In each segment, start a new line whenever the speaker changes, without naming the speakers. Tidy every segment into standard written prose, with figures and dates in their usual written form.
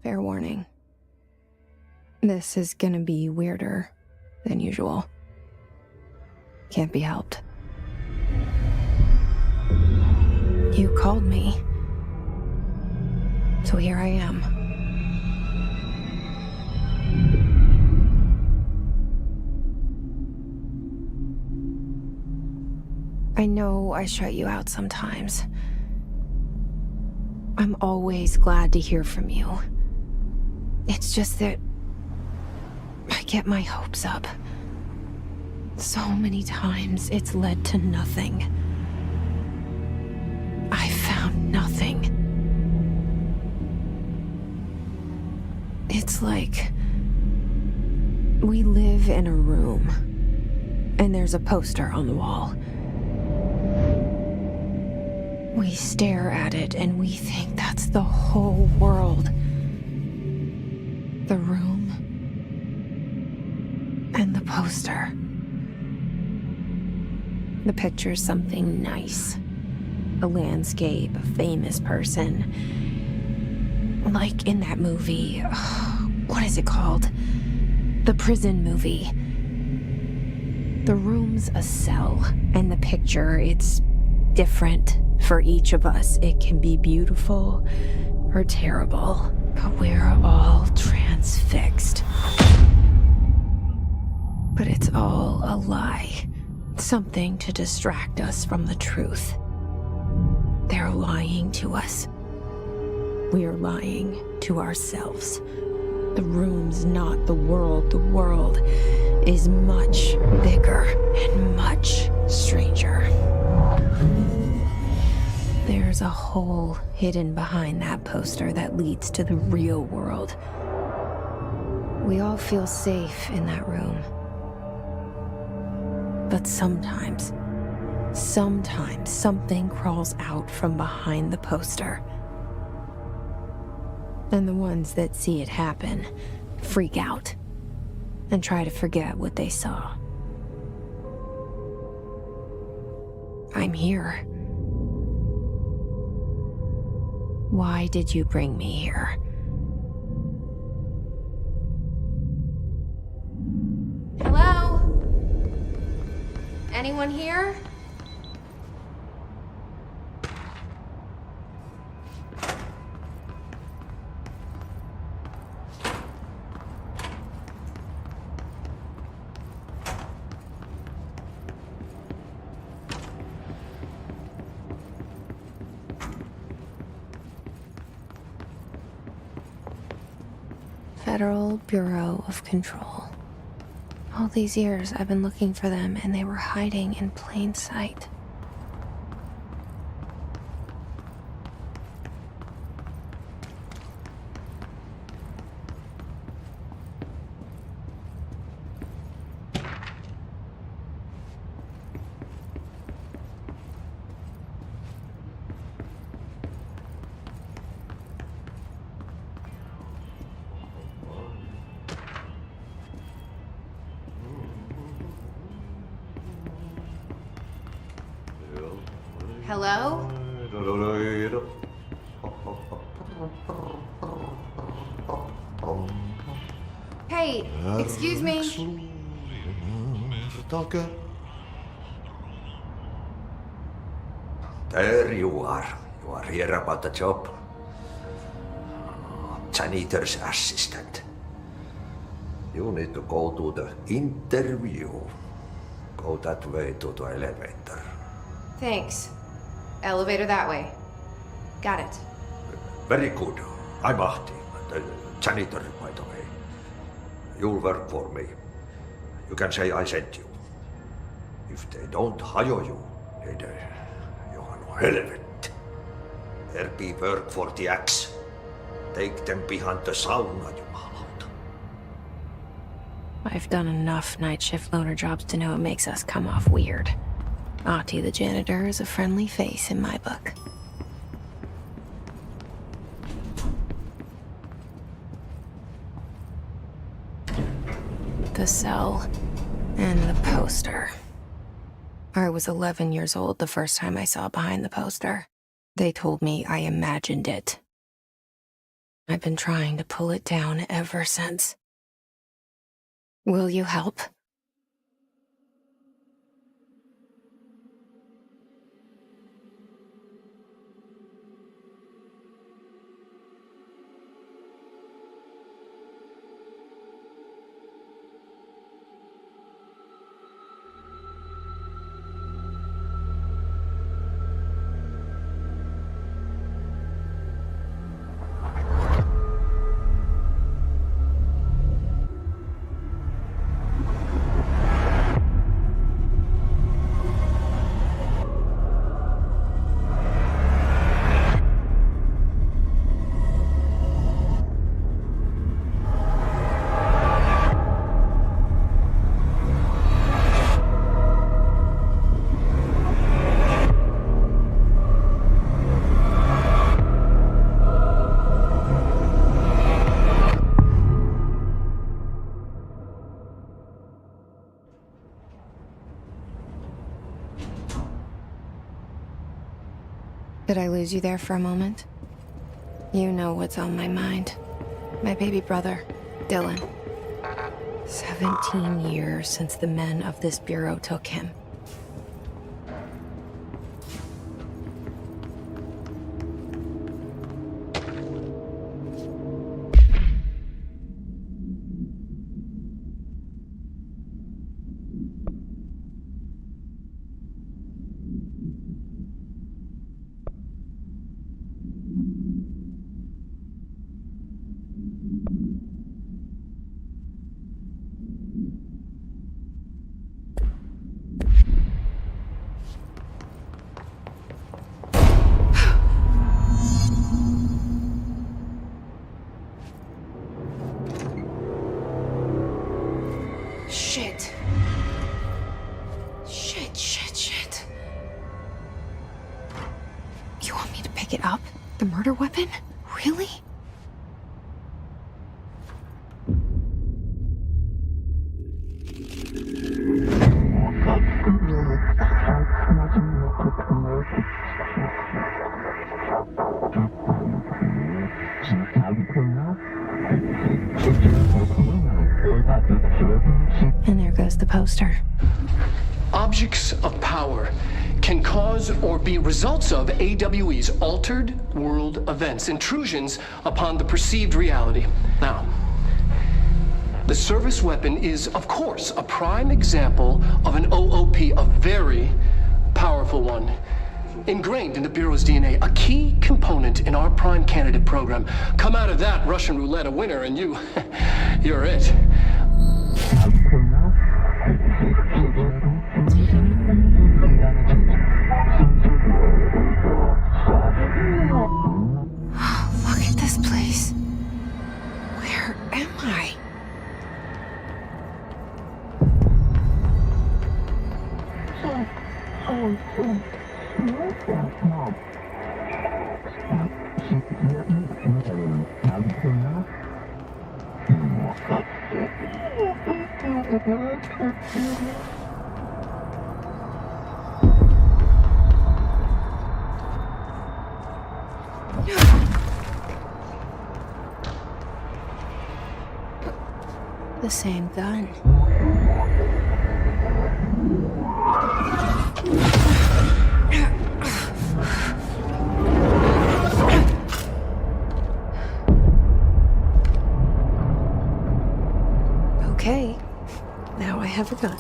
Fair warning. This is gonna be weirder than usual. Can't be helped. You called me. So here I am. I know I shut you out sometimes. I'm always glad to hear from you. It's just that I get my hopes up. So many times it's led to nothing. I found nothing. It's like we live in a room, and there's a poster on the wall. We stare at it and we think that's the whole world. The room and the poster. The picture's something nice. A landscape, a famous person. Like in that movie, what is it called? The prison movie. The room's a cell, and the picture, it's different for each of us. It can be beautiful or terrible, but we're all transfixed. But it's all a lie. Something to distract us from the truth. They're lying to us. We're lying to ourselves. The room's not the world. The world is much bigger and much stranger. There's a hole hidden behind that poster that leads to the real world. We all feel safe in that room. But sometimes something crawls out from behind the poster. And the ones that see it happen freak out and try to forget what they saw. I'm here. Why did you bring me here? Hello? Anyone here? Federal Bureau of Control. All these years I've been looking for them, and they were hiding in plain sight. Hello? Hey, excuse me.
There you are. You are here about the job. Janitor's assistant. You need to go to the interview. Go that way to the elevator.
Thanks. Elevator that way. Got it.
Very good. I'm Ahti, the janitor, by the way. You'll work for me. You can say I sent you. If they don't hire you, then you are no helvet. There be work for the axe. Take them behind the sauna, jumalauta.
I've done enough night shift loner jobs to know it makes us come off weird. Ahti the janitor is a friendly face in my book. The cell and the poster. I was 11 years old the first time I saw behind the poster. They told me I imagined it. I've been trying to pull it down ever since. Will you help? Did I lose you there for a moment? You know what's on my mind. My baby brother, Dylan. 17 years since the men of this bureau took him. Shit. Shit. You want me to pick it up? The murder weapon? Really? And there goes the poster.
Objects of power can cause or be results of AWE's altered world events, intrusions upon the perceived reality. Now, the service weapon is, of course, a prime example of an OOP, a very powerful one. Ingrained in the Bureau's DNA, a key component in our prime candidate program. Come out of that Russian roulette a winner and you're it.
Look at this place. Where am I? The same gun. Okay, now I have a gun.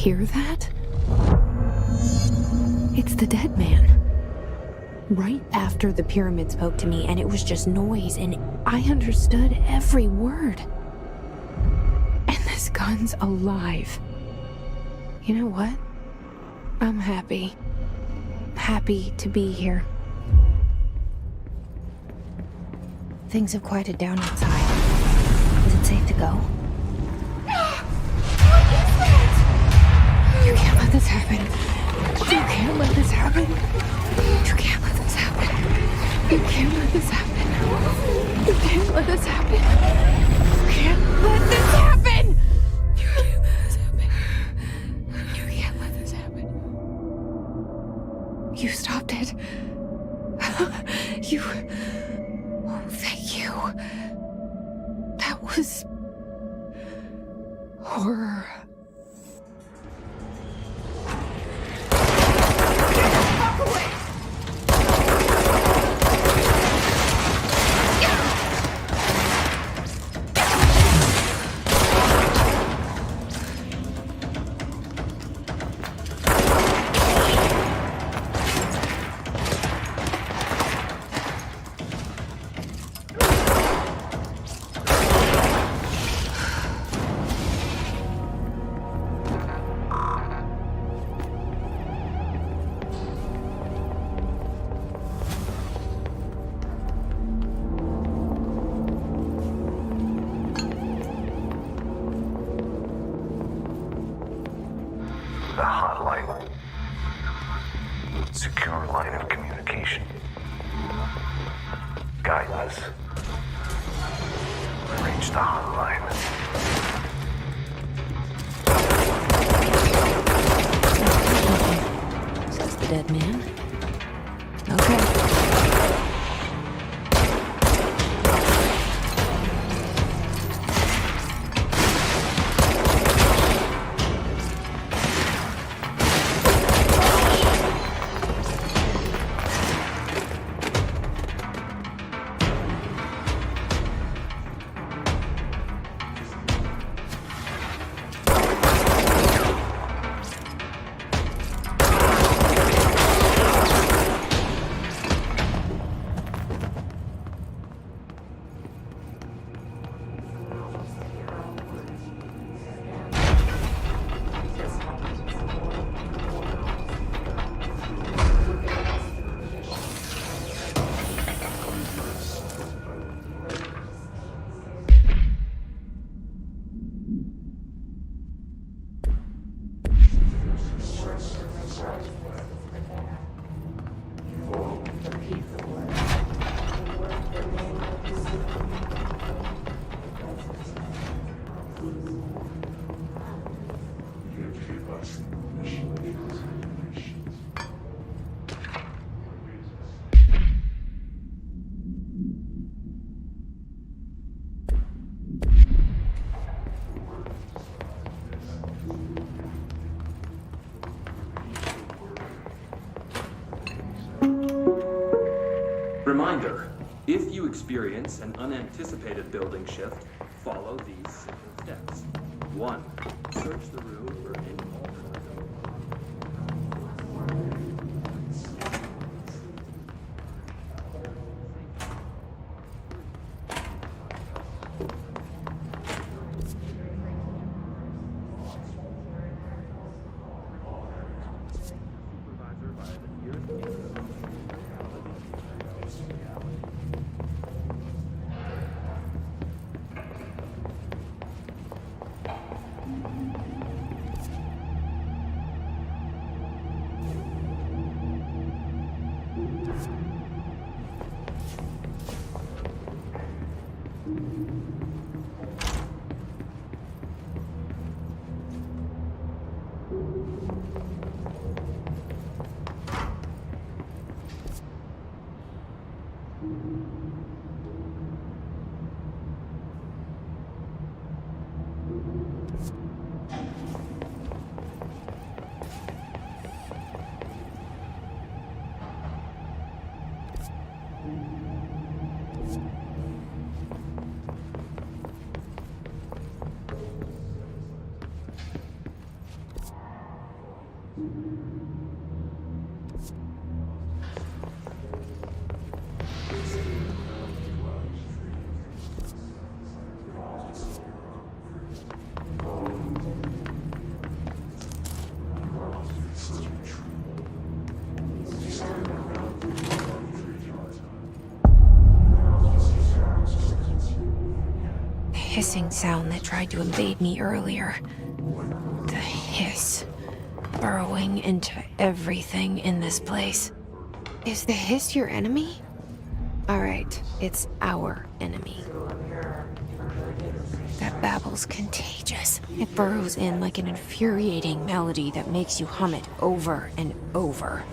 hear that? It's the dead man. Right after the pyramid spoke to me, and it was just noise, and I understood every word. And this gun's alive. You know what? I'm happy. Happy to be here. Things have quieted down outside. Is it safe to go?
What is that?
You can't let this happen. You can't let this happen. You can't let this happen. You can't let this happen. You can't let this happen. You can't let this happen. You can't let this happen. You can't let this happen. You stopped it. You... Oh, thank you. That was... horror.
The hotline. Secure line of communication. Guidance. Reach the hotline.
Says the dead man. Okay.
Reminder, if you experience an unanticipated building shift, follow these simple steps. 1. Search the room for any alternate. Supervisor by the nearest
hissing sound that tried to invade me earlier. The hiss. Burrowing into everything in this place. Is the hiss your enemy? Alright, it's our enemy. That babble's contagious. It burrows in like an infuriating melody that makes you hum it over and over.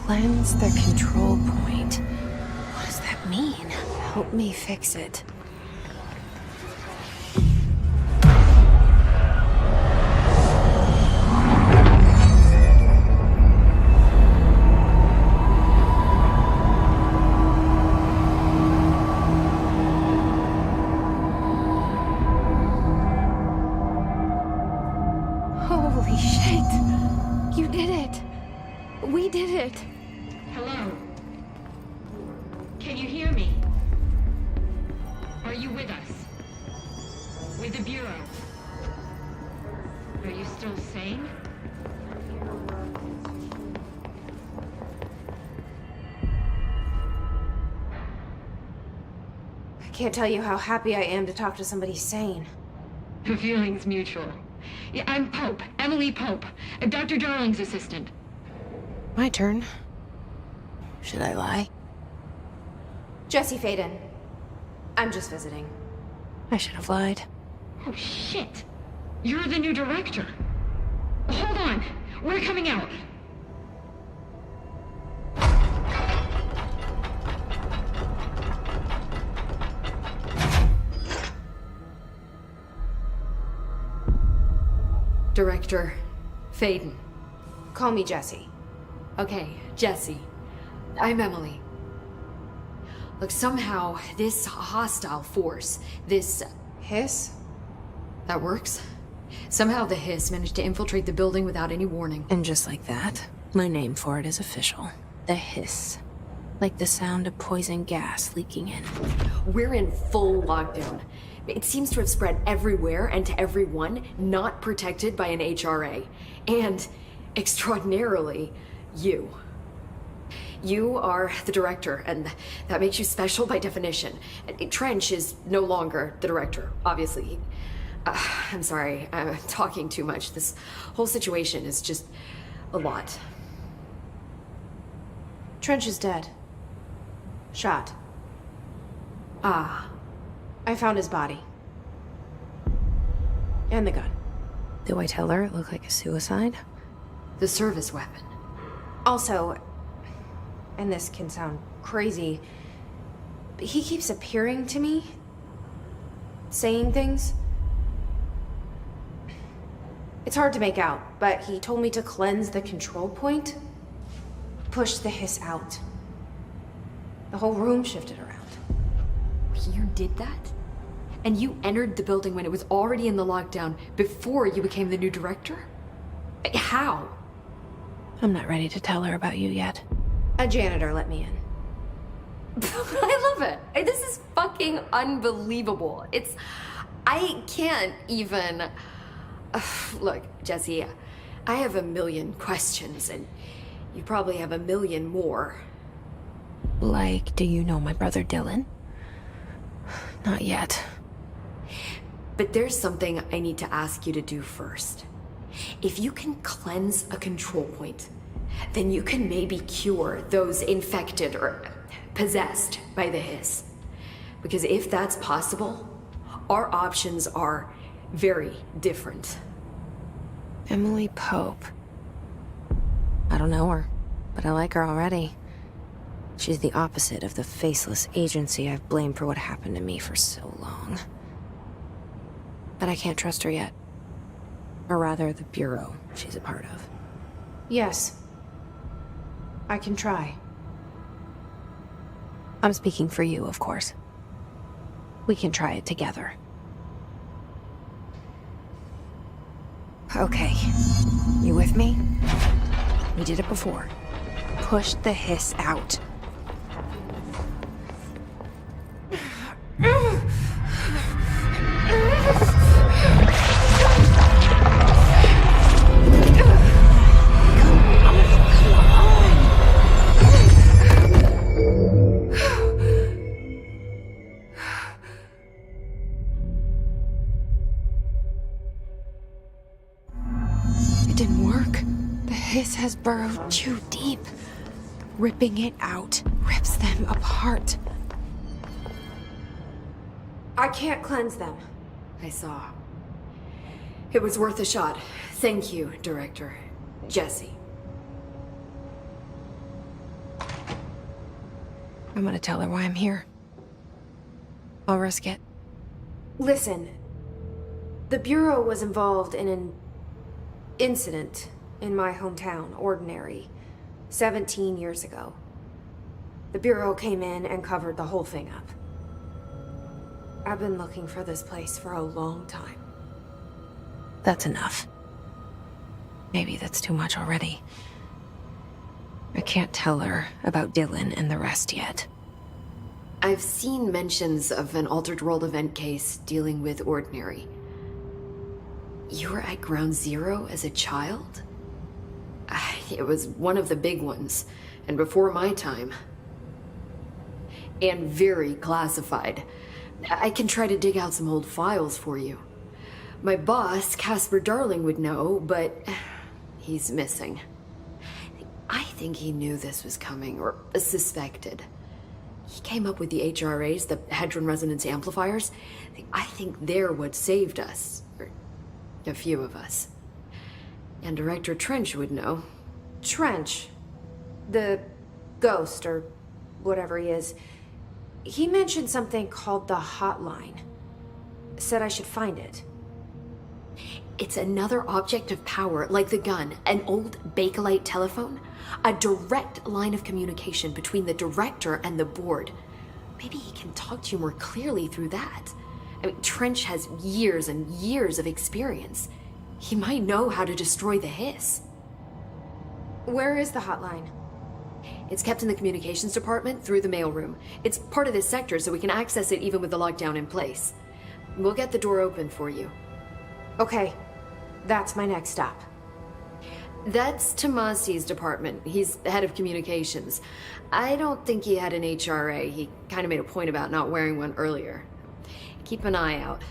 Cleanse the control point. What does that mean? Help me fix it. Holy shit! You did it! We did it!
Hello? Can you hear me? Are you with us? With the Bureau? Are you still sane?
I can't tell you how happy I am to talk to somebody sane.
The feeling's mutual. Yeah, I'm Pope, Emily Pope, Dr. Darling's assistant.
My turn. Should I lie? Jesse Faden. I'm just visiting. I should have lied.
Oh, shit. You're the new director. Hold on. We're coming out.
Director Faden.
Call me Jesse.
Okay, Jesse. I'm Emily. Look, somehow this hostile force, this...
Hiss?
That works. Somehow the hiss managed to infiltrate the building without any warning.
And just like that, my name for it is official. The hiss. Like the sound of poison gas leaking in.
We're in full lockdown. It seems to have spread everywhere and to everyone not protected by an HRA. And, extraordinarily, you. You are the director, and that makes you special by definition. Trench is no longer the director, obviously. I'm sorry, I'm talking too much. This whole situation is just a lot.
Trench is dead. Shot.
Ah.
I found his body. And the gun. Do I tell her it looked like a suicide?
The service weapon.
Also, and this can sound crazy, but he keeps appearing to me, saying things. It's hard to make out, but he told me to cleanse the control point, push the hiss out. The whole room shifted around.
You did that? And you entered the building when it was already in the lockdown before you became the new director? How?
I'm not ready to tell her about you yet. A janitor let me in.
I love it. This is fucking unbelievable. I can't even... Look, Jesse, I have a million questions, and you probably have a million more.
Like, do you know my brother Dylan? Not yet.
But there's something I need to ask you to do first. If you can cleanse a control point, then you can maybe cure those infected or possessed by the hiss. Because if that's possible, our options are very different.
Emily Pope. I don't know her, but I like her already. She's the opposite of the faceless agency I've blamed for what happened to me for so long. But I can't trust her yet. Or rather, the Bureau she's a part of. Yes. I can try. I'm speaking for you, of course. We can try it together. Okay. You with me? We did it before. Push the hiss out. It didn't work. The hiss has burrowed too deep. Ripping it out rips them apart. I can't cleanse them.
I saw. It was worth a shot. Thank you, Director. Jesse.
I'm gonna tell her why I'm here. I'll risk it. Listen, the Bureau was involved in an incident in my hometown, Ordinary, 17 years ago. The Bureau came in and covered the whole thing up. I've been looking for this place for a long time. That's enough. Maybe that's too much already. I can't tell her about Dylan and the rest yet.
I've seen mentions of an Altered World event case dealing with Ordinary. You were at Ground Zero as a child? It was one of the big ones, and before my time. And very classified. I can try to dig out some old files for you. My boss, Casper Darling, would know, but he's missing. I think he knew this was coming, or suspected. He came up with the HRAs, the Hadron Resonance Amplifiers. I think they're what saved us. Or a few of us. And Director Trench would know.
Trench, the ghost, or whatever he is, he mentioned something called the hotline. Said I should find it.
It's another object of power, like the gun, an old Bakelite telephone. A direct line of communication between the director and the board. Maybe he can talk to you more clearly through that. I mean, Trench has years and years of experience. He might know how to destroy the hiss.
Where is the hotline?
It's kept in the communications department through the mailroom. It's part of this sector, so we can access it even with the lockdown in place. We'll get the door open for you.
Okay, that's my next stop.
That's Tomasi's department. He's head of communications. I don't think he had an HRA. He kind of made a point about not wearing one earlier. Keep an eye out.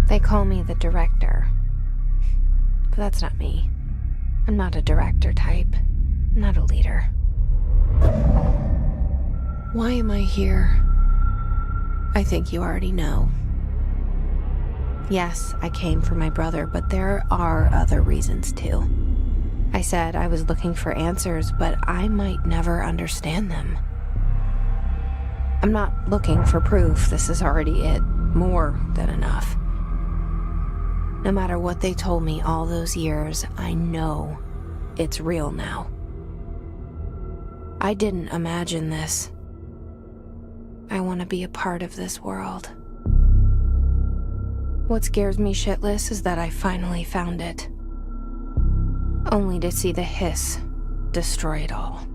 They call me the director. But that's not me. I'm not a director type. I'm not a leader. Why am I here? I think you already know. Yes, I came for my brother, but there are other reasons too. I said I was looking for answers, but I might never understand them. I'm not looking for proof. This is already it. More than enough. No matter what they told me all those years, I know it's real now. I didn't imagine this. I want to be a part of this world. What scares me shitless is that I finally found it. Only to see the hiss destroy it all.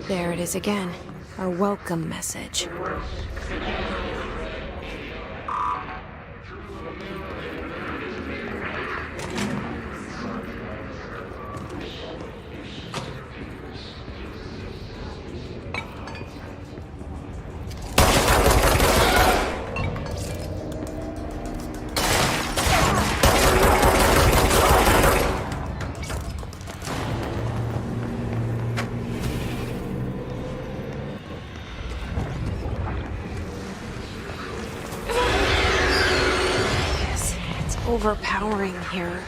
There it is again. Our welcome message. Overpowering here.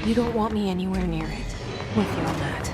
You don't want me anywhere near it. With you on that.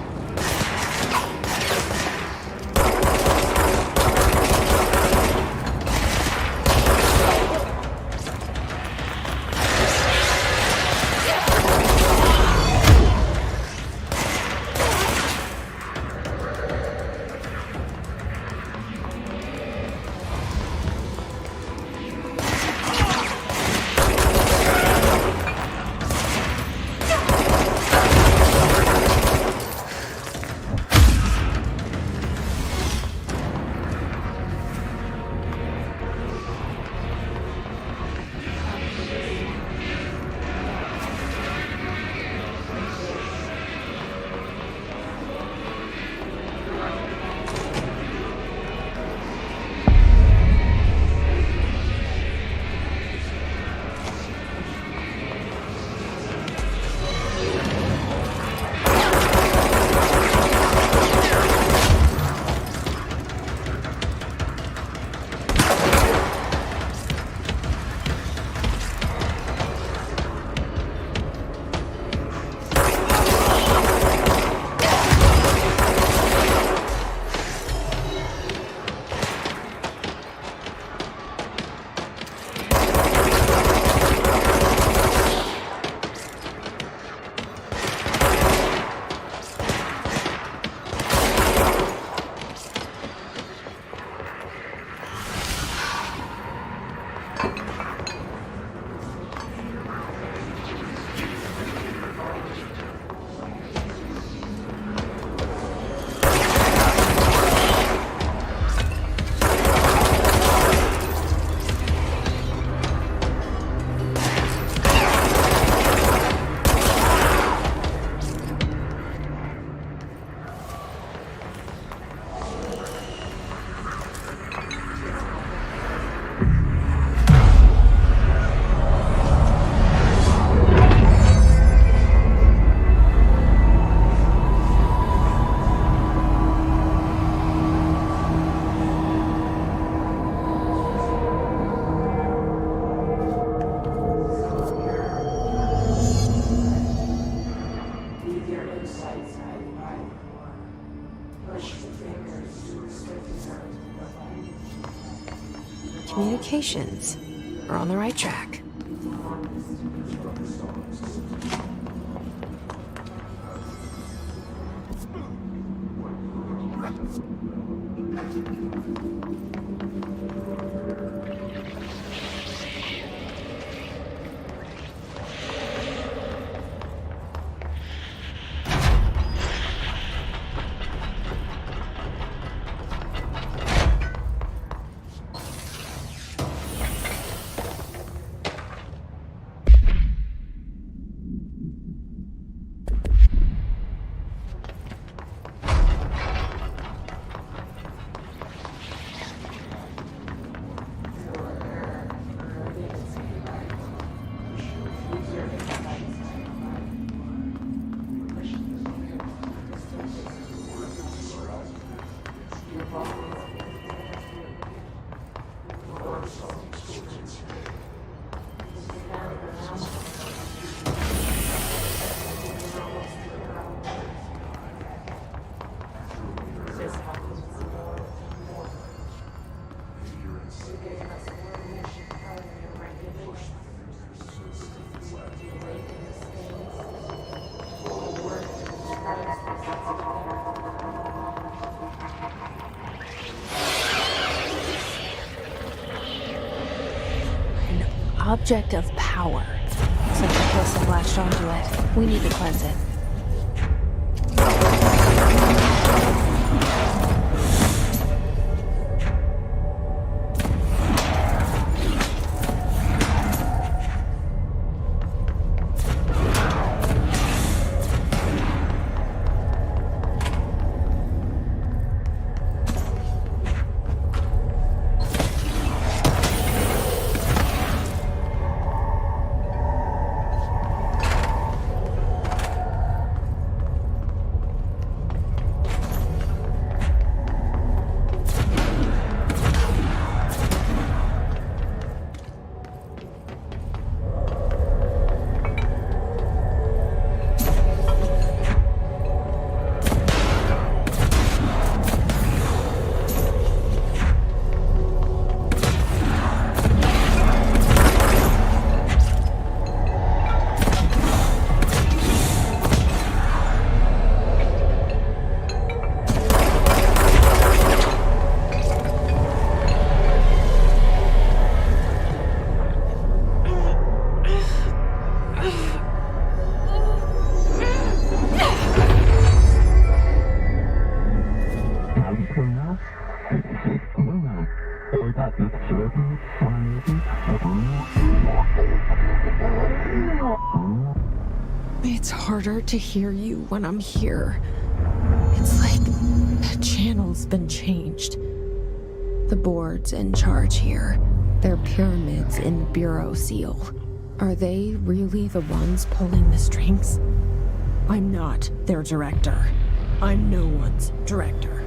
Communications. We're on the right track. Object of power. Looks like the person latched onto it. We need to cleanse it. It's harder to hear you when I'm here. It's like the channel's been changed. The board's in charge here. They're pyramids in the Bureau seal. Are they really the ones pulling the strings? I'm not their director. I'm no one's director.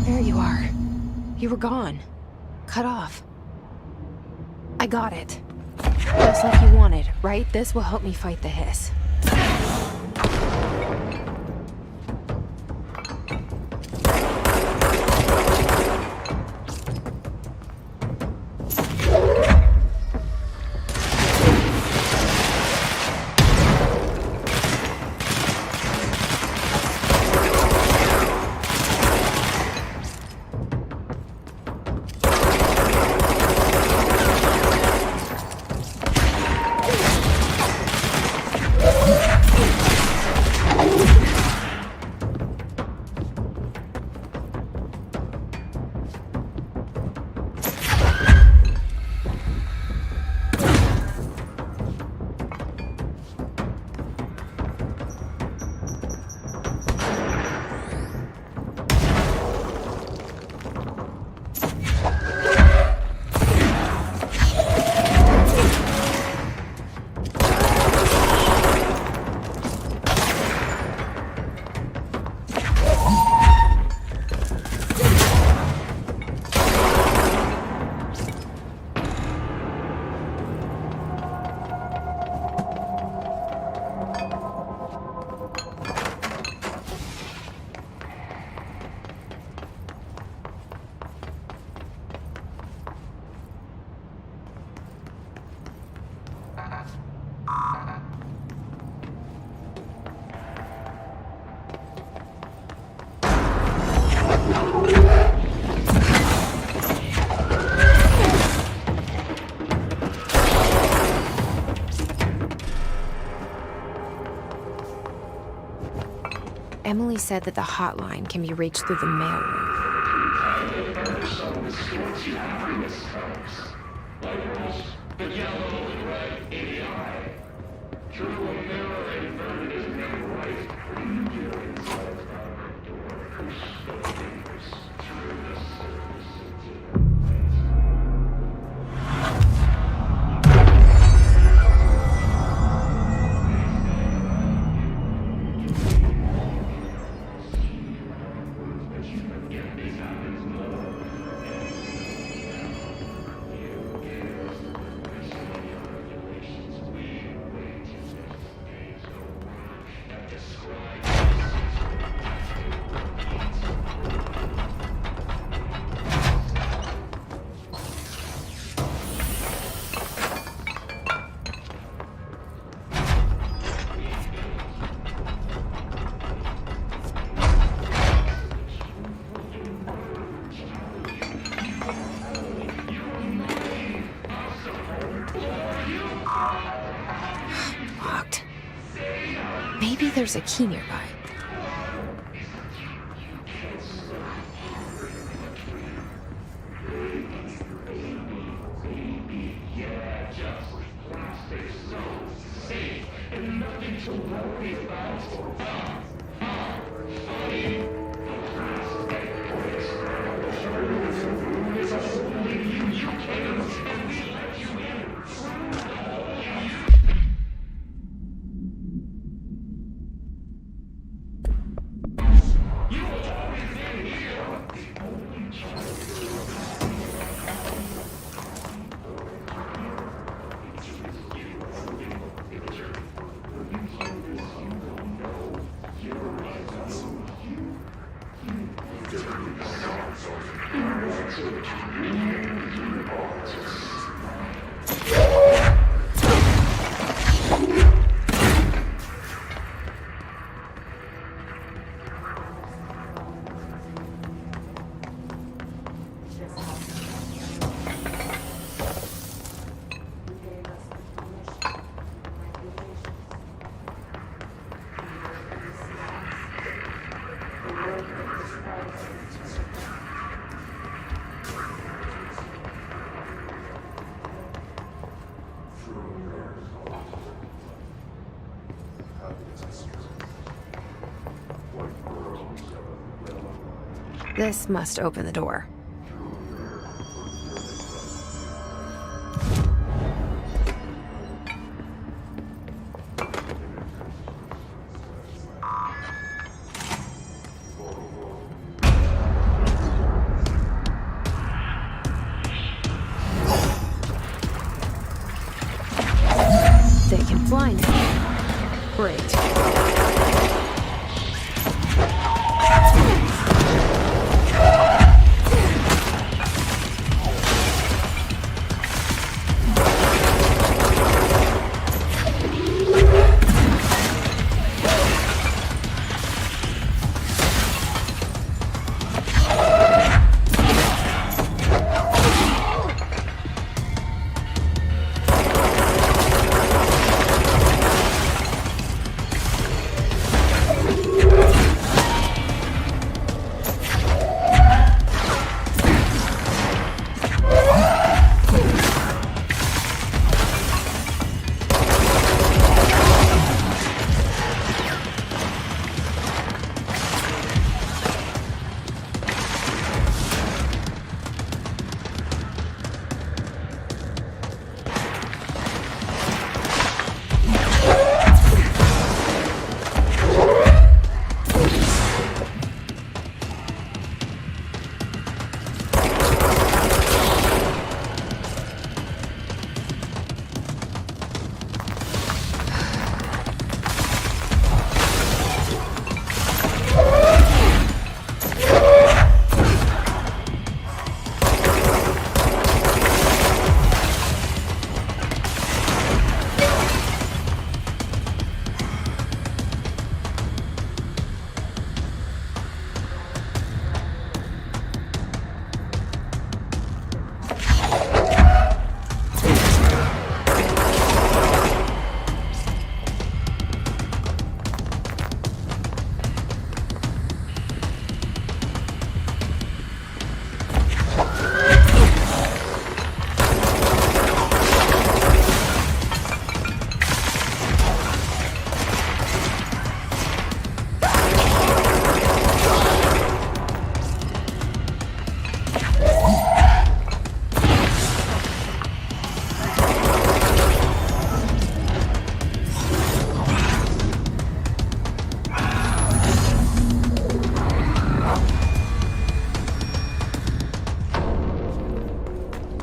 There you are. You were gone. Cut off. I got it. Just like you wanted, right? This will help me fight the hiss. Emily said that the hotline can be reached through the mailroom. Maybe there's a key nearby. This must open the door. They can fly now. Great.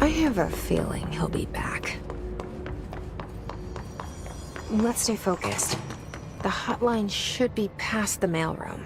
I have a feeling he'll be back. Let's stay focused. The hotline should be past the mailroom.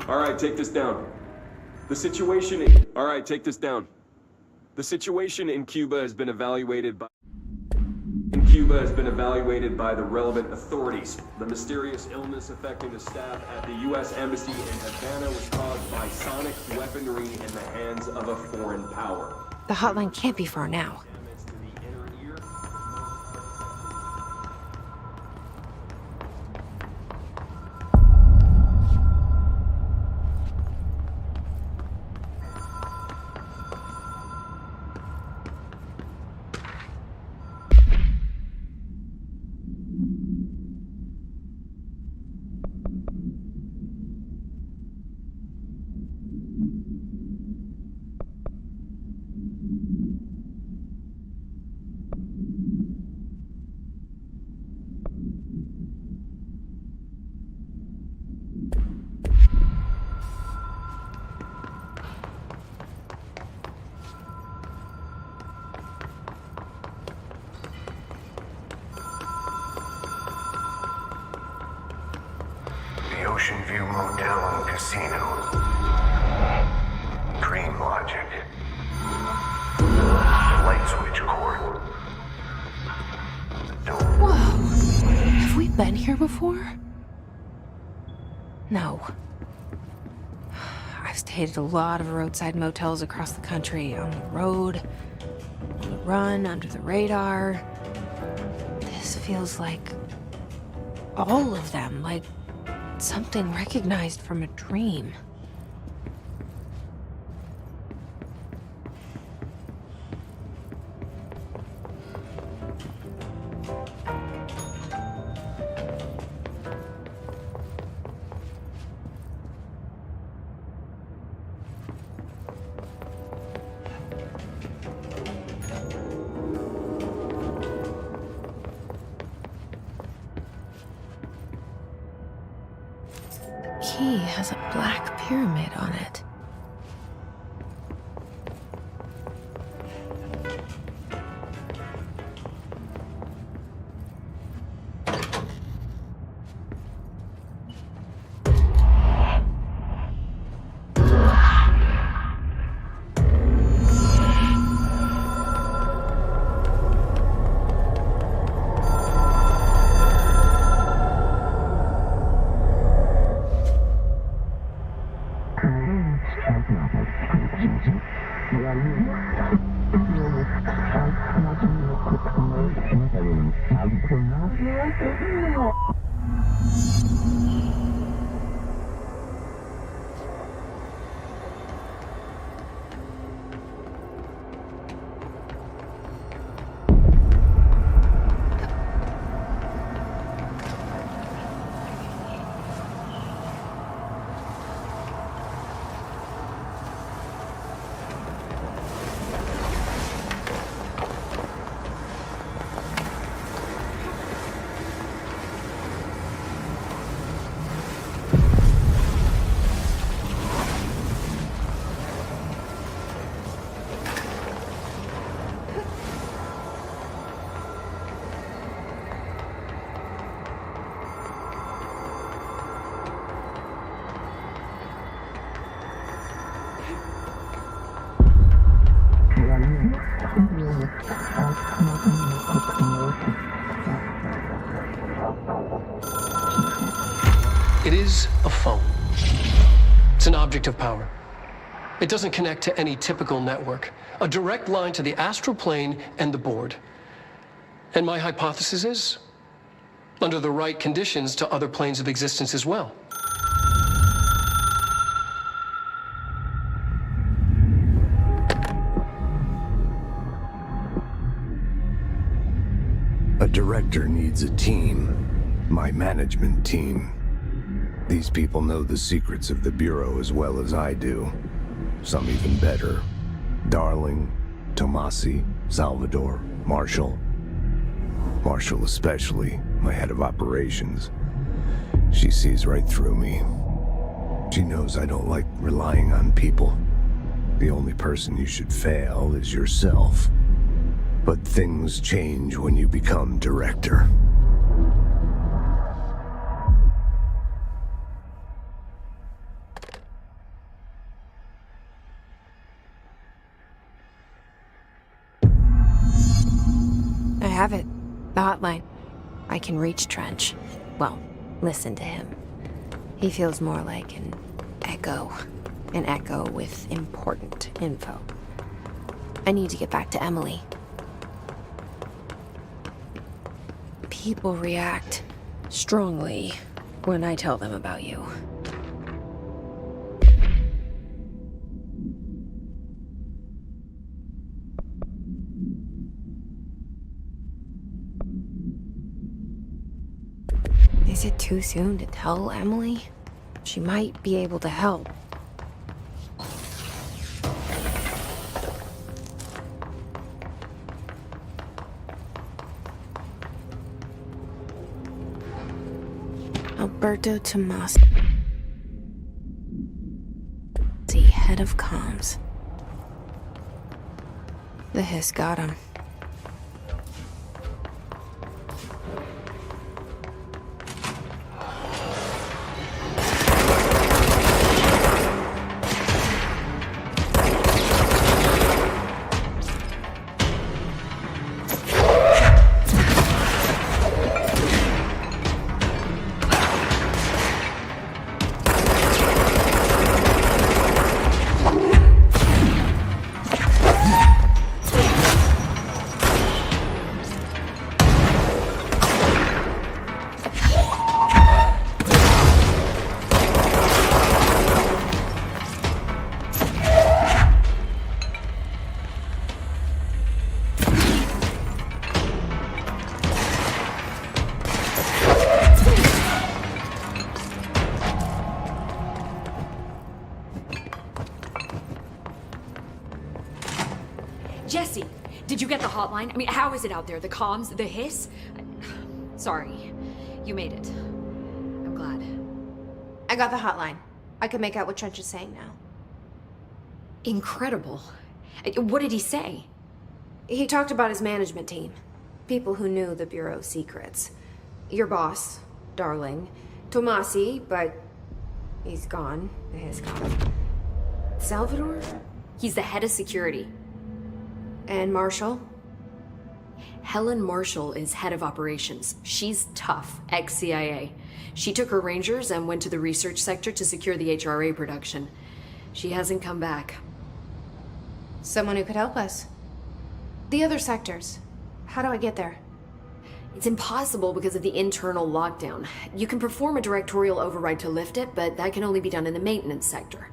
All right, take this down. The situation in Cuba has been evaluated by the relevant authorities. The mysterious illness affecting the staff at the U.S. Embassy in Havana was caused by sonic weaponry in the hands of a foreign power.
The hotline can't be far now.
Damage to the inner ear.
The Ocean View Motel and Casino. Dream Logic. The light switch cord. The door.
Whoa! Have we been here before? No. I've stayed at a lot of roadside motels across the country, on the road, on the run, under the radar. This feels like all of them, like something recognized from a dream. The key has a black pyramid on it.
It is a phone. It's an object of power. It doesn't connect to any typical network. A direct line to the astral plane and the board. And my hypothesis is, under the right conditions, to other planes of existence as well.
A director needs a team. My management team. These people know the secrets of the Bureau as well as I do. Some even better. Darling, Tomasi, Salvador, Marshall. Marshall especially, my head of operations. She sees right through me. She knows I don't like relying on people. The only person you should fail is yourself. But things change when you become director.
have it. The hotline. I can reach Trench. Well, listen to him. He feels more like an echo. An echo with important info. I need to get back to Emily. People react strongly when I tell them about you. Is it too soon to tell Emily? She might be able to help. Alberto Tomasi, head of comms. The hiss got him.
Jesse, did you get the hotline? I mean, how is it out there? The comms? The hiss? Sorry. You made it. I'm glad.
I got the hotline. I can make out what Trench is saying now.
Incredible. What did he say?
He talked about his management team. People who knew the Bureau's secrets. Your boss, Darling. Tomasi, but he's gone. The hiss gone. Salvador?
He's the head of security.
And Marshall?
Helen Marshall is head of operations. She's tough, ex-CIA. She took her Rangers and went to the research sector to secure the HRA production. She hasn't come back.
Someone who could help us. The other sectors. How do I get there?
It's impossible because of the internal lockdown. You can perform a directorial override to lift it, but that can only be done in the maintenance sector.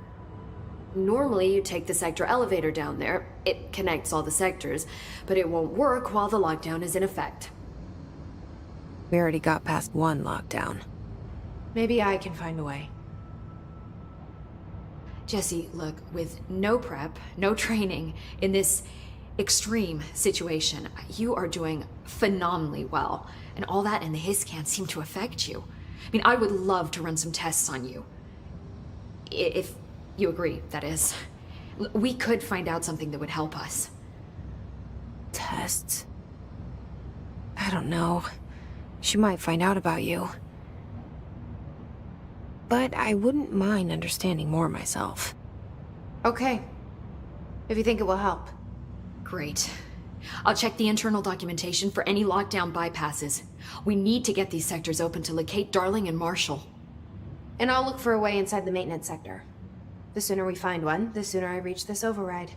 Normally, you take the sector elevator down there. It connects all the sectors, but it won't work while the lockdown is in effect.
We already got past one lockdown. Maybe I can find a way.
Jesse, look, with no prep, no training, in this extreme situation, you are doing phenomenally well. And all that and the hiss can't seem to affect you. I mean, I would love to run some tests on you. If you agree, that is. We could find out something that would help us.
Tests? I don't know. She might find out about you. But I wouldn't mind understanding more myself. Okay. If you think it will help.
Great. I'll check the internal documentation for any lockdown bypasses. We need to get these sectors open to locate Darling and Marshall.
And I'll look for a way inside the maintenance sector. The sooner we find one, the sooner I reach this override.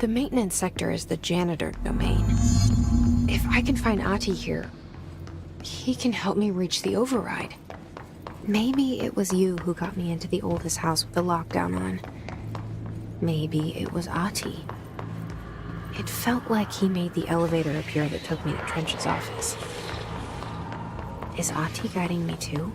The maintenance sector is the janitor domain. If I can find Ahti here, he can help me reach the override. Maybe it was you who got me into the oldest house with the lockdown on. Maybe it was Ahti. It felt like he made the elevator appear that took me to Trench's office. Is Ahti guiding me too?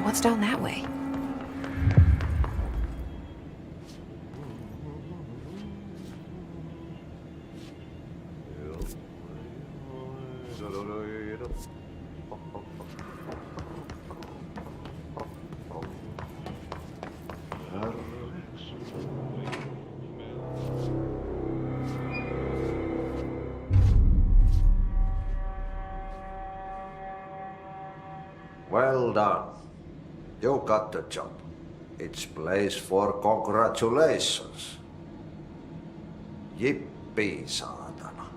What's down that way?
Well done. You got the job. It's place for congratulations. Yippee, saatana.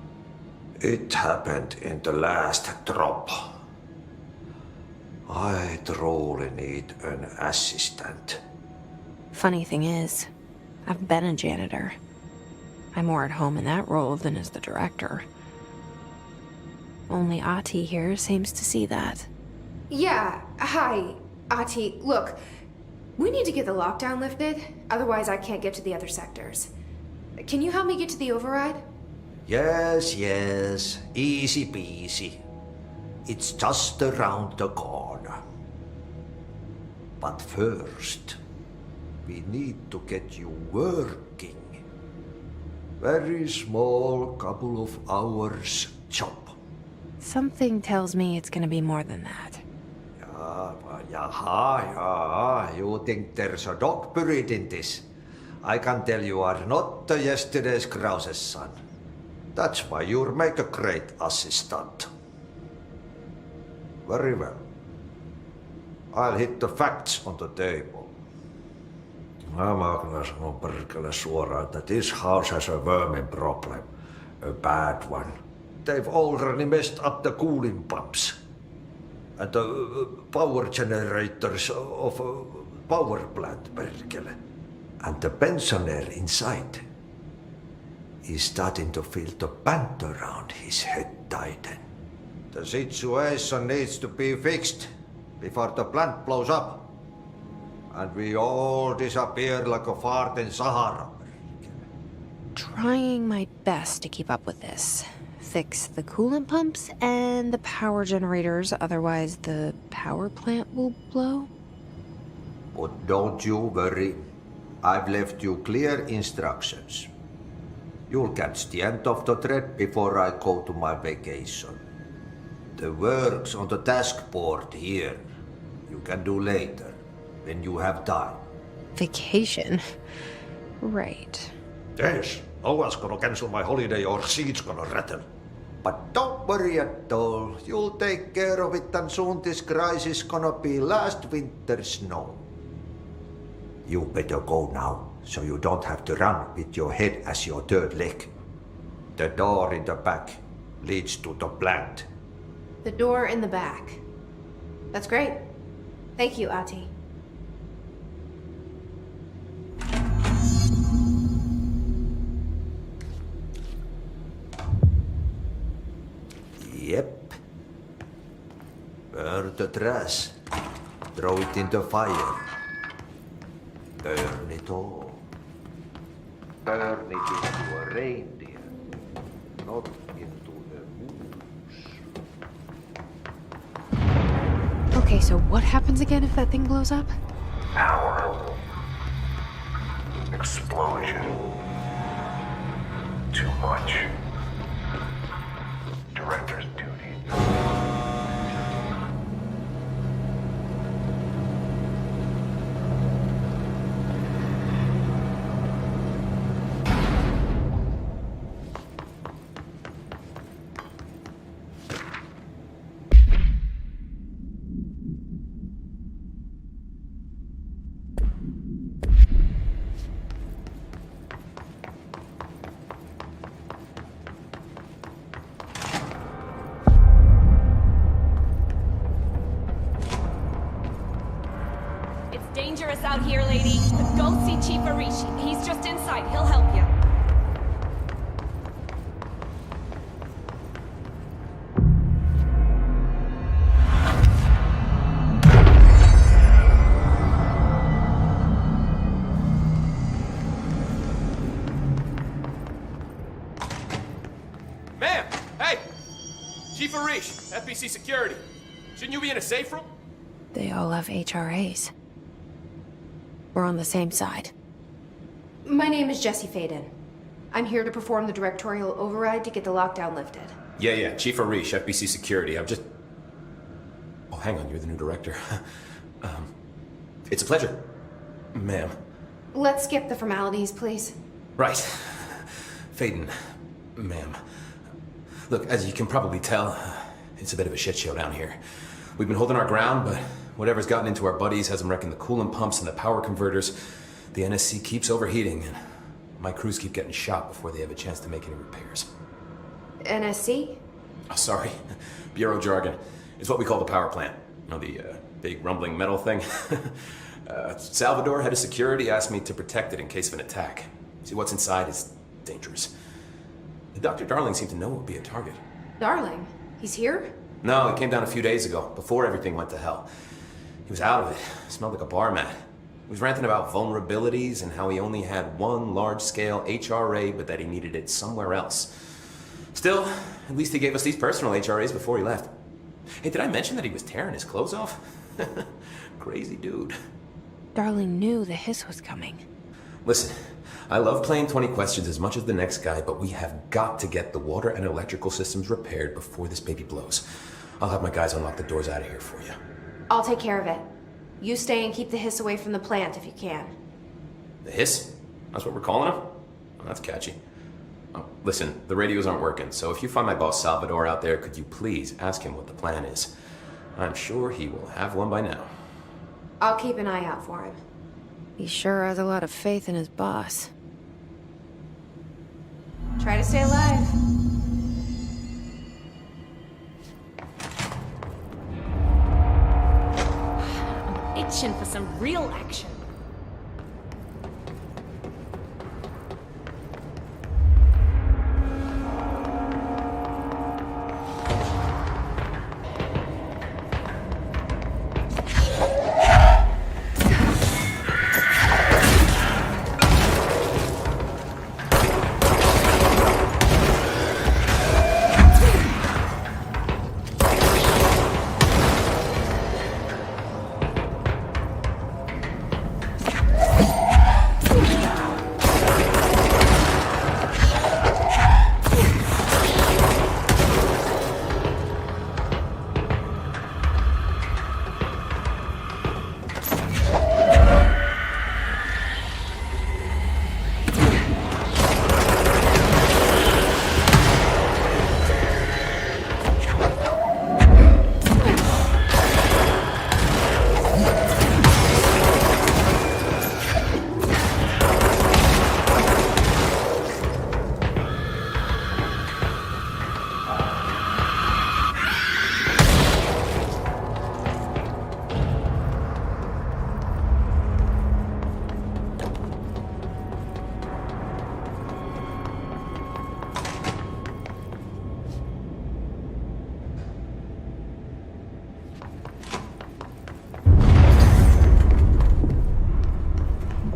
It happened in the last drop. I truly need an assistant.
Funny thing is, I've been a janitor. I'm more at home in that role than as the director. Only Ahti here seems to see that.
Yeah, hi, Ahti. Look, we need to get the lockdown lifted, otherwise I can't get to the other sectors. Can you help me get to the override?
Yes, easy peasy. It's just around the corner. But first, we need to get you working. Very small, couple of hours job.
Something tells me it's gonna be more than that.
Yeah. You think there's a dog buried in this? I can tell you are not yesterday's Krause's son. That's why you'll make a great assistant. Very well. I'll hit the facts on the table. Mä kyllä sanon perkele suoraan, that this house has a vermin problem. A bad one. They've already messed up the cooling pumps. And the power generators of a power plant, perkele. And the pensioner inside is starting to feel the band around his head tighten. The situation needs to be fixed before the plant blows up. And we all disappear like a fart in Sahara.
Trying my best to keep up with this. Fix the coolant pumps and the power generators, otherwise the power plant will blow.
But don't you worry. I've left you clear instructions. You'll catch the end of the thread before I go to my vacation. The work's on the task board here. You can do later, when you have time.
Vacation? Right.
Yes, no one's gonna cancel my holiday or seat's gonna rattle. But don't worry at all. You'll take care of it and soon this crisis gonna be last winter's snow. You better go now, so you don't have to run with your head as your third leg. The door in the back leads to the plant.
The door in the back. That's great. Thank you, Ati.
Yep. Burn the trash. Throw it in the fire. Burn it all. Burn it into a reindeer, not into a moose.
Okay, so what happens again if that thing blows up?
Power. Explosion. Too much. Director's duty.
Dangerous out here, lady. Go see Chief Arishi. He's just inside. He'll help you.
Ma'am! Hey! Chief Arish, FBC Security. Shouldn't you be in a safe room?
They all have HRAs. We're on the same side.
My name is Jesse Faden. I'm here to perform the directorial override to get the lockdown lifted.
Yeah, Chief Arish, FBC Security. I'm just... Oh, hang on, you're the new director. It's a pleasure, ma'am.
Let's skip the formalities, please.
Right. Faden, ma'am. Look, as you can probably tell, it's a bit of a shit show down here. We've been holding our ground, but whatever's gotten into our buddies has them wrecking the coolant pumps and the power converters. The NSC keeps overheating, and my crews keep getting shot before they have a chance to make any repairs.
NSC?
Oh, sorry. Bureau jargon. It's what we call the power plant. You know, the big rumbling metal thing? Salvador, head of security, asked me to protect it in case of an attack. See, what's inside is dangerous. Dr. Darling seemed to know it would be a target.
Darling? He's here?
No, he came down a few days ago, before everything went to hell. He was out of it. Smelled like a bar mat. He was ranting about vulnerabilities and how he only had one large-scale HRA, but that he needed it somewhere else. Still, at least he gave us these personal HRAs before he left. Hey, did I mention that he was tearing his clothes off? Crazy dude.
Darling knew the hiss was coming.
Listen, I love playing 20 questions as much as the next guy, but we have got to get the water and electrical systems repaired before this baby blows. I'll have my guys unlock the doors out of here for you.
I'll take care of it. You stay and keep the hiss away from the plant if you can.
The hiss? That's what we're calling him? Oh, that's catchy. Oh, listen, the radios aren't working, so if you find my boss Salvador out there, could you please ask him what the plan is? I'm sure he will have one by now.
I'll keep an eye out for him.
He sure has a lot of faith in his boss.
Try to stay alive.
I'm itching for some real action.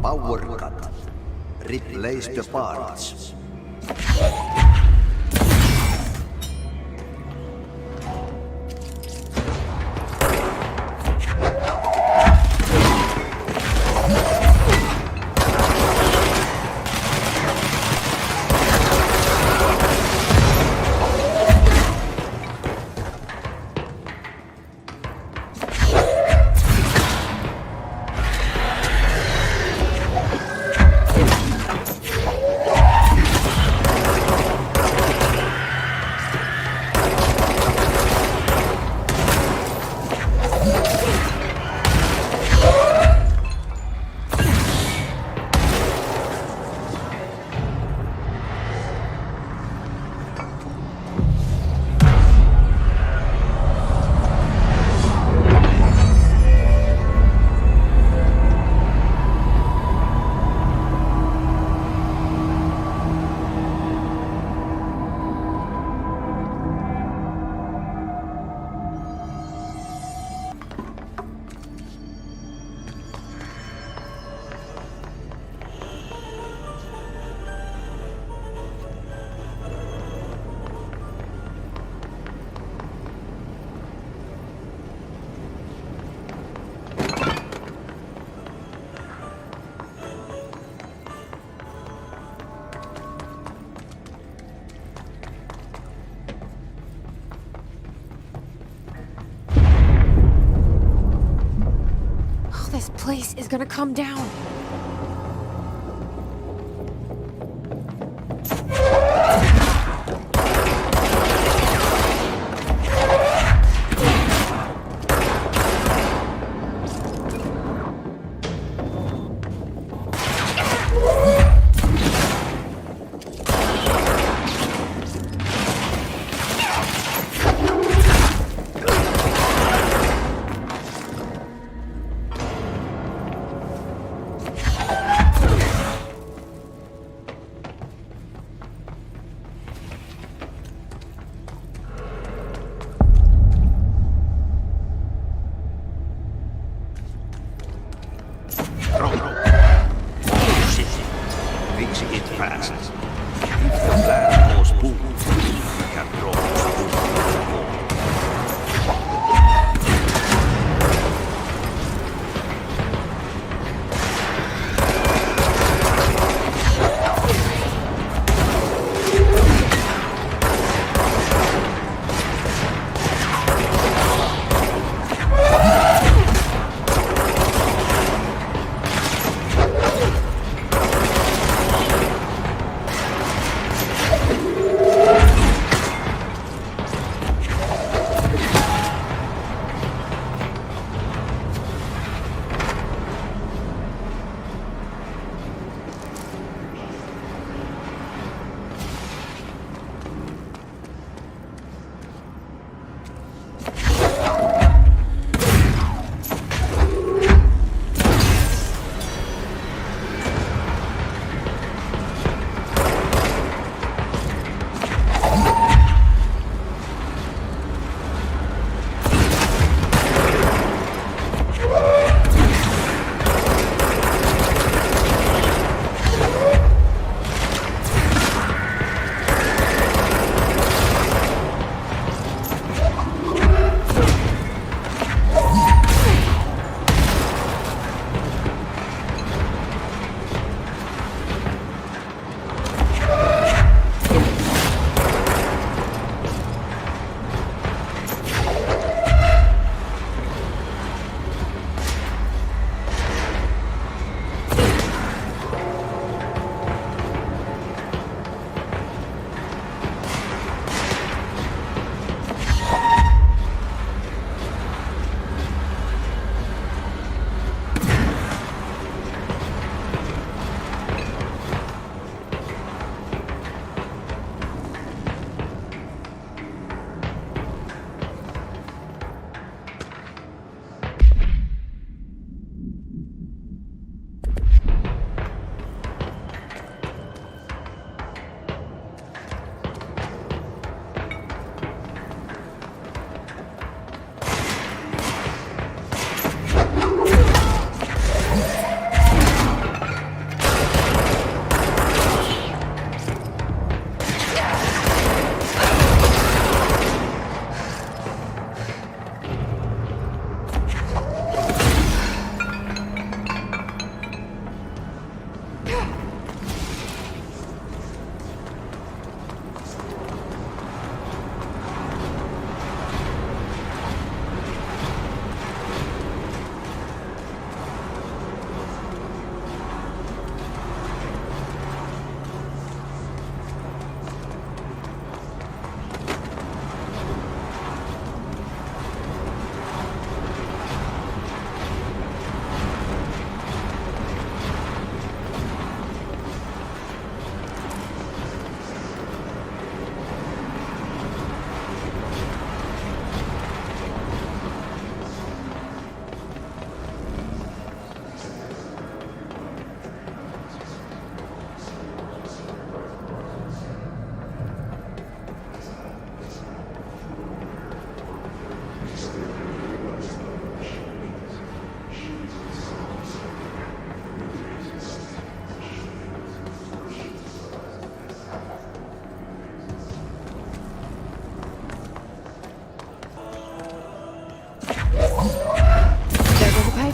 Power cut. Replace the parts.
This place is gonna come down.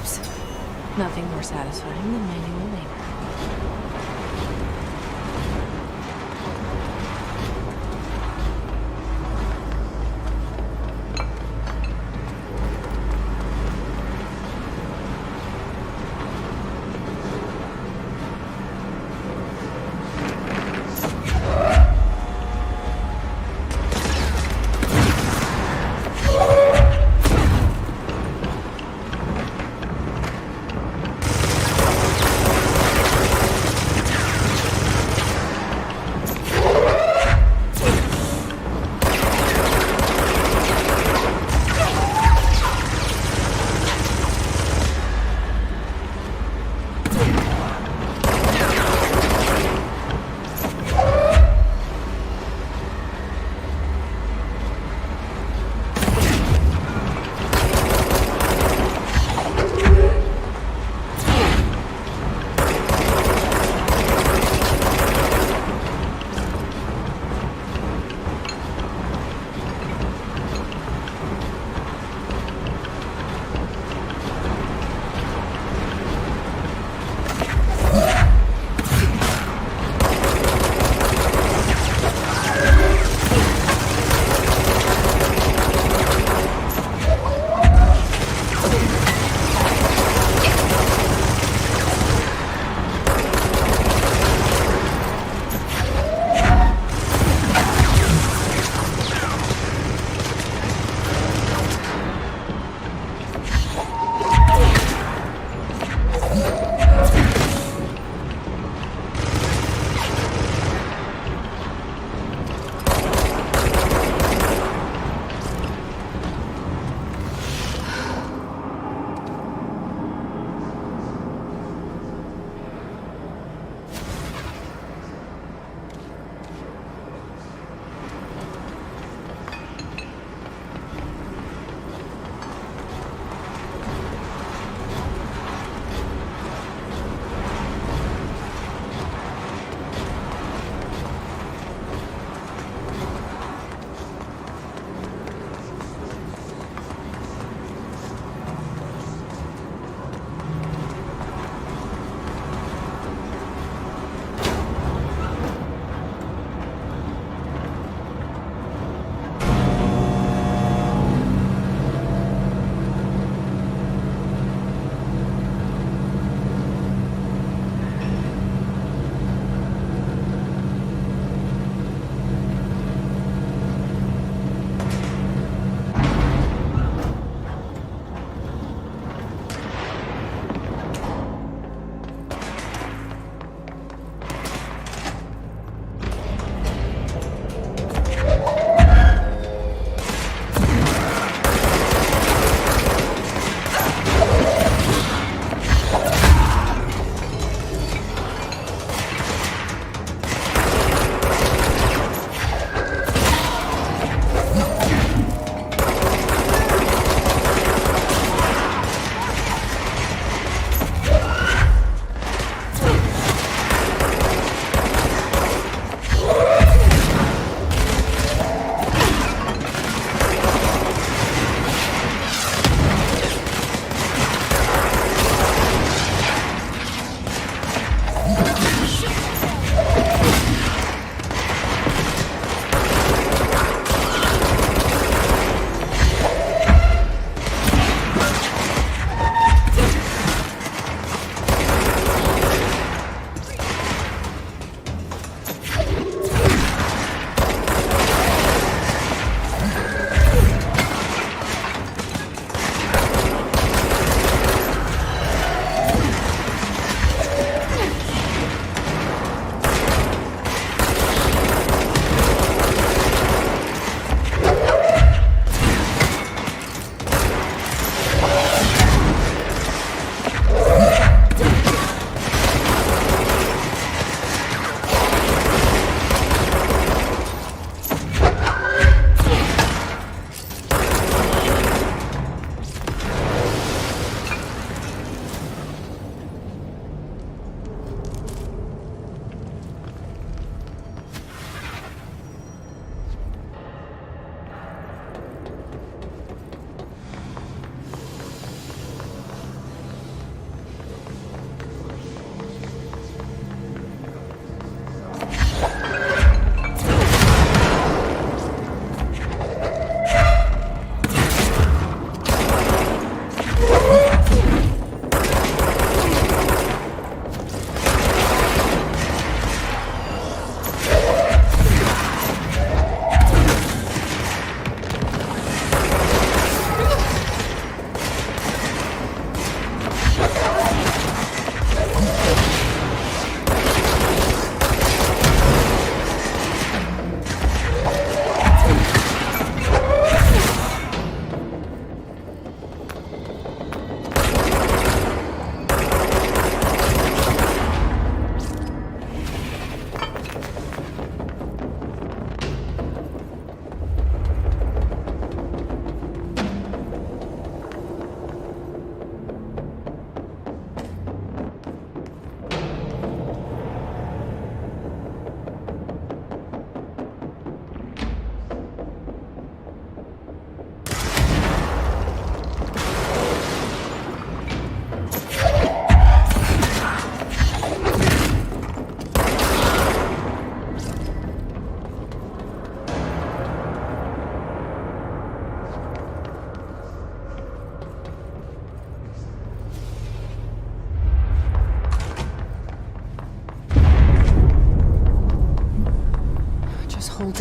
Oops. Nothing more satisfying than manual labor.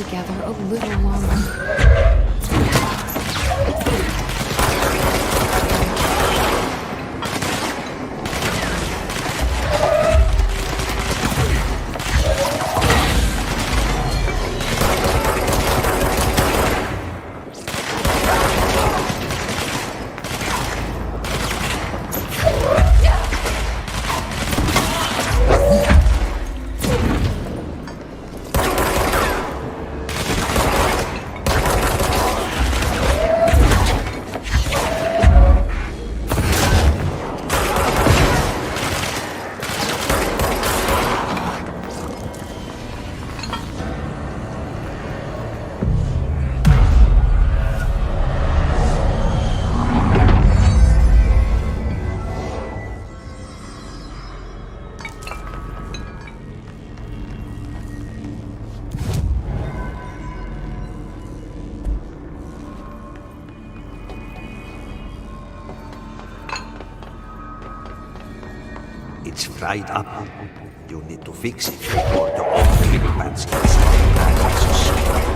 together a little longer.
It's fried up. You need to fix it before the old pants gets suspect.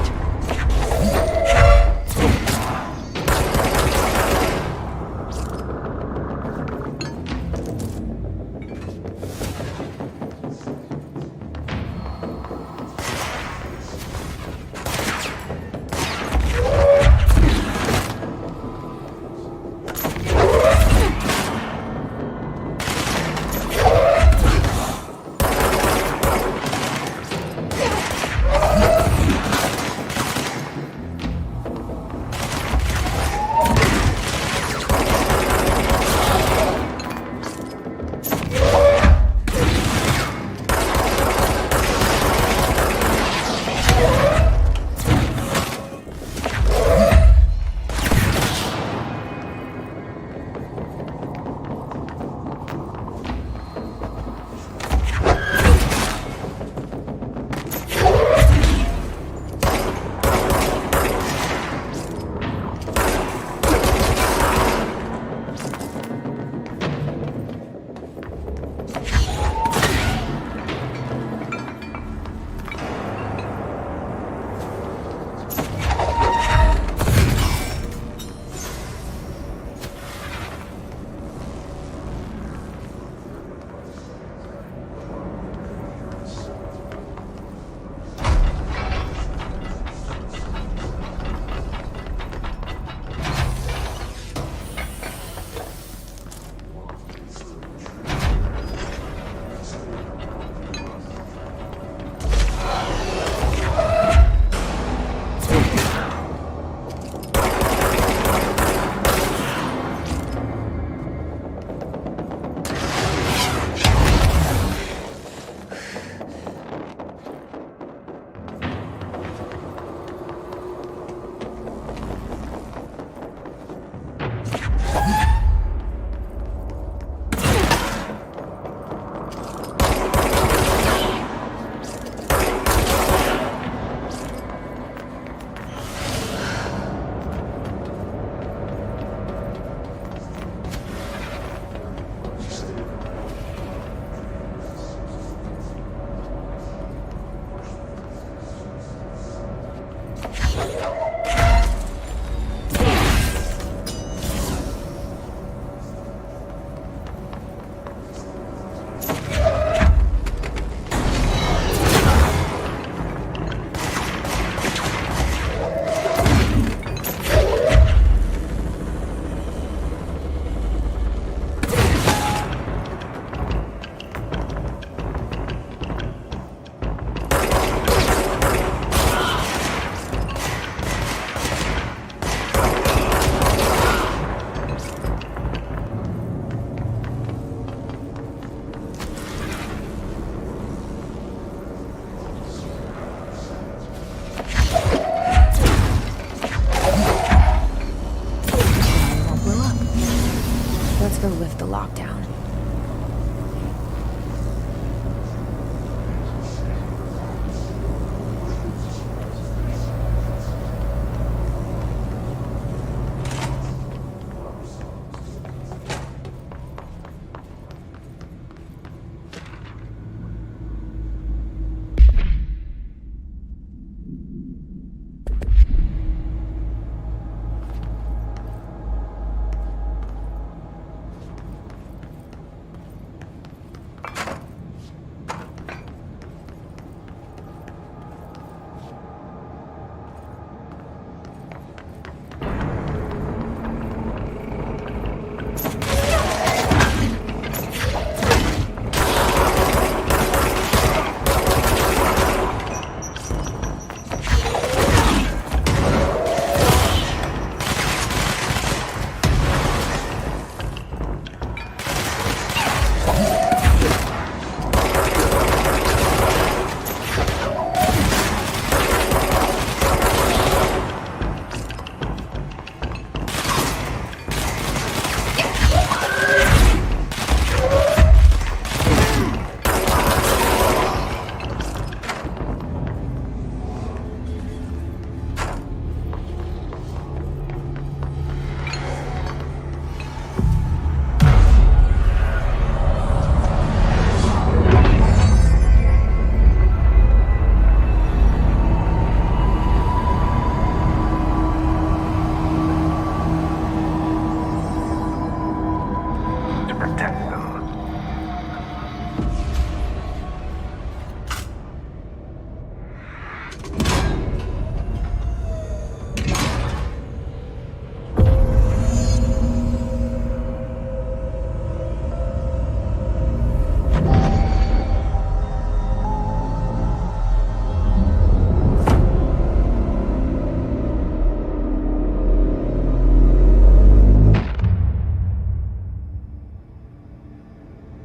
protect them.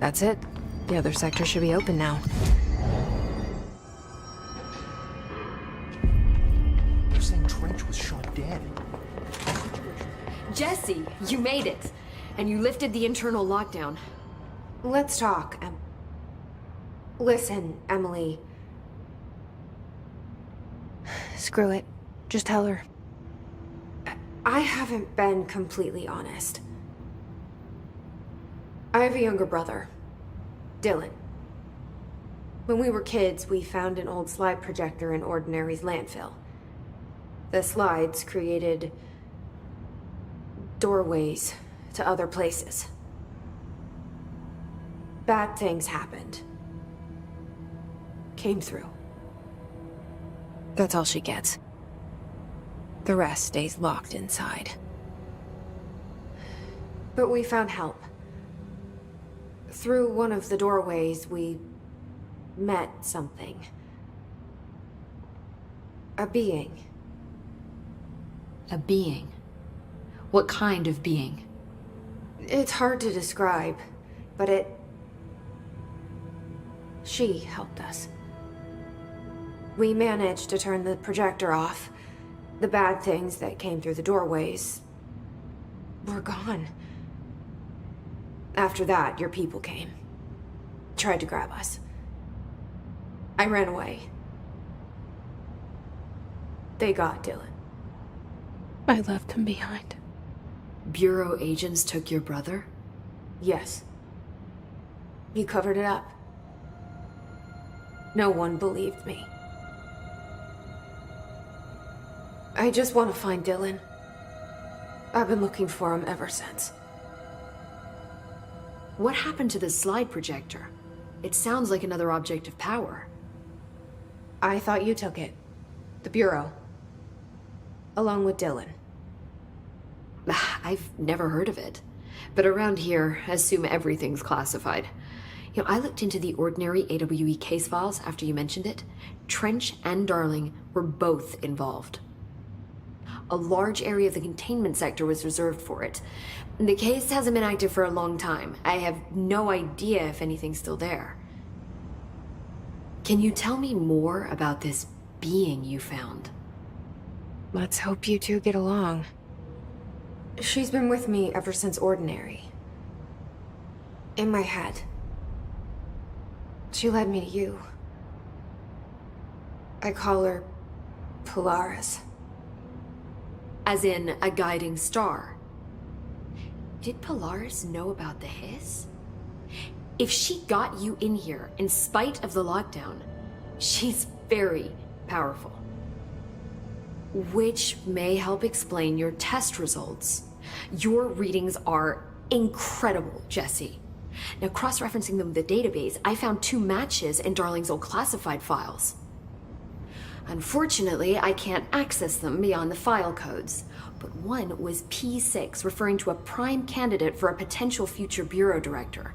That's it. The other sector should be open now.
They're saying Trench was shot dead.
Jesse, you made it. And you lifted the internal lockdown.
Let's talk. Listen, Emily.
Screw it. Just tell her.
I haven't been completely honest. I have a younger brother, Dylan. When we were kids, we found an old slide projector in Ordinary's landfill. The slides created doorways to other places. Bad things happened. Came through.
That's all she gets. The rest stays locked inside.
But we found help. Through one of the doorways, we met something. A being.
A being? What kind of being?
It's hard to describe, but she helped us. We managed to turn the projector off. The bad things that came through the doorways were gone. After that, your people came. Tried to grab us. I ran away. They got Dylan.
I left him behind.
Bureau agents took your brother?
Yes. You covered it up. No one believed me. I just want to find Dylan. I've been looking for him ever since.
What happened to the slide projector? It sounds like another object of power.
I thought you took it. The Bureau. Along with Dylan.
I've never heard of it. But around here, assume everything's classified. You know, I looked into the Ordinary AWE case files after you mentioned it. Trench and Darling were both involved. A large area of the containment sector was reserved for it. The case hasn't been active for a long time. I have no idea if anything's still there. Can you tell me more about this being you found?
Let's hope you two get along.
She's been with me ever since Ordinary. In my head. She led me to you. I call her Polaris.
As in a guiding star. Did Polaris know about the hiss? If she got you in here in spite of the lockdown, she's very powerful. Which may help explain your test results. Your readings are incredible, Jesse. Now, cross-referencing them with the database, I found 2 matches in Darling's old classified files. Unfortunately, I can't access them beyond the file codes, but one was P6, referring to a prime candidate for a potential future bureau director.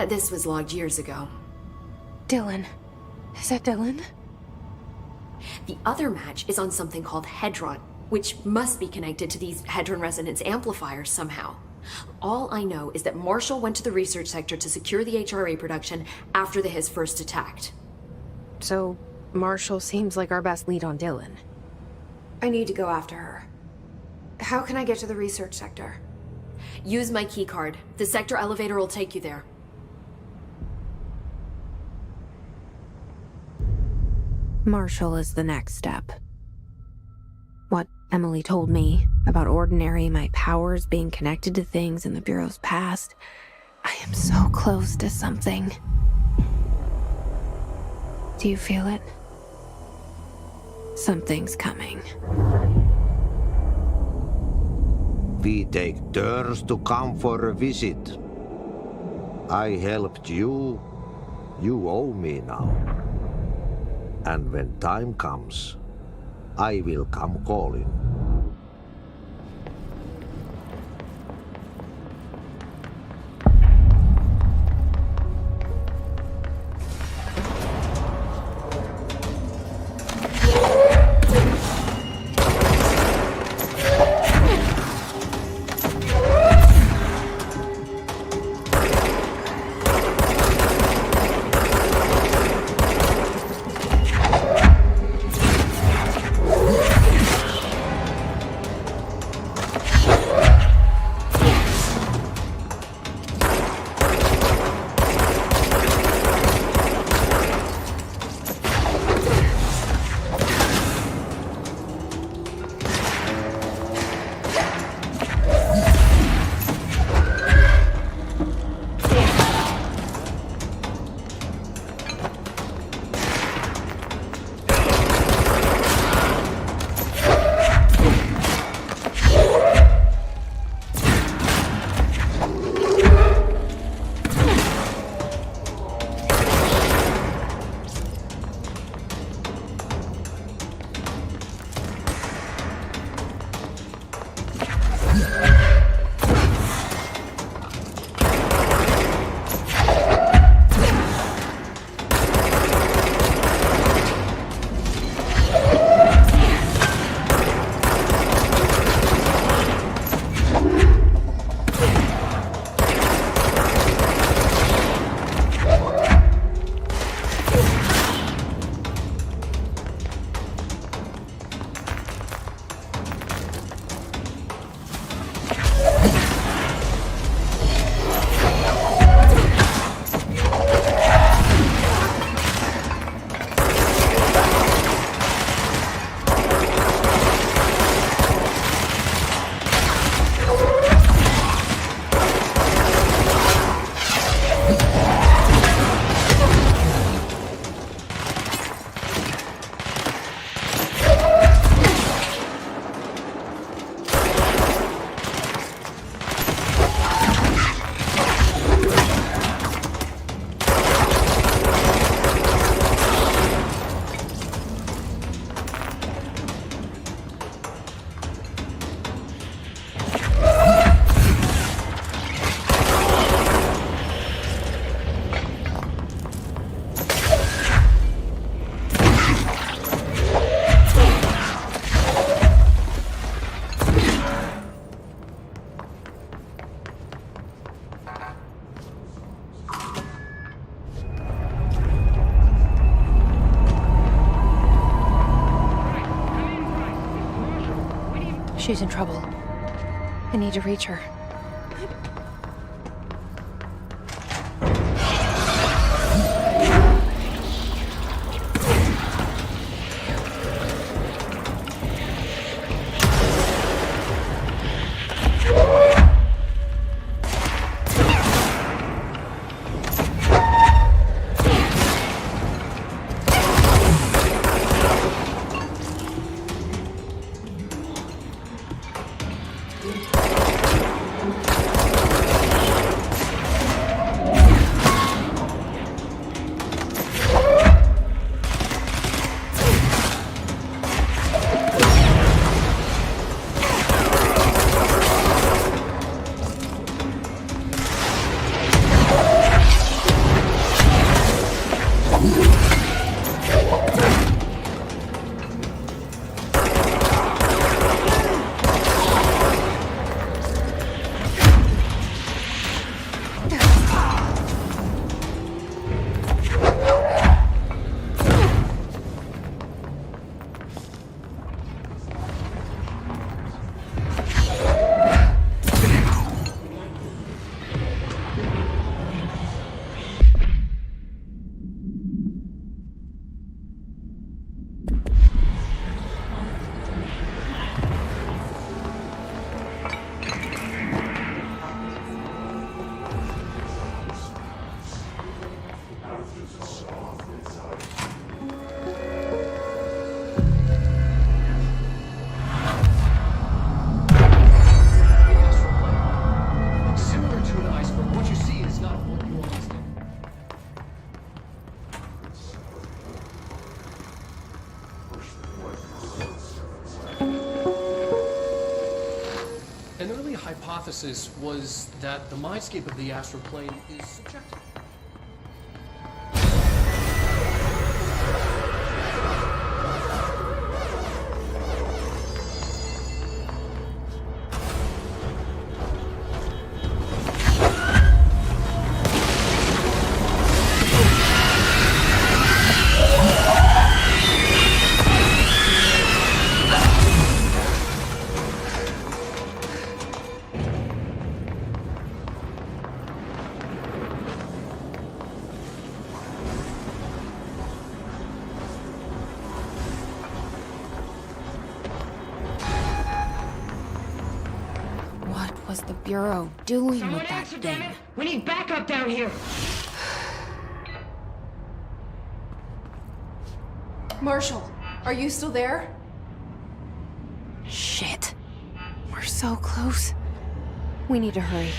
This was logged years ago.
Dylan. Is that Dylan?
The other match is on something called Hedron, which must be connected to these Hedron resonance amplifiers somehow. All I know is that Marshall went to the research sector to secure the HRA production after the hiss first attacked.
So, Marshall seems like our best lead on Dylan.
I need to go after her. How can I get to the research sector?
Use my keycard. The sector elevator will take you there.
Marshall is the next step. What Emily told me about Ordinary, my powers being connected to things in the Bureau's past, I am so close to something. Do you feel it? Something's coming.
We take turns to come for a visit.
I helped you. You owe me now. And when time comes, I will come calling.
She's in trouble. I need to reach her.
hypothesis was that the mindscape of the astral plane is subjective.
What was the Bureau doing
Someone
with that
answer,
thing?
damn it! We need backup down here!
Marshall, are you still there?
Shit. We're so close. We need to hurry.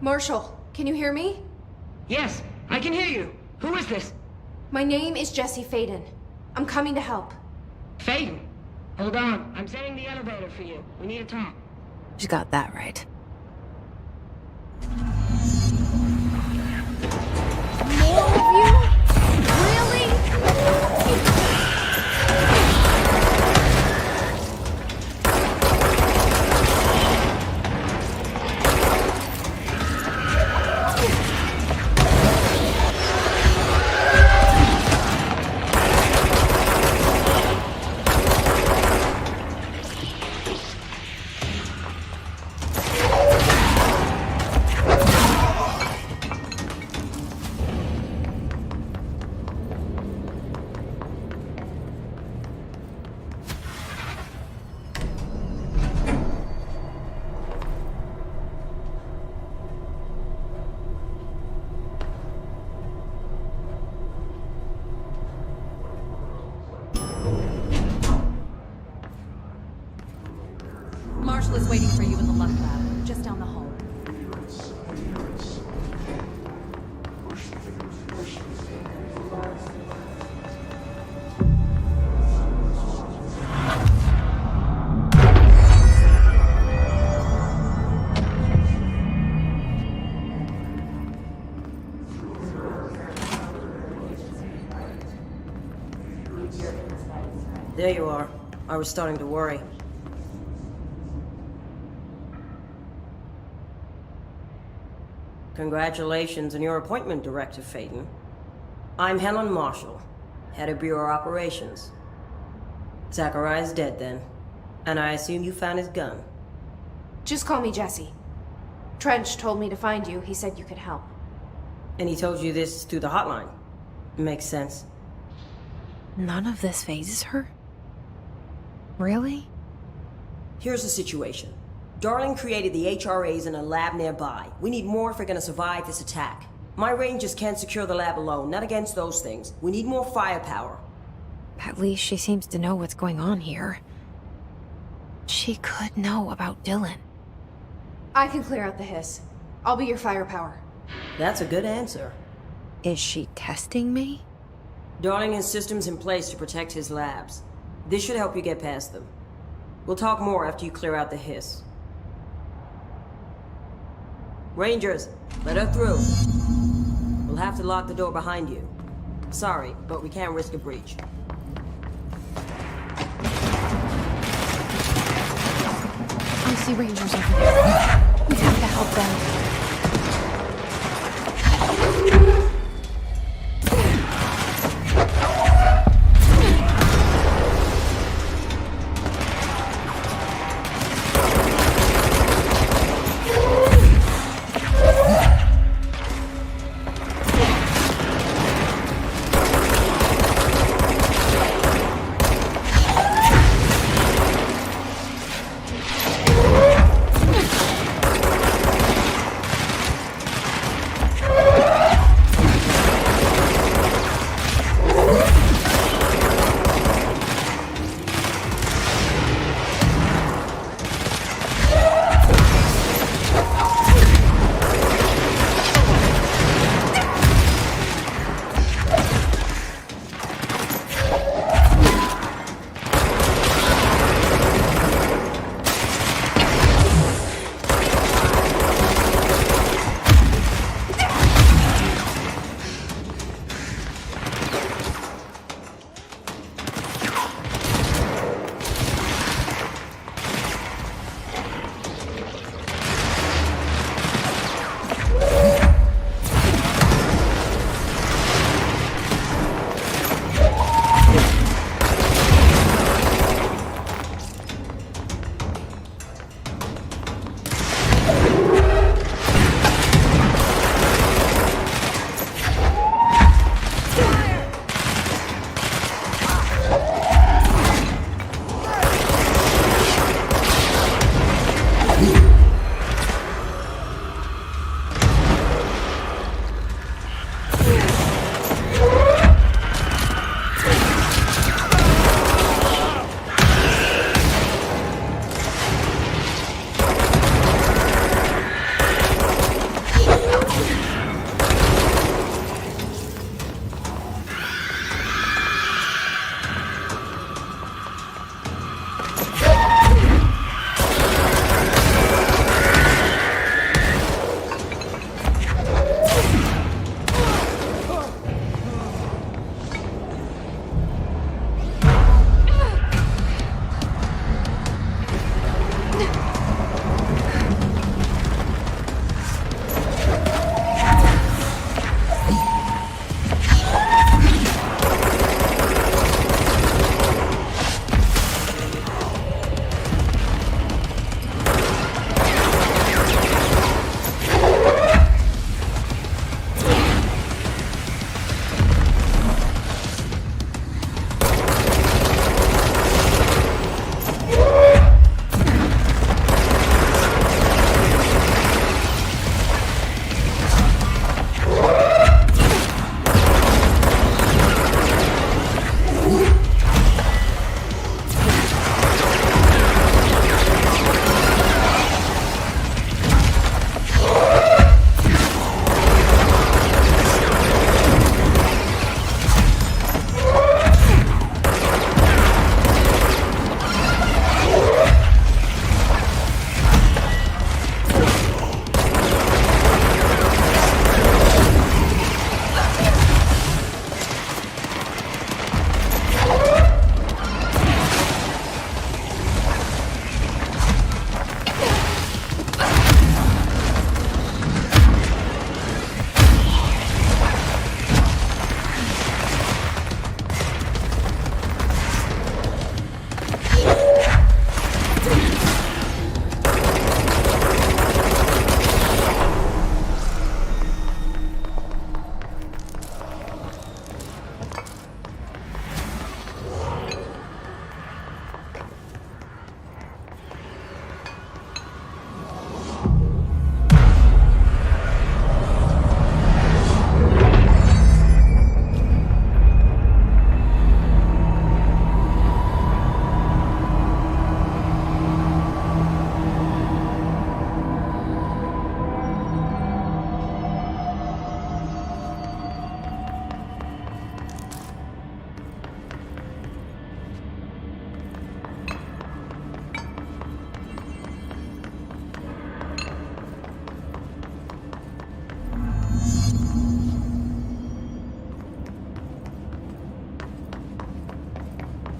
Marshall, can you hear me?
Yes, I can hear you. Who is this?
My name is Jesse Faden. I'm coming to help.
Faden. Hold on. I'm setting the elevator for you. We need to talk.
She got that right.
More of you? Really?
Marshall is waiting for you in the Luck Lab, just down the hall.
There you are. I was starting to worry. Congratulations on your appointment, Director Faden. I'm Helen Marshall, head of Bureau Operations. Zachariah's dead then, and I assume you found his gun.
Just call me Jesse. Trench told me to find you. He said you could help.
And he told you this through the hotline. Makes sense.
None of this phases her? Really?
Here's the situation. Darling created the HRAs in a lab nearby. We need more if we're gonna survive this attack. My rangers can't secure the lab alone, not against those things. We need more firepower.
At least she seems to know what's going on here. She could know about Dylan.
I can clear out the hiss. I'll be your firepower.
That's a good answer.
Is she testing me?
Darling has systems in place to protect his labs. This should help you get past them. We'll talk more after you clear out the hiss. Rangers, let her through. We'll have to lock the door behind you. Sorry, but we can't risk a breach.
I see Rangers over there. We have to help them.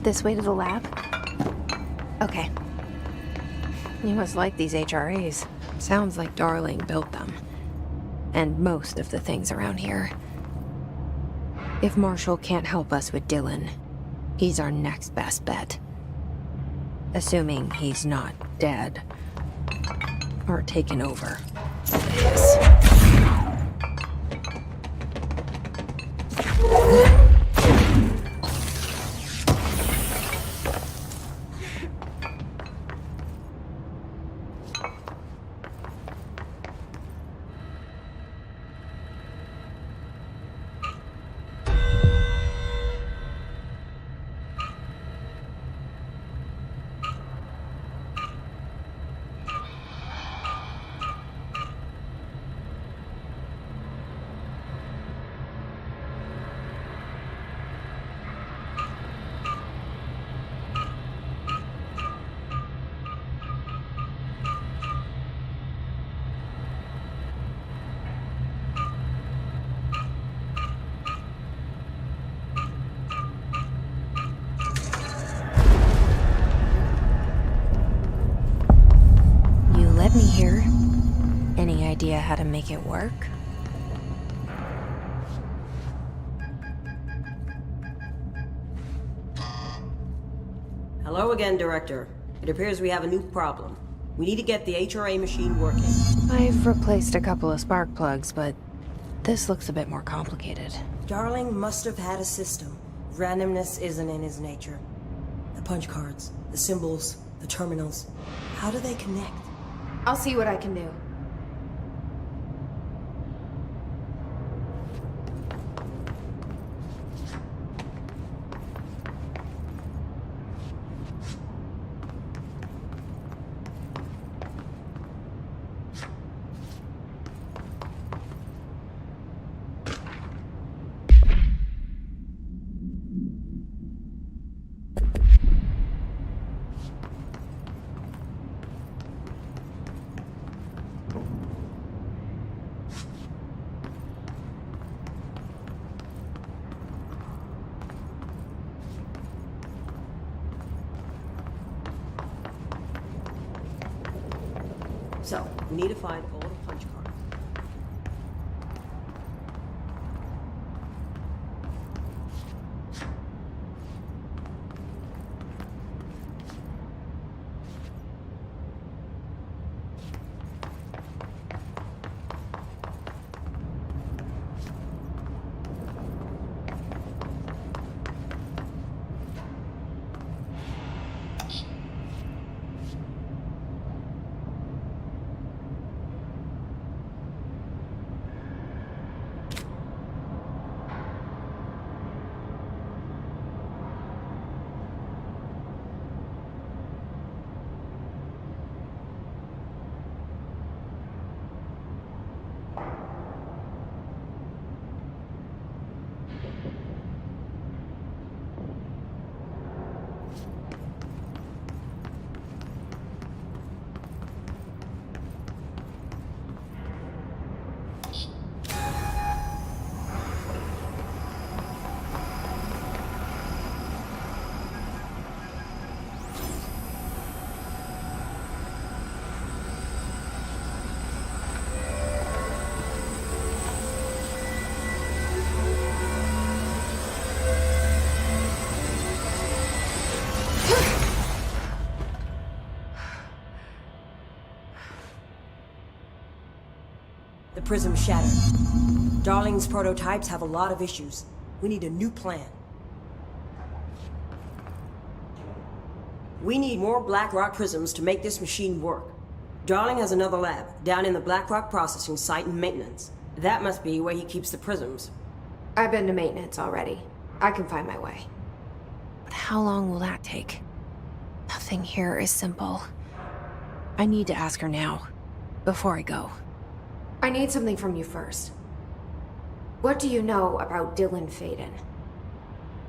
This way to the lab? Okay. You must like these HRAs. Sounds like Darling built them. And most of the things around here. If Marshall can't help us with Dylan, he's our next best bet. Assuming he's not dead. Or taken over. Yes. Let me here. Any idea how to make it work?
Hello again, Director. It appears we have a new problem. We need to get the HRA machine working.
I've replaced a couple of spark plugs, but this looks a bit more complicated.
Darling must have had a system. Randomness isn't in his nature. The punch cards, the symbols, the terminals. How do they connect?
I'll see what I can do.
So, we need to find all the punch cards. The prism shattered. Darling's prototypes have a lot of issues. We need a new plan. We need more Blackrock prisms to make this machine work. Darling has another lab, down in the Blackrock processing site in maintenance. That must be where he keeps the prisms.
I've been to maintenance already. I can find my way.
But how long will that take? Nothing here is simple. I need to ask her now, before I go.
I need something from you first. What do you know about Dylan Faden?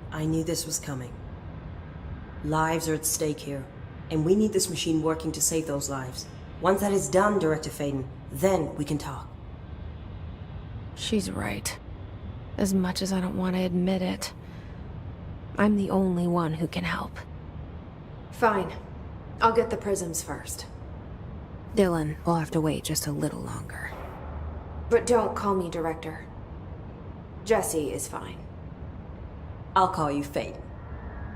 I knew this was coming. Lives are at stake here, and we need this machine working to save those lives. Once that is done, Director Faden, then we can talk.
She's right. As much as I don't want to admit it. I'm the only one who can help.
Fine. I'll get the prisms first.
Dylan will have to wait just a little longer.
But don't call me Director. Jesse is fine.
I'll call you Faden.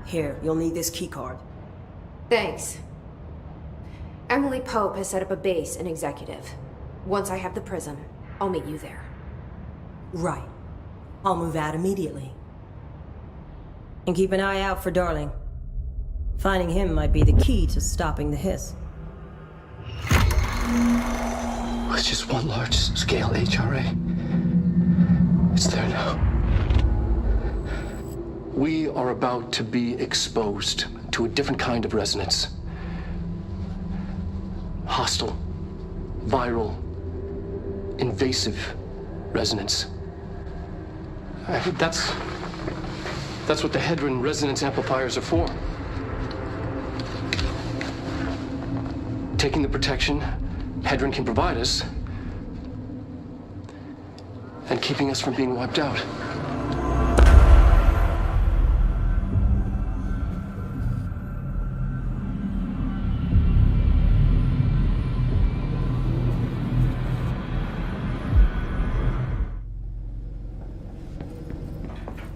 Here, you'll need this keycard.
Thanks. Emily Pope has set up a base in Executive. Once I have the prism, I'll meet you there.
Right. I'll move out immediately. And keep an eye out for Darling. Finding him might be the key to stopping the hiss.
It's just one large-scale HRA. It's there now. We are about to be exposed to a different kind of resonance. Hostile, viral, invasive resonance. That's what the Hedron resonance amplifiers are for. Taking the protection Hedron can provide us, and keeping us from being wiped out.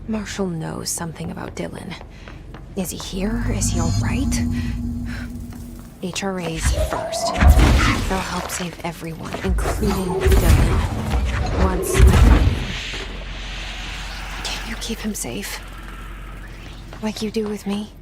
Marshall knows something about Dylan. Is he here? Is he all right? HRAs first. They'll help save everyone, including Dylan. Once can you keep him safe? Like you do with me?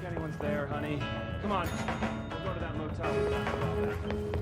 anyone's there, honey. Come on. We'll go to that motel we talked about back.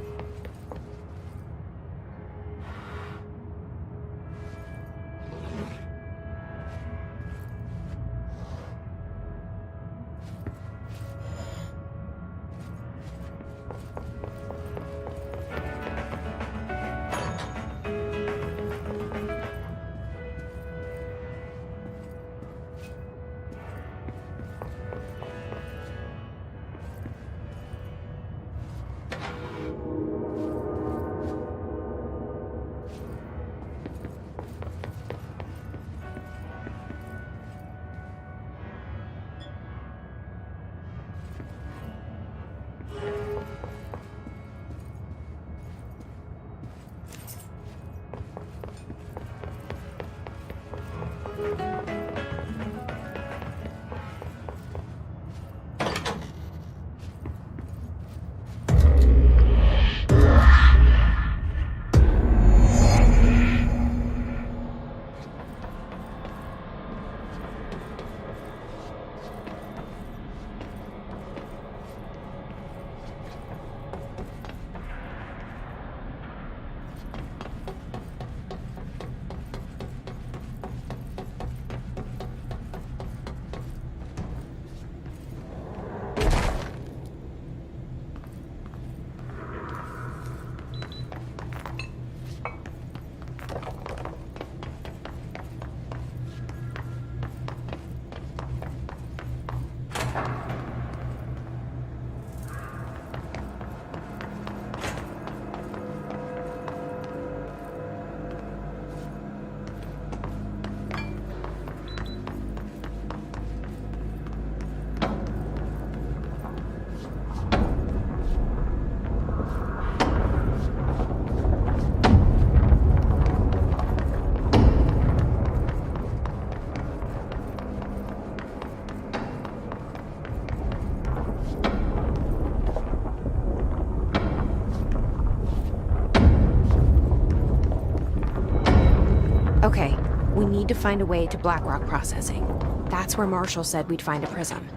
Okay, we need to find a way to Blackrock processing. That's where Marshall said we'd find a prism.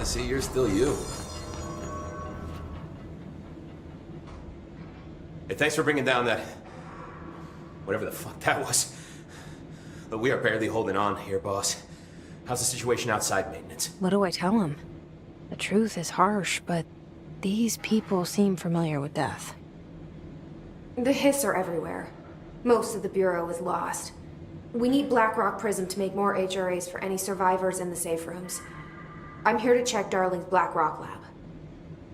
to see you're still you. Hey, thanks for bringing down that... whatever the fuck that was. But we are barely holding on here, boss. How's the situation outside maintenance?
What do I tell him? The truth is harsh, but these people seem familiar with death.
The Hiss are everywhere. Most of the Bureau is lost. We need Blackrock Prism to make more HRAs for any survivors in the safe rooms. I'm here to check Darling's Blackrock lab.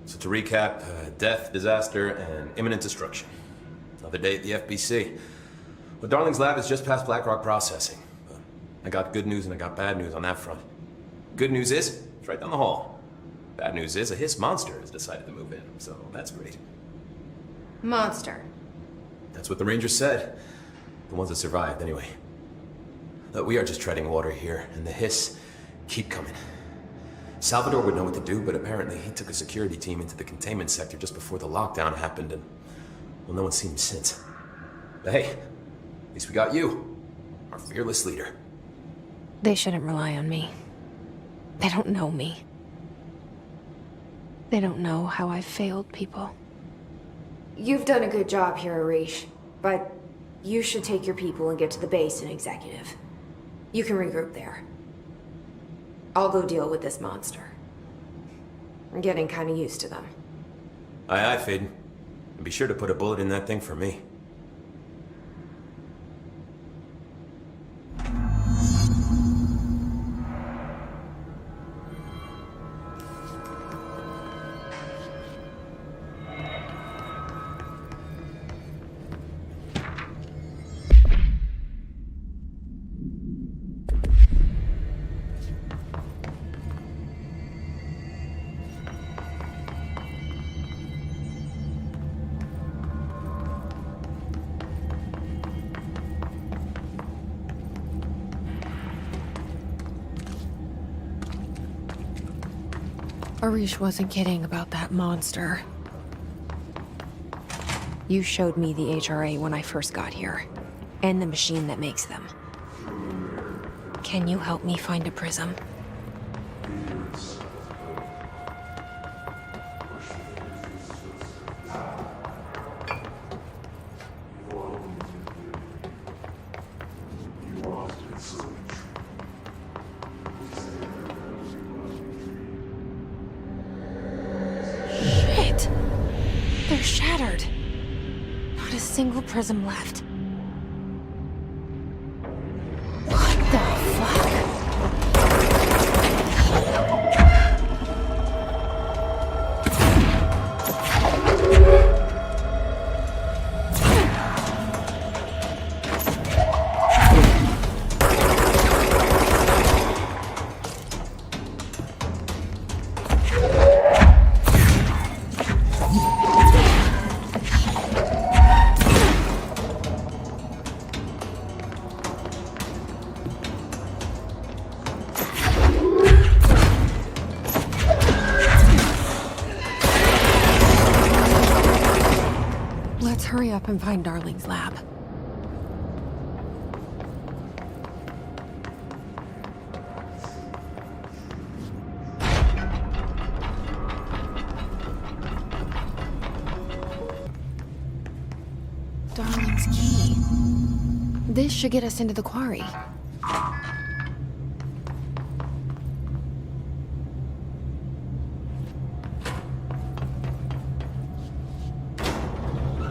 So to recap, death, disaster, and imminent destruction. Another day at the FBC. Well, Darling's lab is just past Blackrock processing. But I got good news and I got bad news on that front. Good news is, it's right down the hall. Bad news is, a Hiss monster has decided to move in, so that's great.
Monster.
That's what the Rangers said. The ones that survived, anyway. Look, we are just treading water here, and the Hiss keep coming. Salvador would know what to do, but apparently he took a security team into the containment sector just before the lockdown happened, and, well, no one's seen him since. But hey, at least we got you, our fearless leader.
They shouldn't rely on me. They don't know me. They don't know how I've failed people.
You've done a good job here, Arish, but you should take your people and get to the base in Executive. You can regroup there. I'll go deal with this monster. I'm getting kind of used to them.
Aye, aye, Faden. And be sure to put a bullet in that thing for me.
Arish wasn't kidding about that monster. You showed me the HRA when I first got here, and the machine that makes them. Can you help me find a prism? They're shattered. Not a single prism left. What the fuck? Hurry up and find Darling's lab. Darling's key. This should get us into the quarry.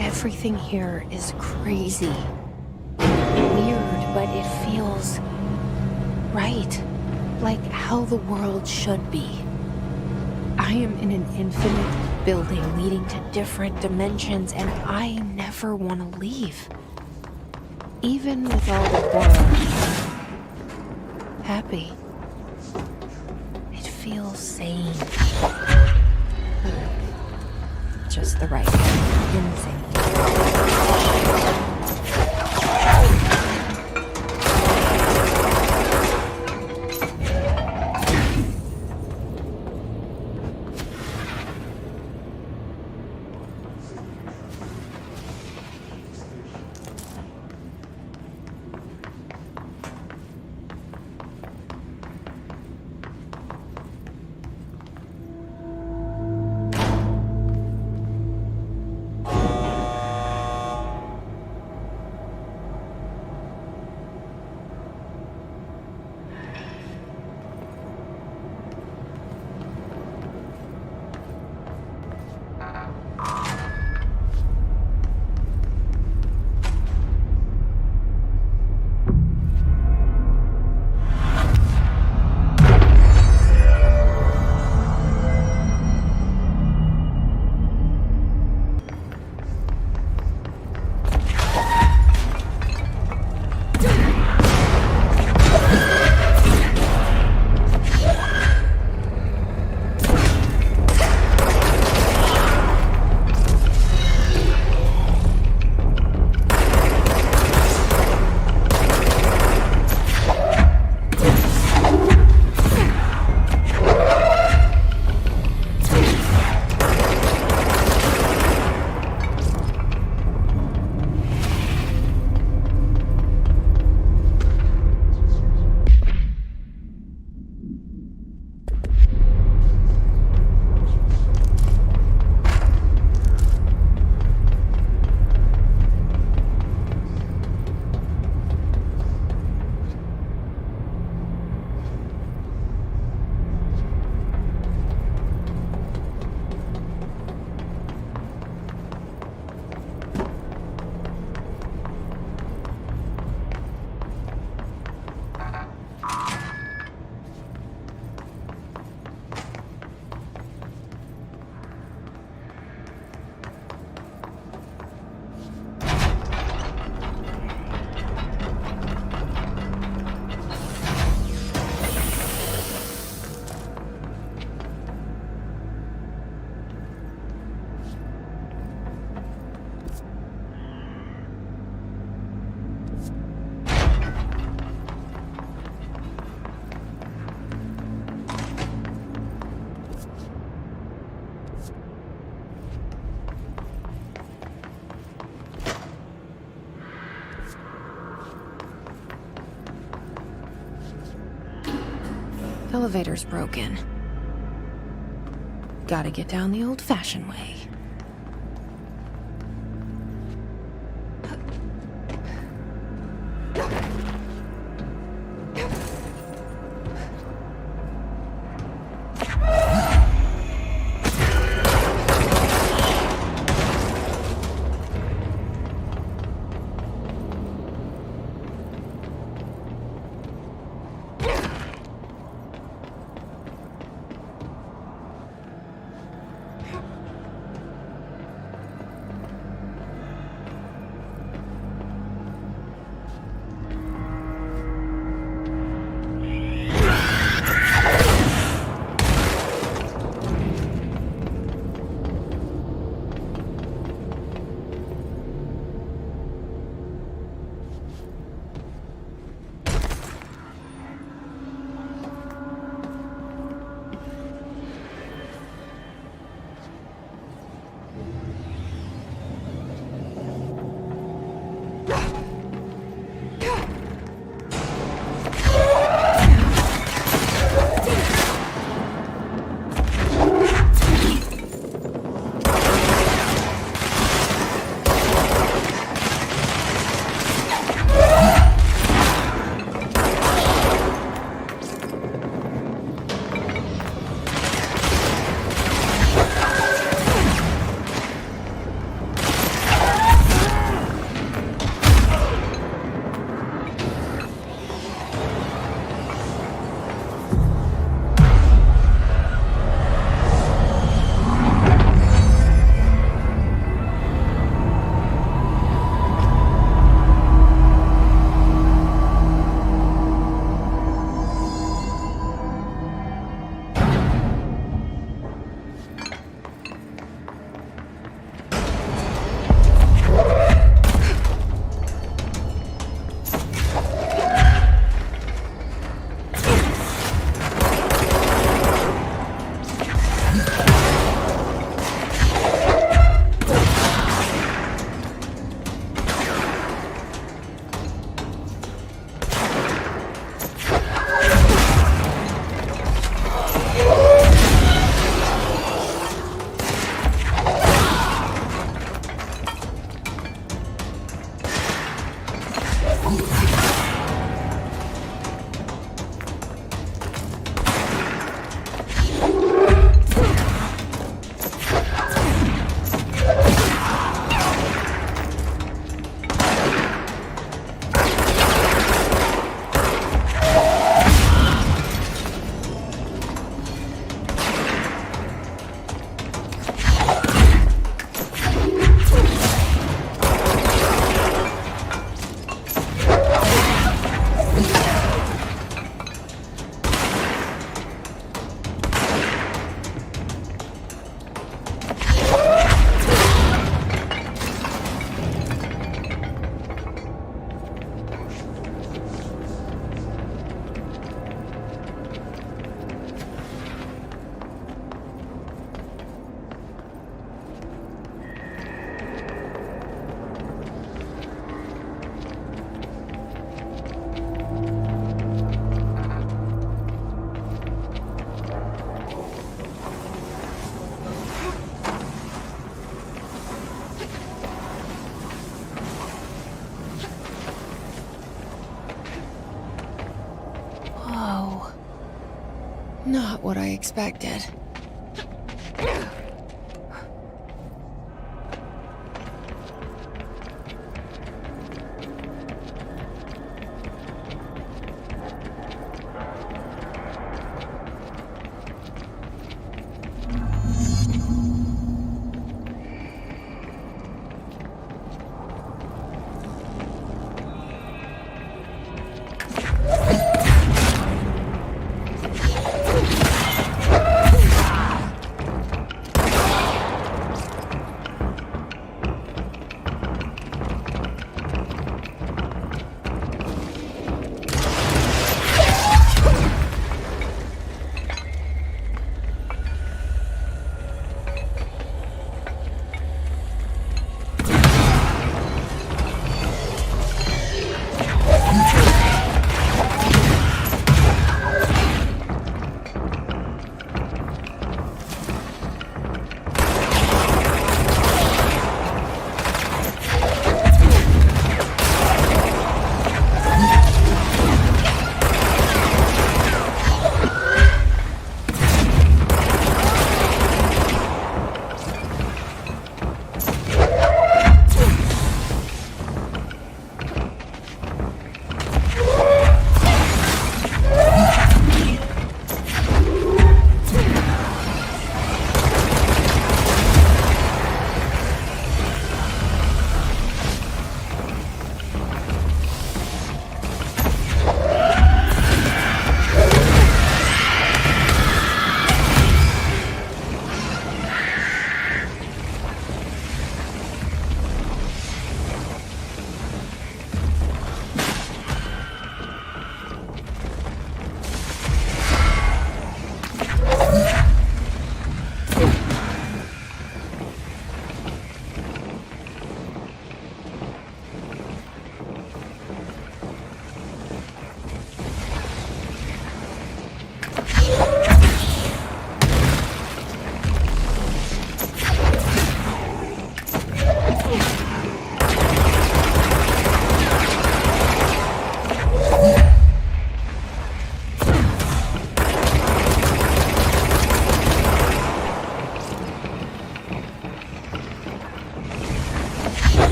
Everything here is crazy. Weird, but it feels right. Like how the world should be. I am in an infinite building leading to different dimensions, and I never want to leave. Even with all the horror. Happy. It feels sane. Just the right kind of insane. Elevator's broken. Gotta get down the old-fashioned way. Not what I expected.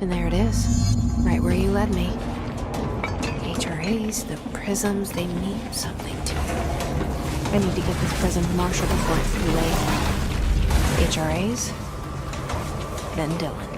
And there it is, right where you led me. HRAs, the prisms, they mean something to me. I need to get this prism to Marshall before it's too late. HRAs, then Dylan.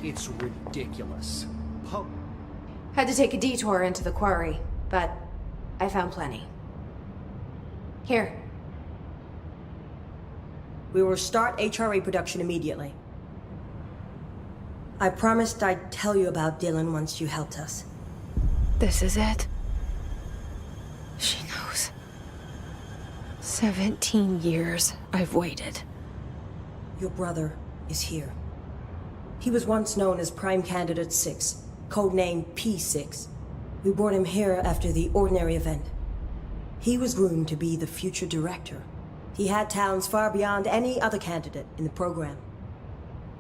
It's ridiculous.
Had to take a detour into the quarry, but I found plenty. Here.
We will start HRA production immediately. I promised I'd tell you about Dylan once you helped us.
This is it. She knows. 17 years I've waited.
Your brother is here. He was once known as Prime Candidate 6, codenamed P6. We brought him here after the ordinary event. He was groomed to be the future director. He had talents far beyond any other candidate in the program.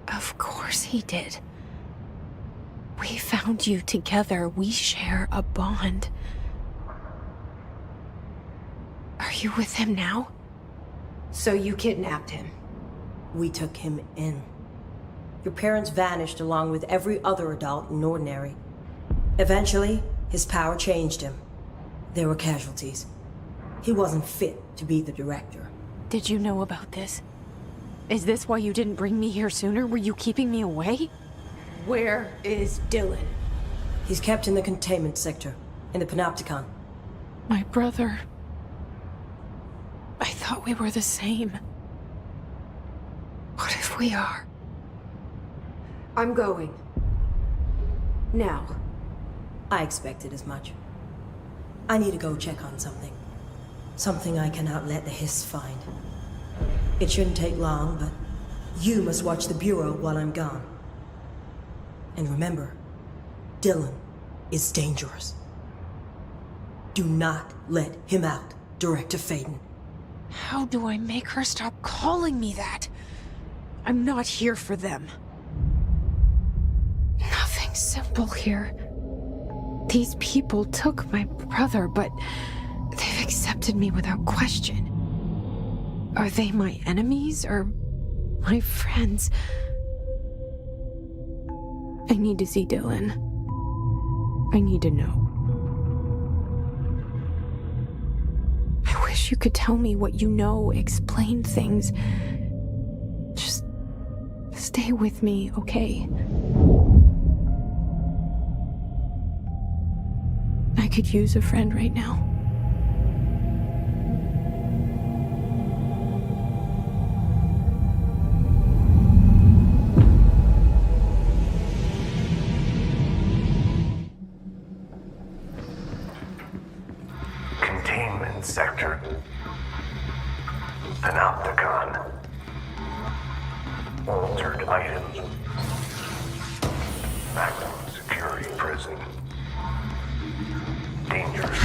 Of course he did. We found you together. We share a bond. Are you with him now?
So you kidnapped him?
We took him in. Your parents vanished along with every other adult in Ordinary. Eventually, his power changed him. There were casualties. He wasn't fit to be the director.
Did you know about this? Is this why you didn't bring me here sooner? Were you keeping me away?
Where is Dylan?
He's kept in the containment sector, in the Panopticon.
My brother. I thought we were the same. What if we are?
I'm going. Now.
I expected as much. I need to go check on something. Something I cannot let the Hiss find. It shouldn't take long, but you must watch the Bureau while I'm gone. And remember, Dylan is dangerous. Do not let him out, Director Faden.
How do I make her stop calling me that? I'm not here for them. Nothing's simple here. These people took my brother, but they've accepted me without question. Are they my enemies or my friends? I need to see Dylan. I need to know. I wish you could tell me what you know, explain things. Just stay with me, okay? I could use a friend right now.
Containment sector. Panopticon. Altered items. Maximum security prison. Dangerous.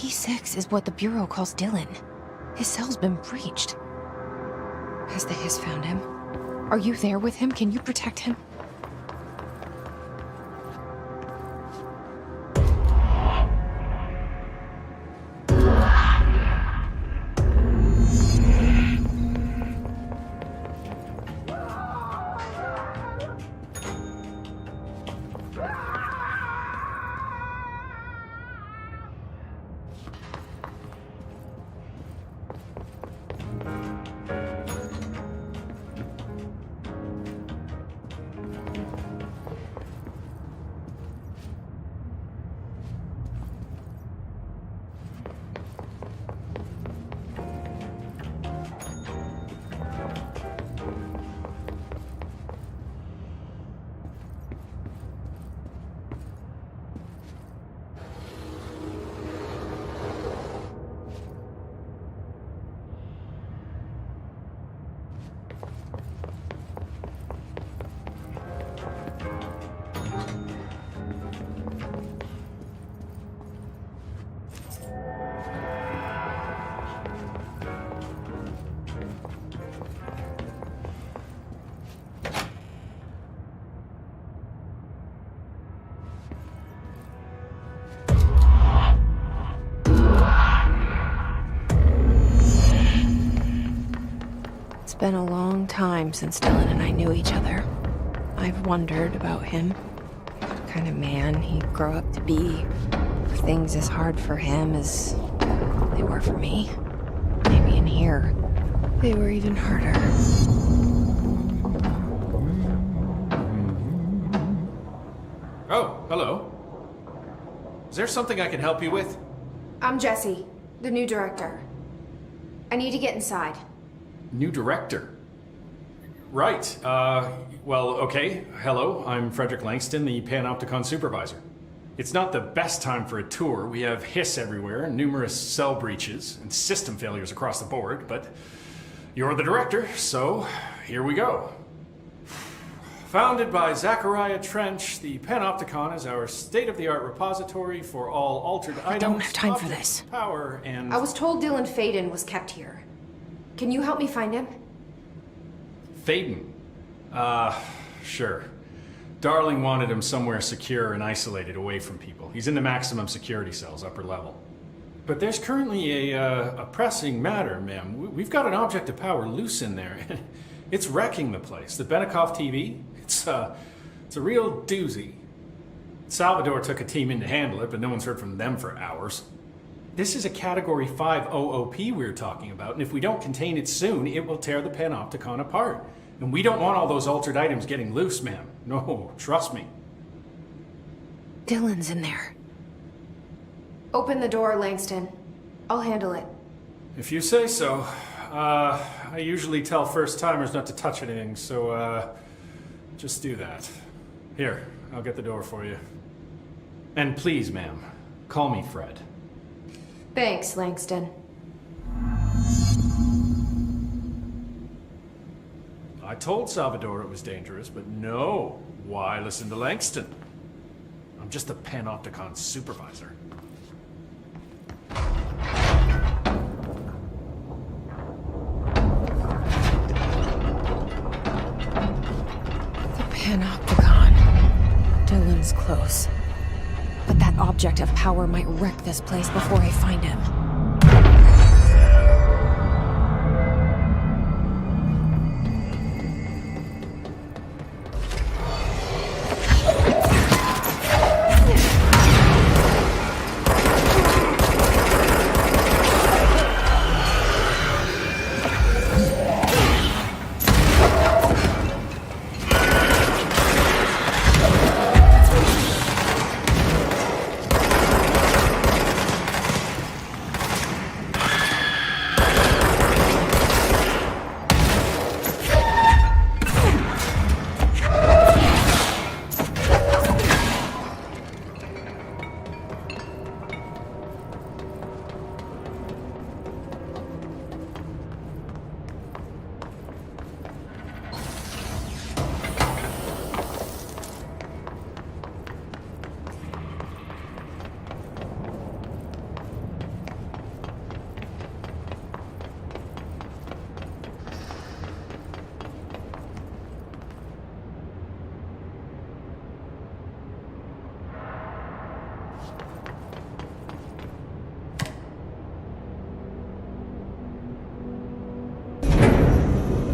C6 is what the Bureau calls Dylan. His cell's been breached. Has the Hiss found him? Are you there with him? Can you protect him? It's been a long time since Dylan and I knew each other. I've wondered about him. What kind of man he'd grow up to be. Were things as hard for him as they were for me? Maybe in here, they were even harder.
Oh, hello. Is there something I can help you with?
I'm Jesse, the new director. I need to get inside.
New director? Right. Well, okay. Hello, I'm Frederick Langston, the Panopticon supervisor. It's not the best time for a tour. We have Hiss everywhere, numerous cell breaches, and system failures across the board, but you're the director, so here we go. Founded by Zachariah Trench, the Panopticon is our state-of-the-art repository for all altered items.
I don't have time for
objects,
this.
Power and...
I was told Dylan Faden was kept here. Can you help me find him?
Faden? Sure. Darling wanted him somewhere secure and isolated away from people. He's in the maximum security cells, upper level. But there's currently a pressing matter, ma'am. We've got an object of power loose in there. It's wrecking the place. The Benikoff TV, it's a real doozy. Salvador took a team in to handle it, but no one's heard from them for hours. This is a Category 5 OOP we're talking about, and if we don't contain it soon, it will tear the Panopticon apart. And we don't want all those altered items getting loose, ma'am. No, trust me.
Dylan's in there.
Open the door, Langston. I'll handle it.
If you say so. I usually tell first-timers not to touch anything, so, just do that. Here, I'll get the door for you. And please, ma'am, call me Fred.
Thanks, Langston.
I told Salvador it was dangerous, but no. Why listen to Langston? I'm just a Panopticon supervisor.
The Panopticon. Dylan's close. But that object of power might wreck this place before I find him.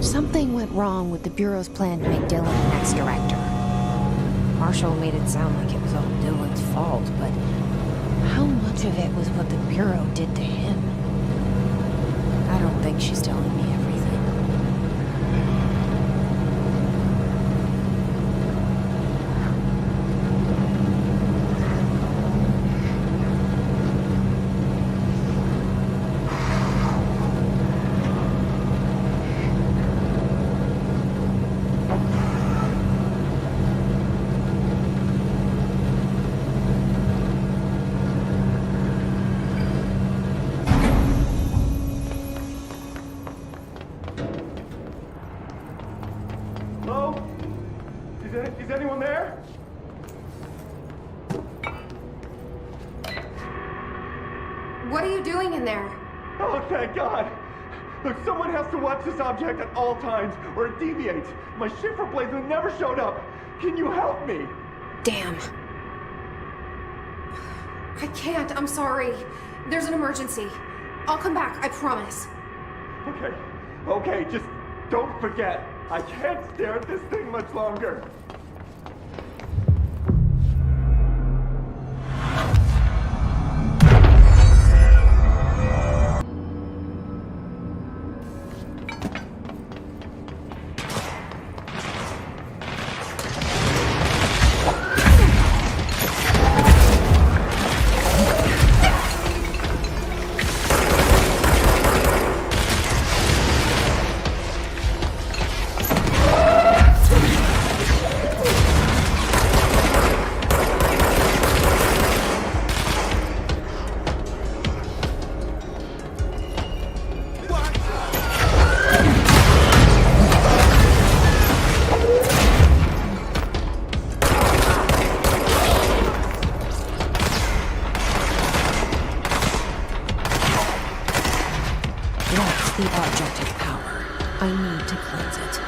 Something went wrong with the Bureau's plan to make Dylan the next director. Marshall made it sound like it was all Dylan's fault, but how much of it was what the Bureau did to him? I don't think she's telling me everything.
Hello? Is anyone there?
What are you doing in there?
Oh, thank God! Look, someone has to watch this object at all times, or it deviates. My shifter blades never showed up. Can you help me?
Damn. I can't, I'm sorry. There's an emergency. I'll come back, I promise.
Okay, just don't forget. I can't stare at this thing much longer.
The object of power. I need to cleanse it.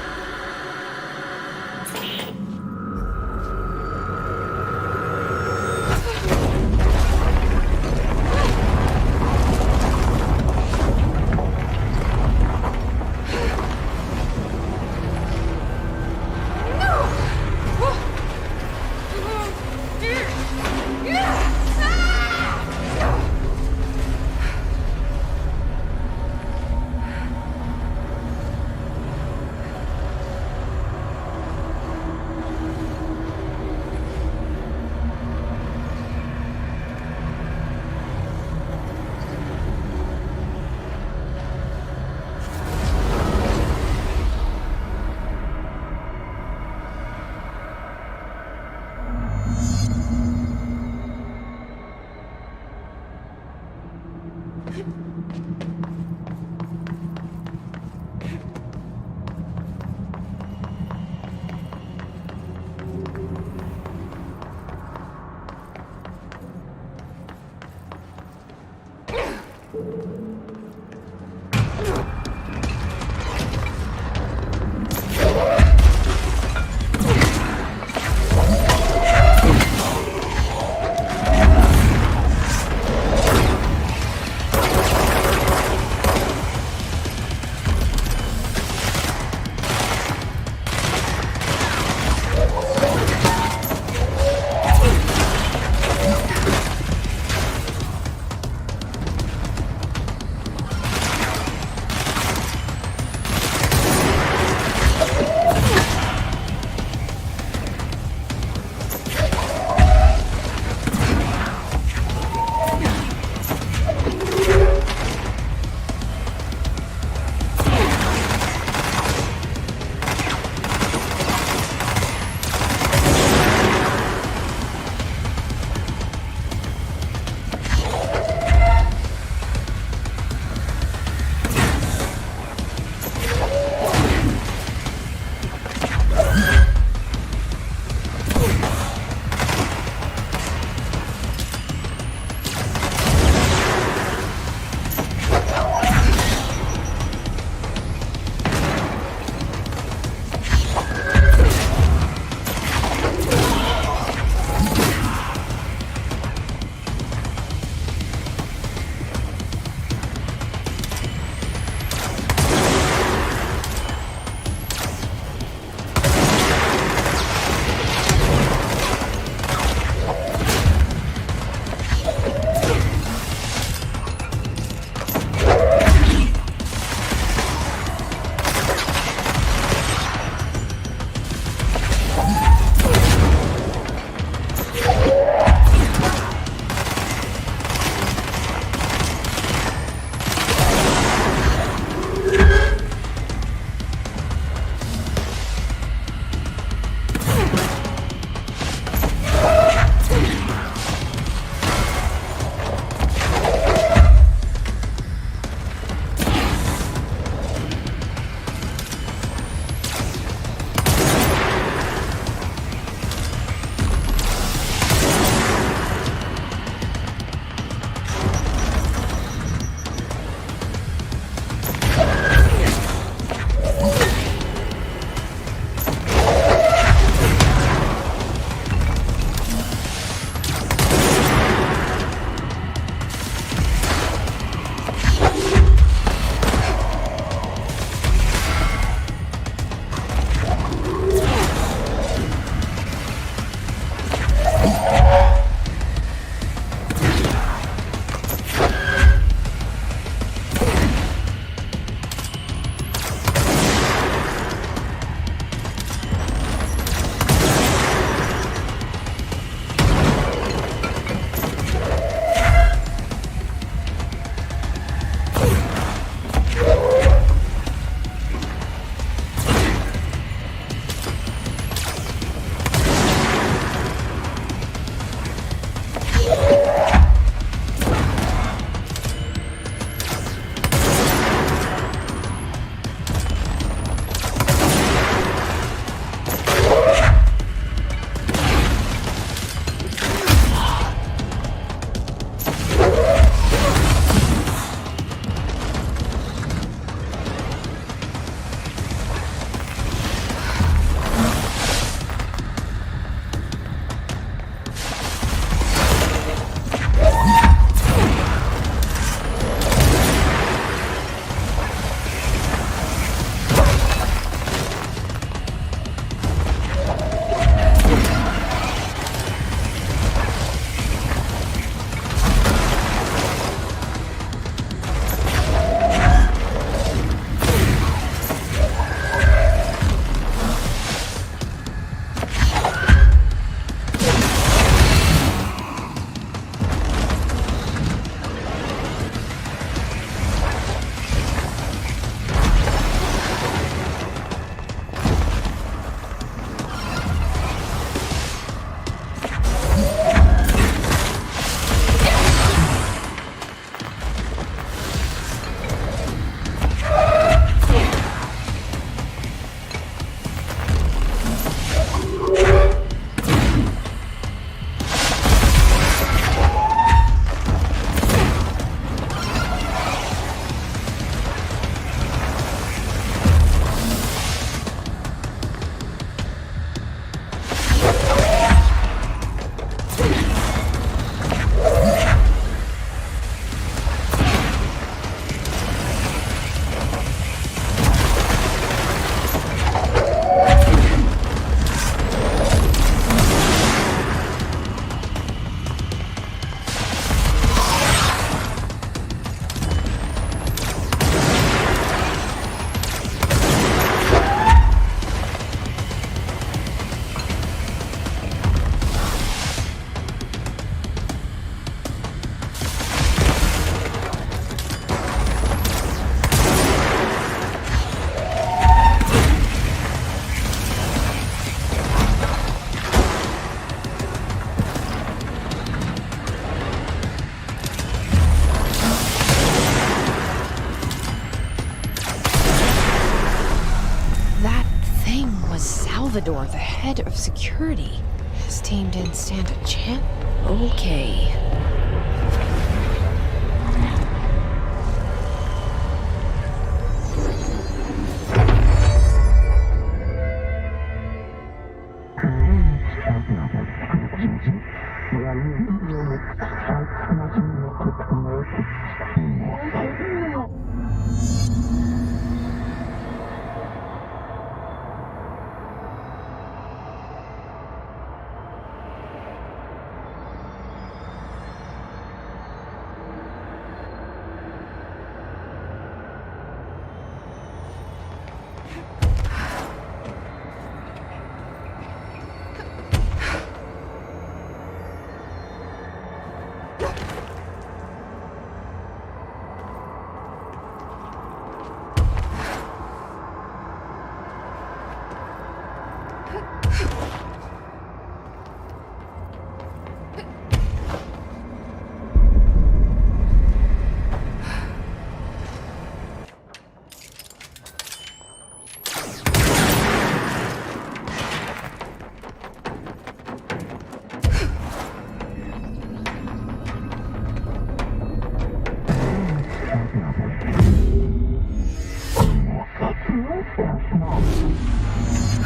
was Salvador, the head of security. His team didn't stand a chance. Okay.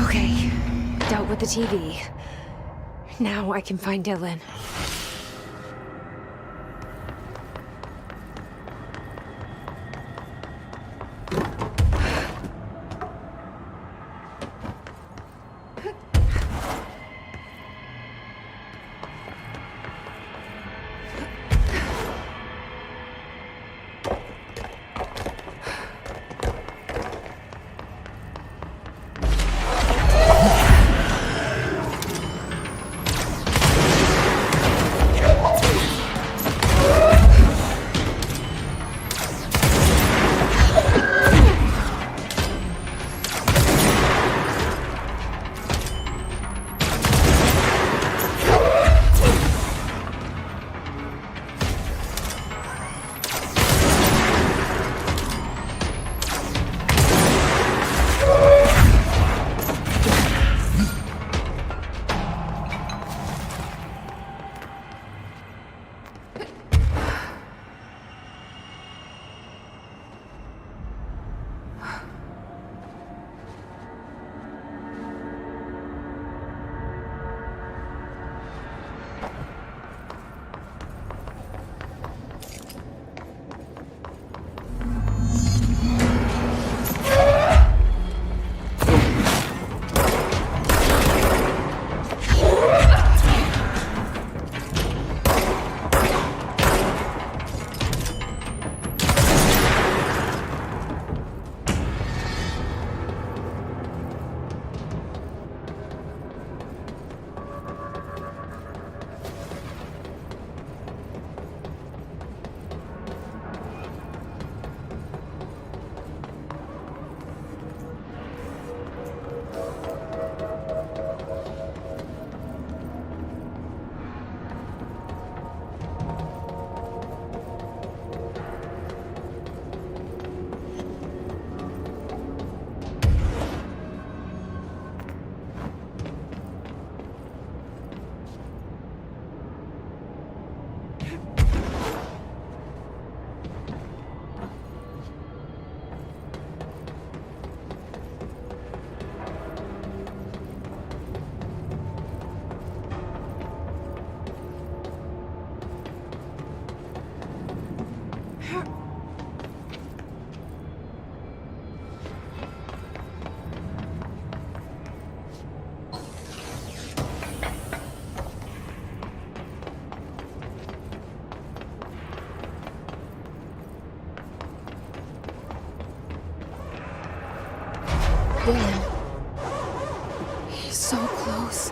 Okay, dealt with the TV. Now I can find Dylan. Dylan. He's so close.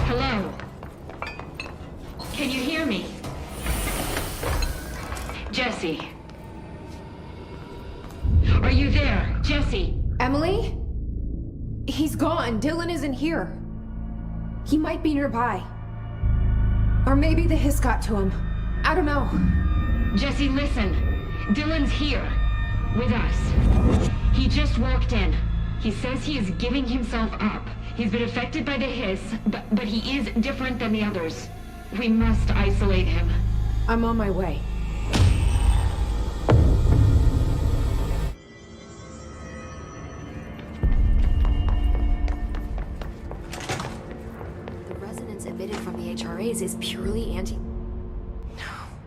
Hello? Can you hear me? Jesse? Are you there? Jesse?
Emily? He's gone. Dylan isn't here. He might be nearby. Or maybe the hiss got to him. I don't know.
Jesse, listen. Dylan's here. With us. He just walked in. He says he is giving himself up. He's been affected by the hiss, but he is different than the others. We must isolate him.
I'm on my way.
The resonance emitted from the HRAs is purely anti...
No,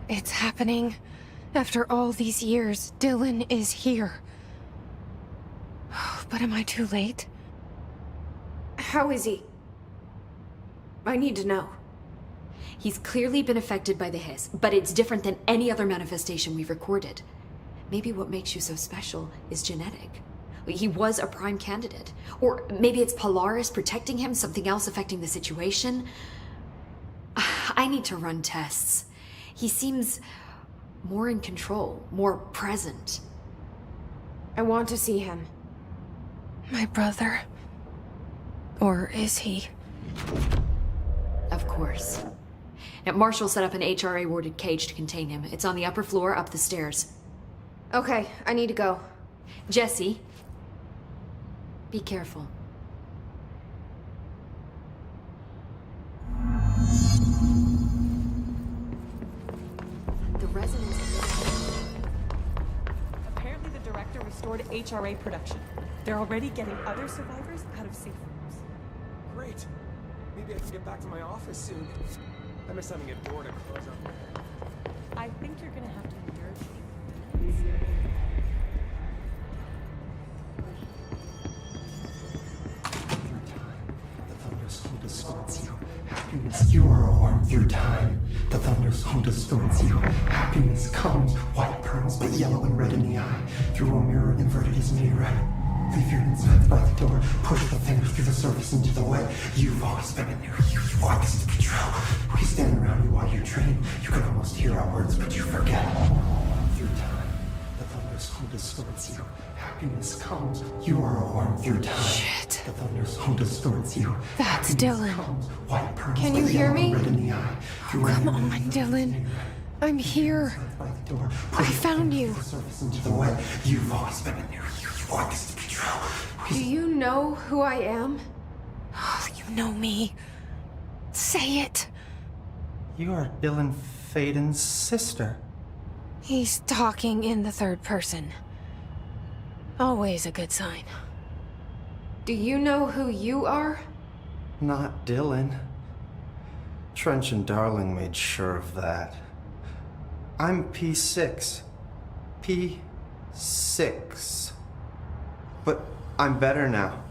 it's happening. After all these years, Dylan is here. But am I too late?
How is he? I need to know.
He's clearly been affected by the hiss, but it's different than any other manifestation we've recorded. Maybe what makes you so special is genetic. He was a prime candidate. Or maybe it's Polaris protecting him, something else affecting the situation. I need to run tests. He seems more in control, more present.
I want to see him.
My brother? Or is he?
Of course. Now, Marshall set up an HRA-warded cage to contain him. It's on the upper floor, up the stairs.
Okay, I need to go.
Jesse, be careful. The resonance...
Apparently the director restored HRA production. They're already getting other survivors out of safe rooms.
Great. Maybe I can get back to my office soon. I miss having a door to close up.
I think you're gonna have to endure.
The thunders who distorts you. Happiness, you are a worm through time. The thunders who distorts you. Happiness comes, white pearls, but yellow and red in the eye. Through a mirror inverted is made right. Leave your insides by the door. Push the fingers through the surface into the wet. You've always been in there. You want this to be true. We stand around you while you dream. You can almost hear our words, but you forget. Through time, the thunders who distorts you. Happiness comes. You are a worm through time.
Shit.
The thunders who distorts you.
That's
Happiness
Dylan.
comes, white pearls,
Can you
but
hear
yellow and
me?
red in the eye. Through
Come
a
on,
mirror
Dylan. I'm here.
by the door.
I found you.
The surface into the wet. You've always been in there. You want this to be true.
Do you know who I am?
Oh, you know me. Say it.
You are Dylan Faden's sister.
He's talking in the third person. Always a good sign.
Do you know who you are?
Not Dylan. Trench and Darling made sure of that. I'm P6. P6. But I'm better now.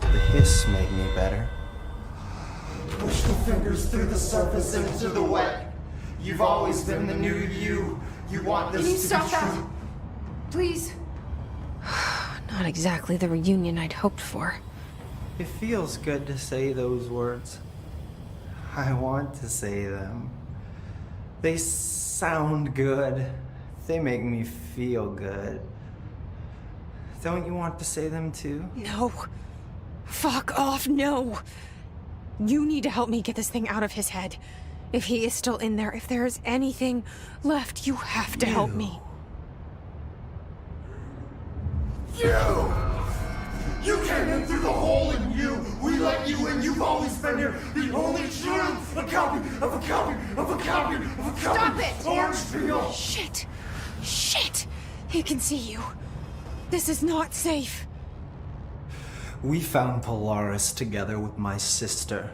The hiss made me better. Push the fingers through the surface into the wet. You've always been the new you. You want this
Can you
to
stop
be
that?
true.
Please?
Not exactly the reunion I'd hoped for.
It feels good to say those words. I want to say them. They sound good. They make me feel good. Don't you want to say them too?
No. Fuck off, no. You need to help me get this thing out of his head. If he is still in there, if there is anything left, you have to help me.
You came in through the hole in you. We let you in. You've always been here. The only truth. A copy of a copy of a copy of a copy.
Stop it!
Orange peel.
Shit. Shit. He can see you. This is not safe.
We found Polaris together with my sister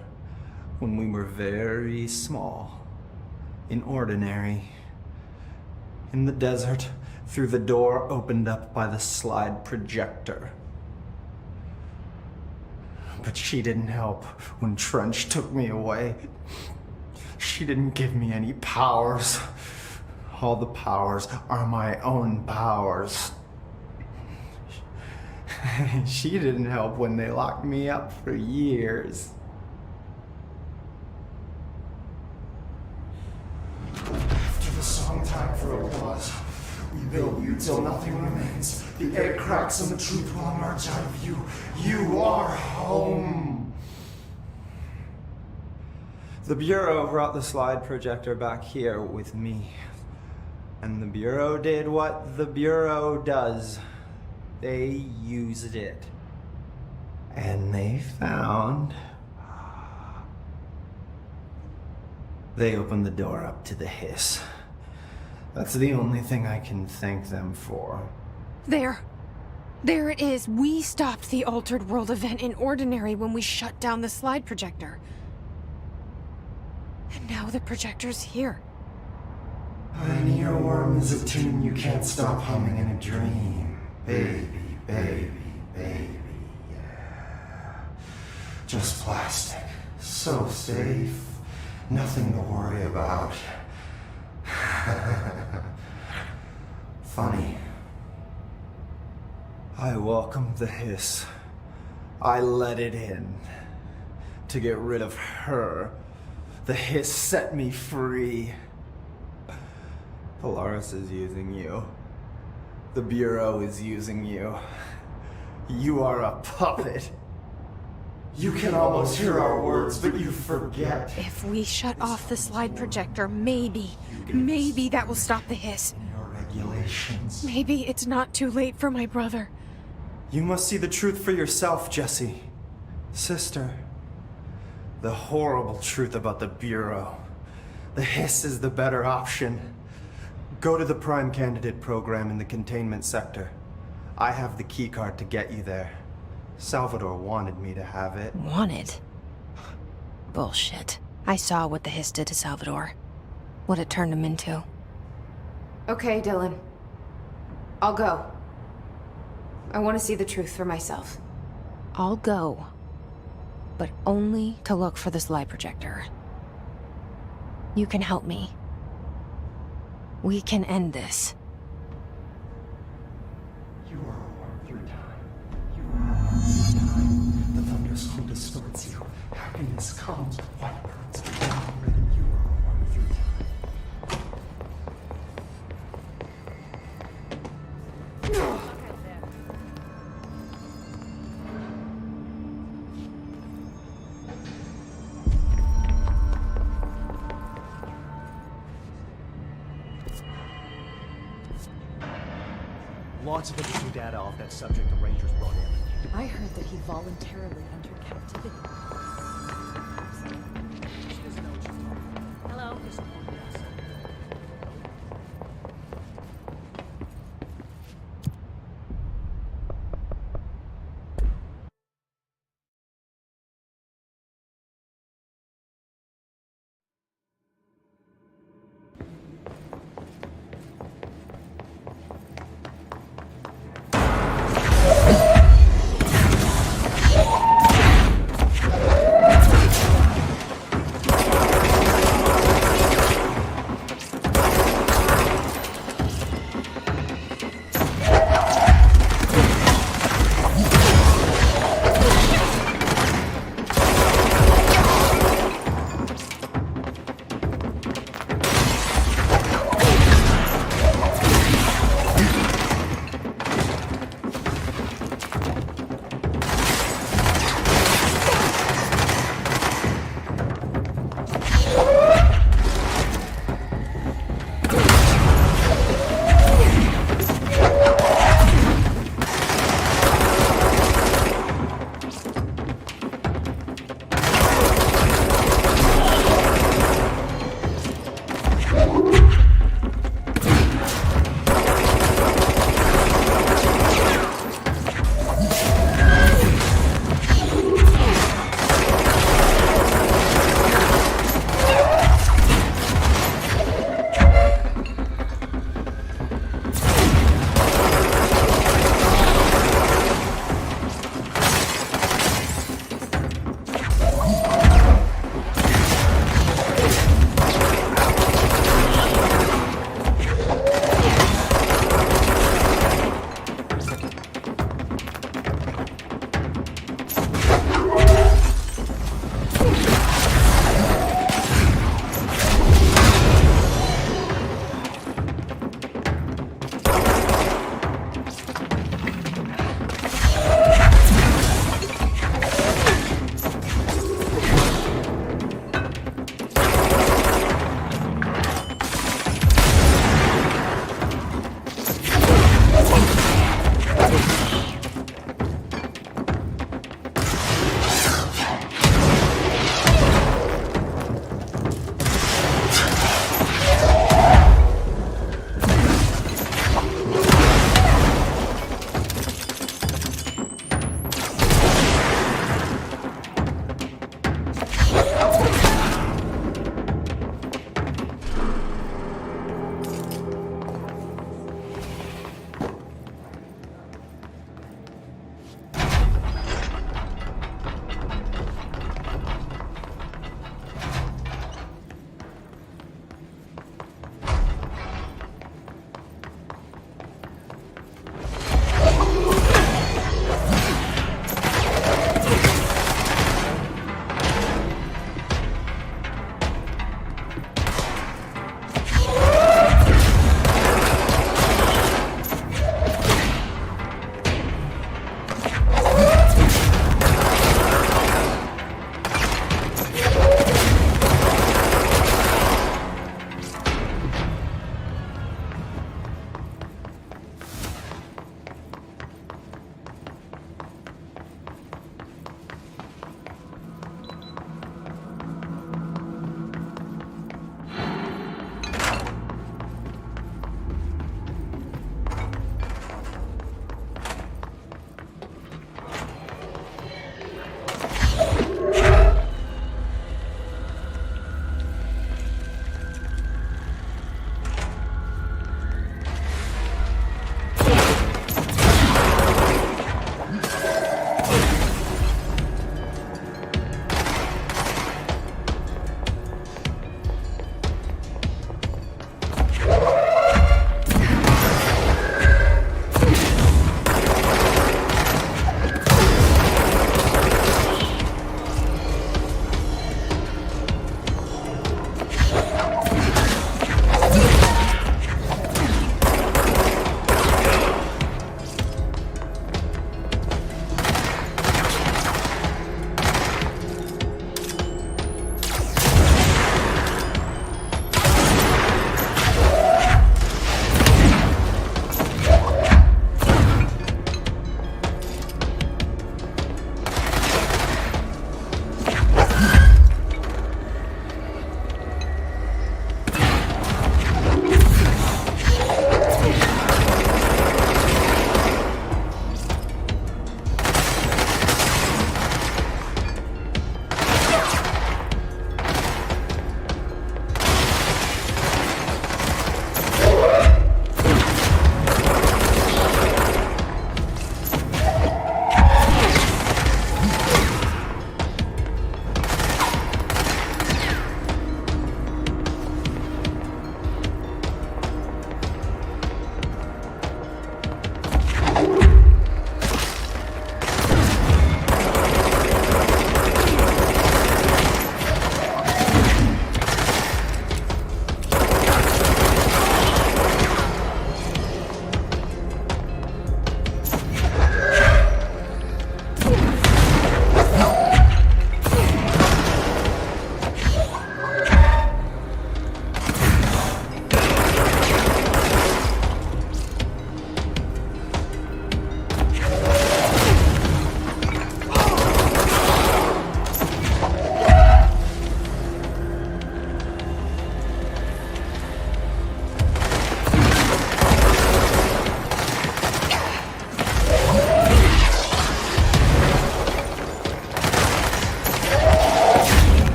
when we were very small, in Ordinary, in the desert, through the door opened up by the slide projector. But she didn't help when Trench took me away. She didn't give me any powers. All the powers are my own powers. She didn't help when they locked me up for years. After the song Time for Applause, we build you till nothing remains. The egg cracks and the truth will emerge out of you. You are home.
The Bureau brought the slide projector back here with me. And the Bureau did what the Bureau does. They used it. And they found... They opened the door up to the hiss. That's the only thing I can thank them for.
There it is. We stopped the Altered World event in Ordinary when we shut down the slide projector. And now the projector's here.
An earworm is a tune you can't stop humming in a dream. Baby, baby, baby, yeah. Just plastic. So safe. Nothing to worry about. Funny.
I welcomed the hiss. I let it in. To get rid of her. The hiss set me free. Polaris is using you. The Bureau is using you. You are a puppet.
You can almost hear our words, but you forget.
If we shut off the slide projector, maybe that will stop the hiss.
Your regulations.
Maybe it's not too late for my brother.
You must see the truth for yourself, Jesse. Sister. The horrible truth about the Bureau. The hiss is the better option. Go to the Prime Candidate program in the containment sector. I have the keycard to get you there. Salvador wanted me to have it.
Wanted? Bullshit. I saw what the hiss did to Salvador. What it turned him into.
Okay, Dylan. I'll go. I want to see the truth for myself.
I'll go. But only to look for the slide projector. You can help me. We can end this.
You are a worm through time. You are a worm through time. The thunderstorm distorts you. Happiness comes. White pearls become red, and you are a worm through time.
Lots of interesting data off that subject the Rangers brought in.
I heard that he voluntarily entered captivity.
Hello.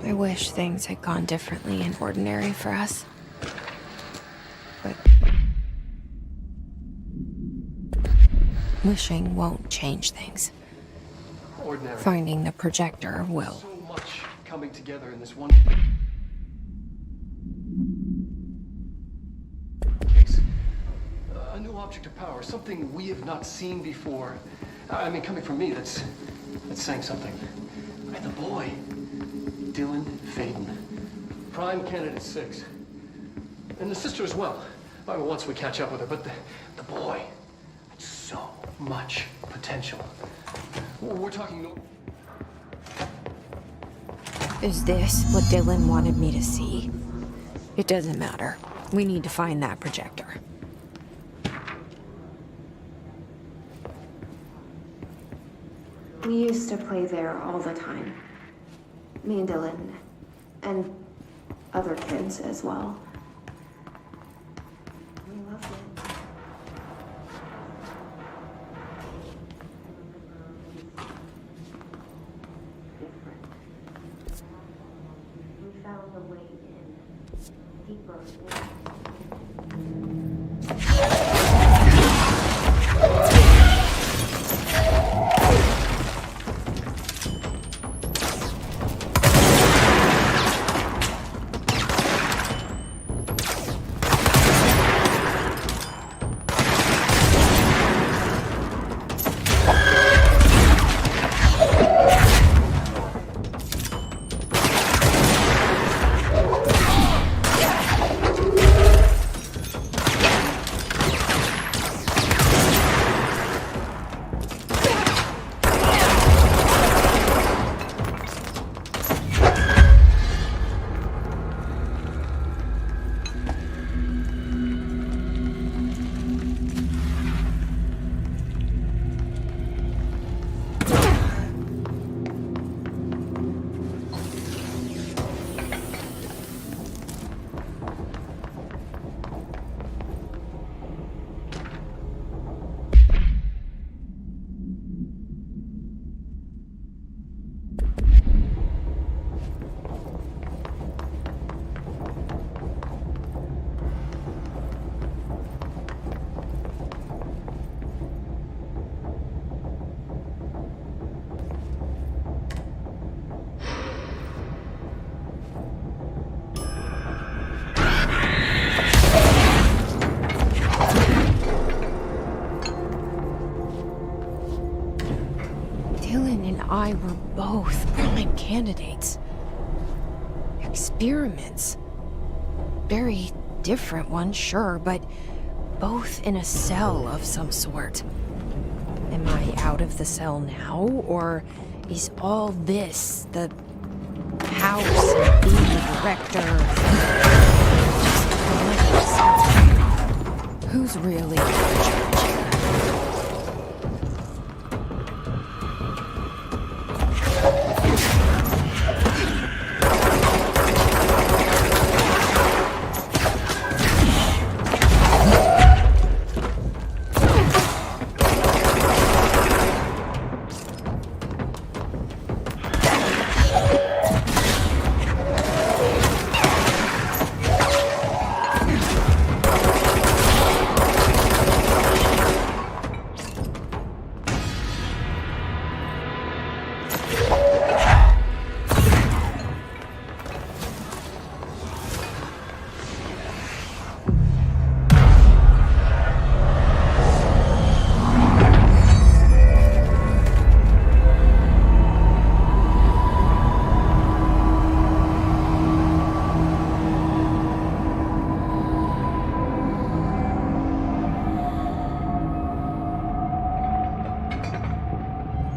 I wish things had gone differently in Ordinary for us. But wishing won't change things.
Ordinary.
Finding the projector will.
So much coming together in this one case. A new object of power, something we have not seen before. I mean, coming from me, that's saying something. And the boy, Dylan Faden, prime candidate 6, and the sister as well. I mean, once we catch up with her, but the boy, so much potential. We're talking.
Is this what Dylan wanted me to see? It doesn't matter. We need to find that projector.
We used to play there all the time. Me and Dylan, and other kids as well. We loved it. Different. We found a way in, deeper in.
I were both prime candidates. Experiments. Very different ones, sure, but both in a cell of some sort. Am I out of the cell now, or is all this, the house and being the director, just who's really in charge here?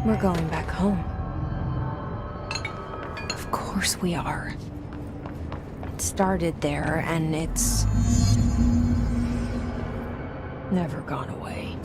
We're going back home. Of course we are. It started there, and it's never gone away.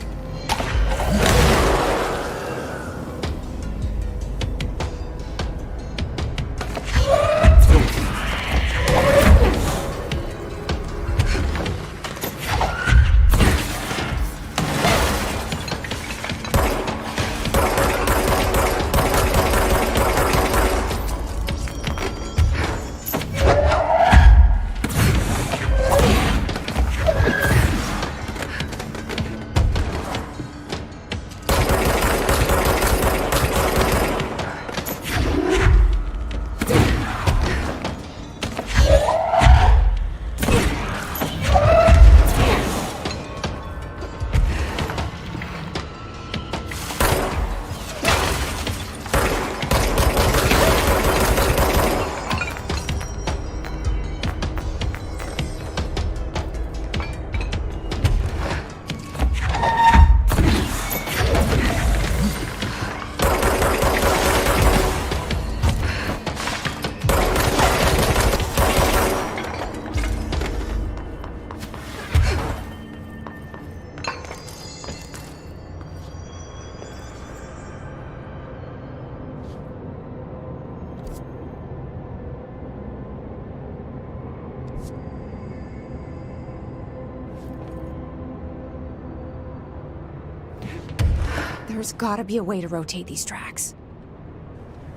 There's gotta be a way to rotate these tracks.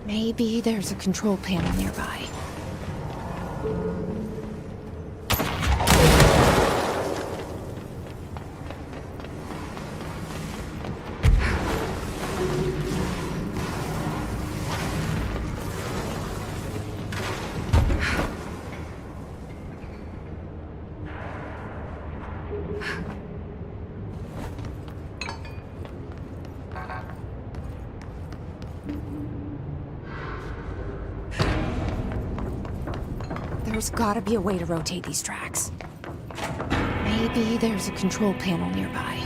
Maybe there's a control panel nearby. There's gotta be a way to rotate these tracks. Maybe there's a control panel nearby.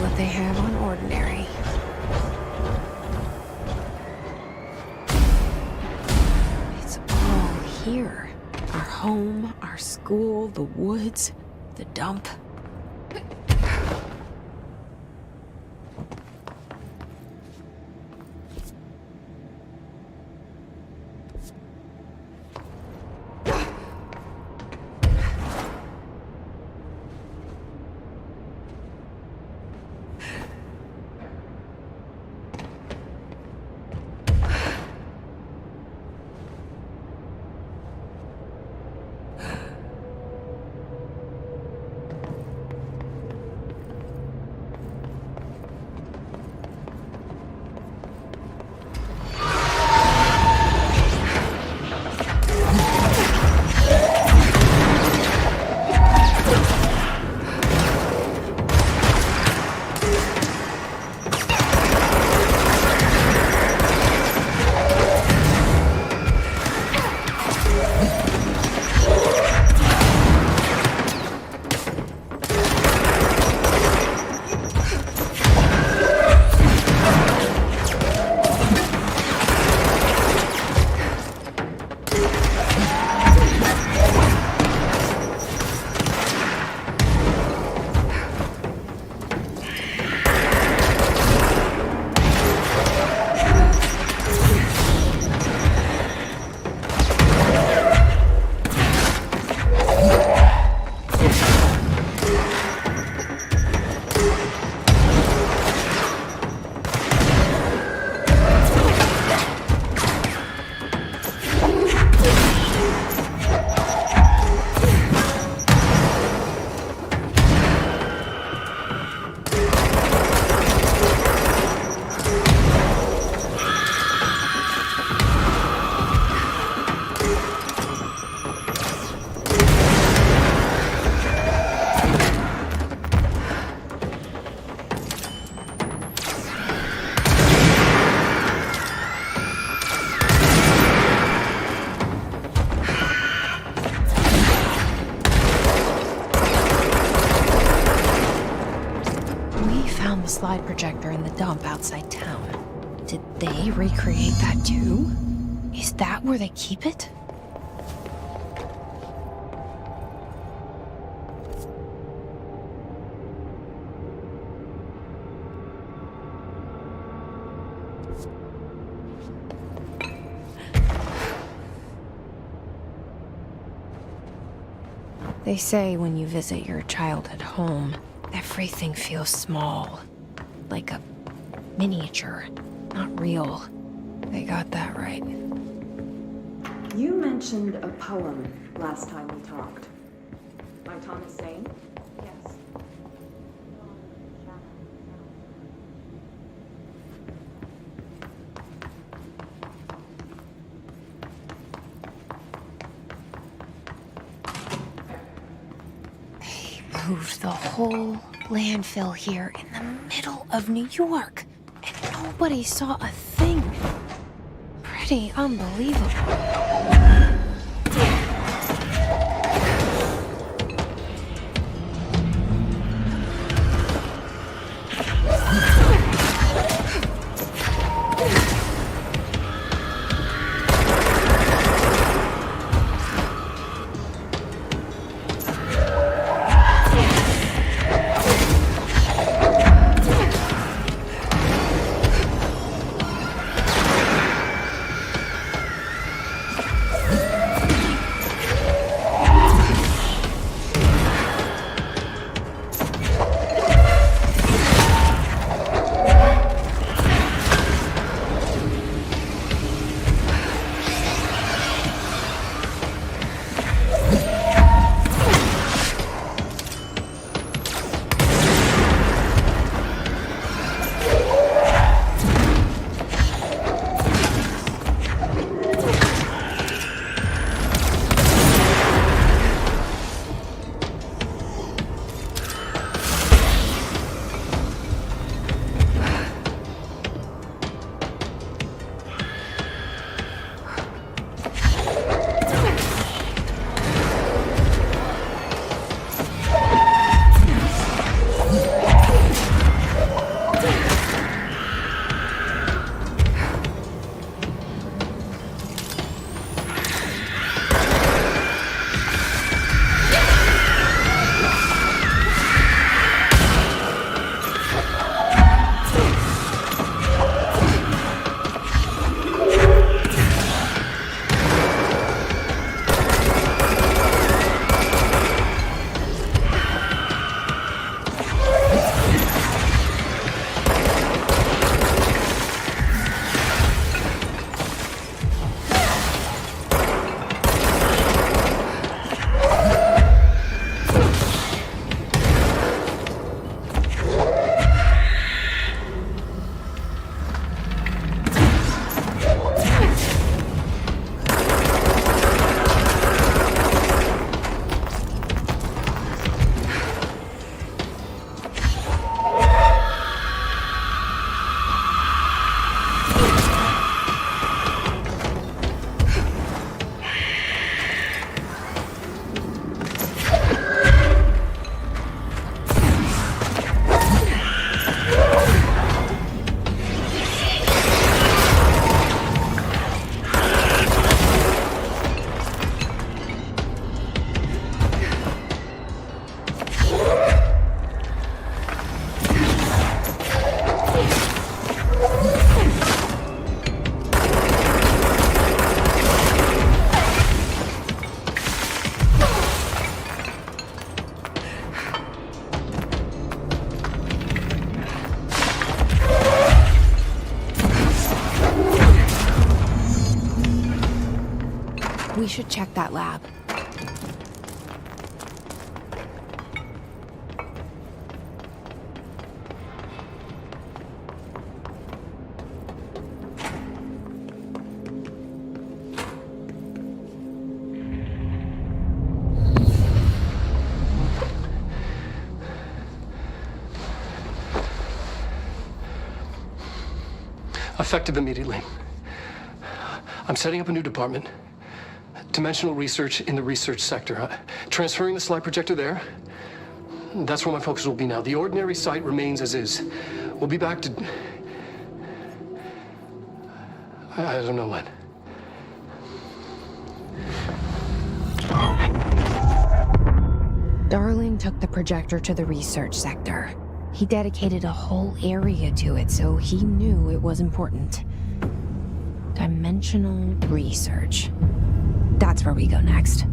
what they have on Ordinary. It's all here. Our home, our school, the woods, the dump. Slide projector in the dump outside town. Did they recreate that too? Is that where they keep it? They say when you visit your childhood home, everything feels small. Like a miniature, not real. They got that right.
You mentioned a poem last time we talked. By Thomas Zane? Yes.
They moved the whole landfill here in the middle of New York, and nobody saw a thing. Pretty unbelievable. We should check that lab.
Effective immediately. I'm setting up a new department. Dimensional research in the research sector. Transferring the slide projector there. That's where my focus will be now. The ordinary site remains as is. We'll be back to... I don't know when.
Darling took the projector to the research sector. He dedicated a whole area to it, so he knew it was important. Dimensional research. That's where we go next.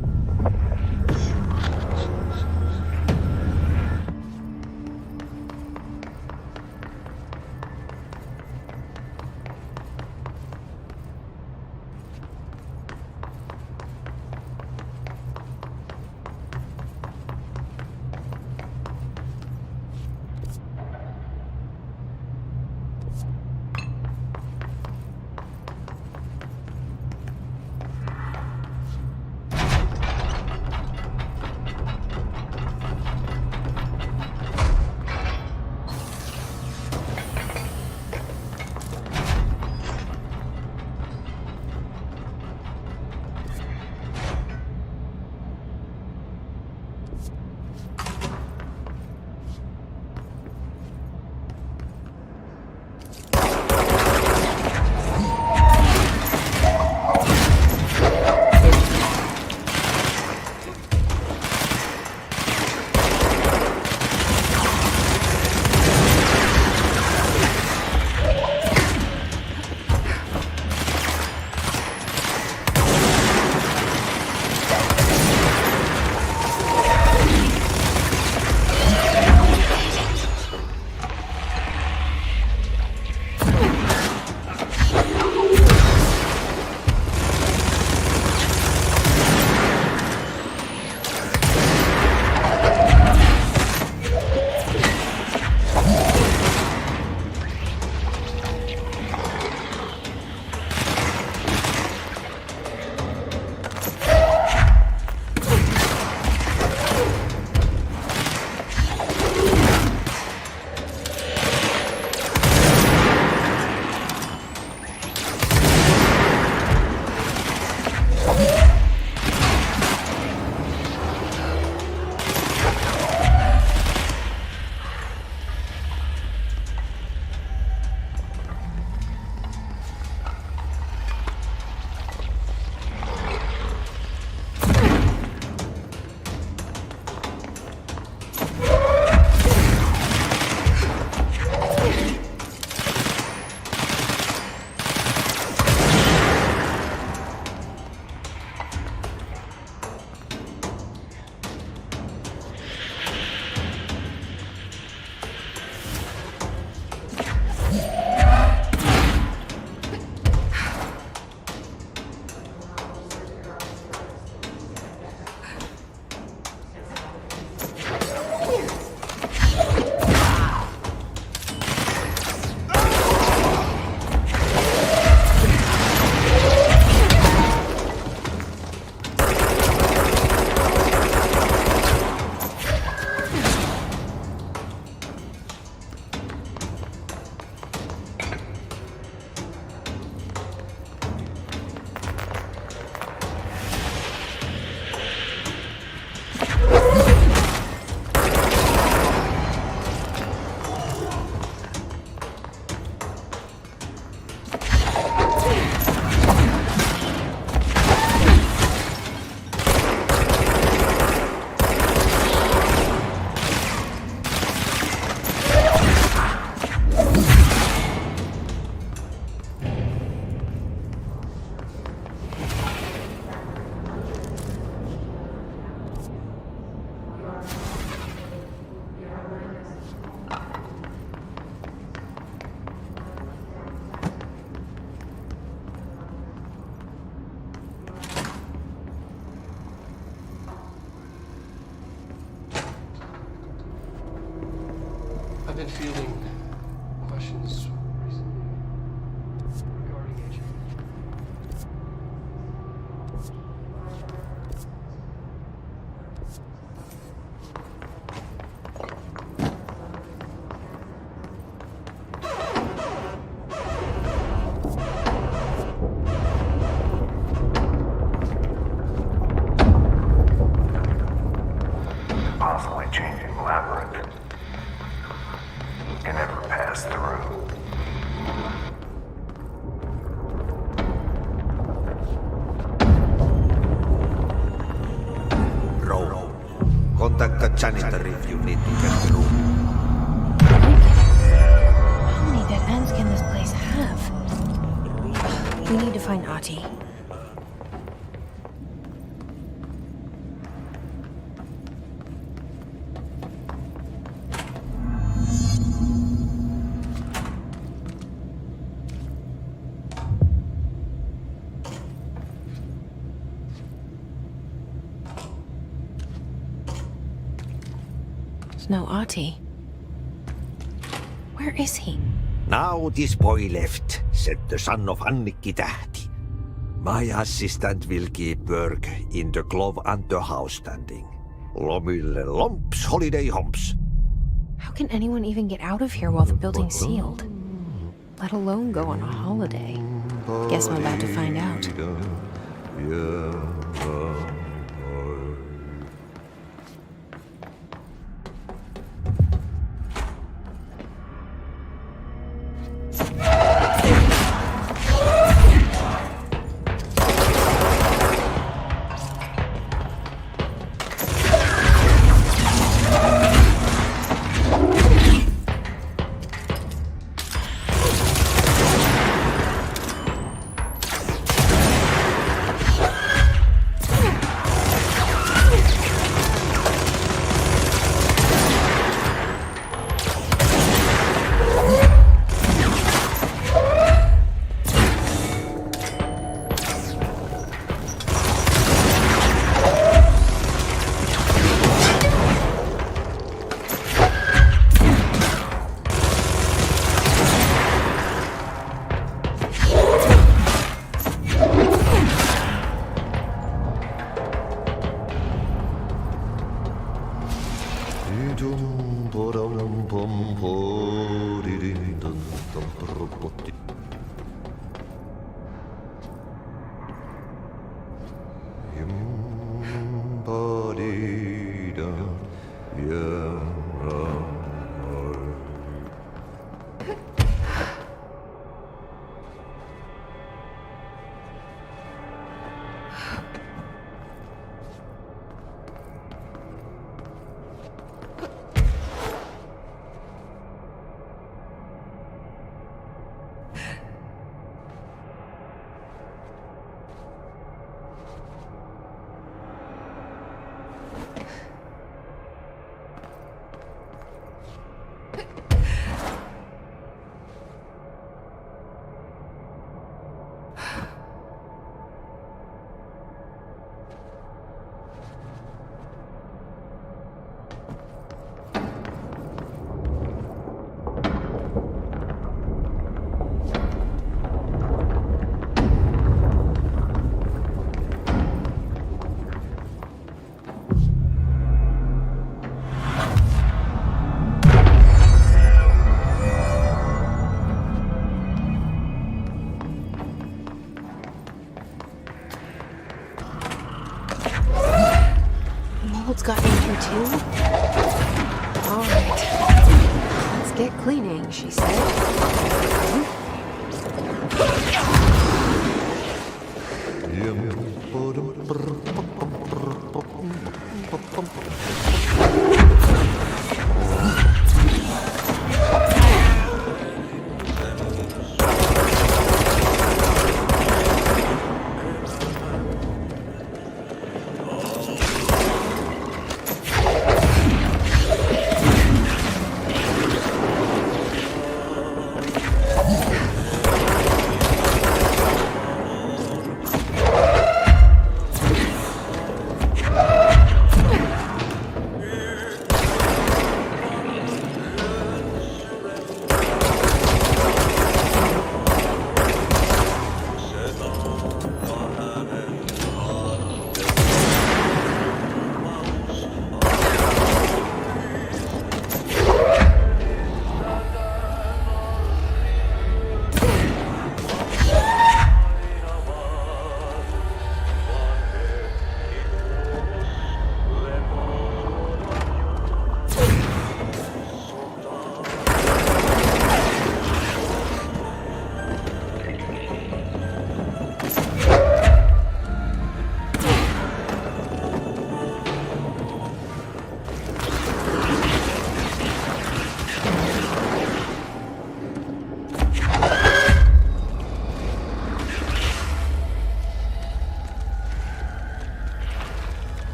been fielding questions recently regarding agent.
Possibly changing labyrinth. Can never pass through.
Row. Contact the janitor if you need to get through.
How many dead ends can this place have? We need to find Ati. There's no Ati. Where is he?
Now this boy left, said the son of Annikki Tähti. My assistant will keep work in the glove and the house standing. Lomille lomps, holiday humps.
How can anyone even get out of here while the building's sealed? Let alone go on a holiday. Guess I'm about to find out. Mold's got in here too? Alright. Let's get cleaning, she said.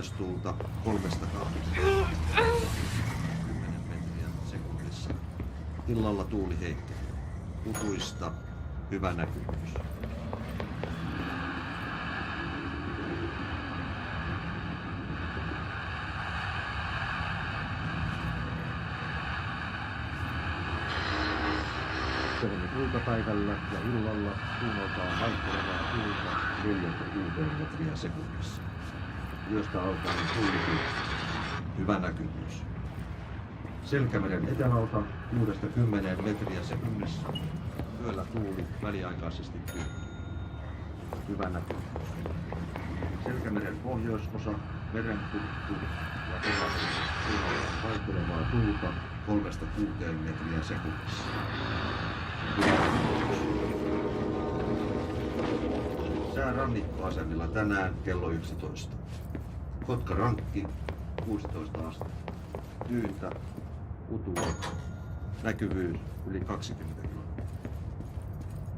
kokonaistuulta 3-8. 10 metriä sekunnissa. Illalla tuuli heikkenee. Utuista hyvä näkyvyys. Iltapäivällä ja illalla suunnaltaan vaihtelevaa tuulta 4-6 metriä sekunnissa. Yöstä alkaen tuuli. Hyvä näkyvyys. Selkämeren etelältä 6-10 metriä sekunnissa. Yöllä tuuli väliaikaisesti tyhjä. Hyvä näkyvyys. Selkämeren pohjoisosa, merenkurkku ja etelä suunnaltaan vaihtelevaa tuulta 3-6 metriä sekunnissa. Sää rannikkoasemilla tänään kello 11. Kotka rankki 16 astetta. Tyyntä, utua, näkyvyys yli 20 kilometriä.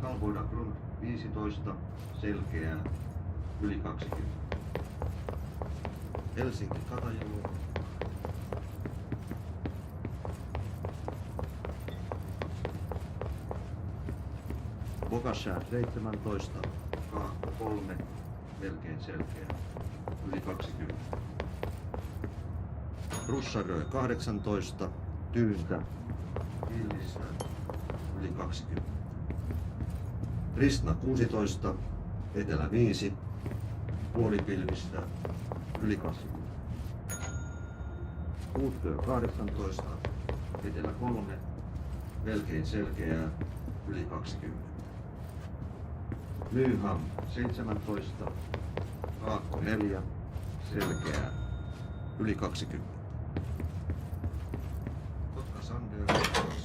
Kalvoida Grund 15, selkeää, yli 20. Helsinki Katajalo. Bokassa 17, Kaakko 3, melkein selkeä, yli 20. Russarö 18, tyyntä, Villistä, yli 20. Ristna 16, etelä 5, puolipilvistä, yli 20. Uuttyö 18, etelä 3, melkein selkeää, yli 20. Nyham 17, Kaakko 4, selkeää, yli 20. Kotka Sander 20,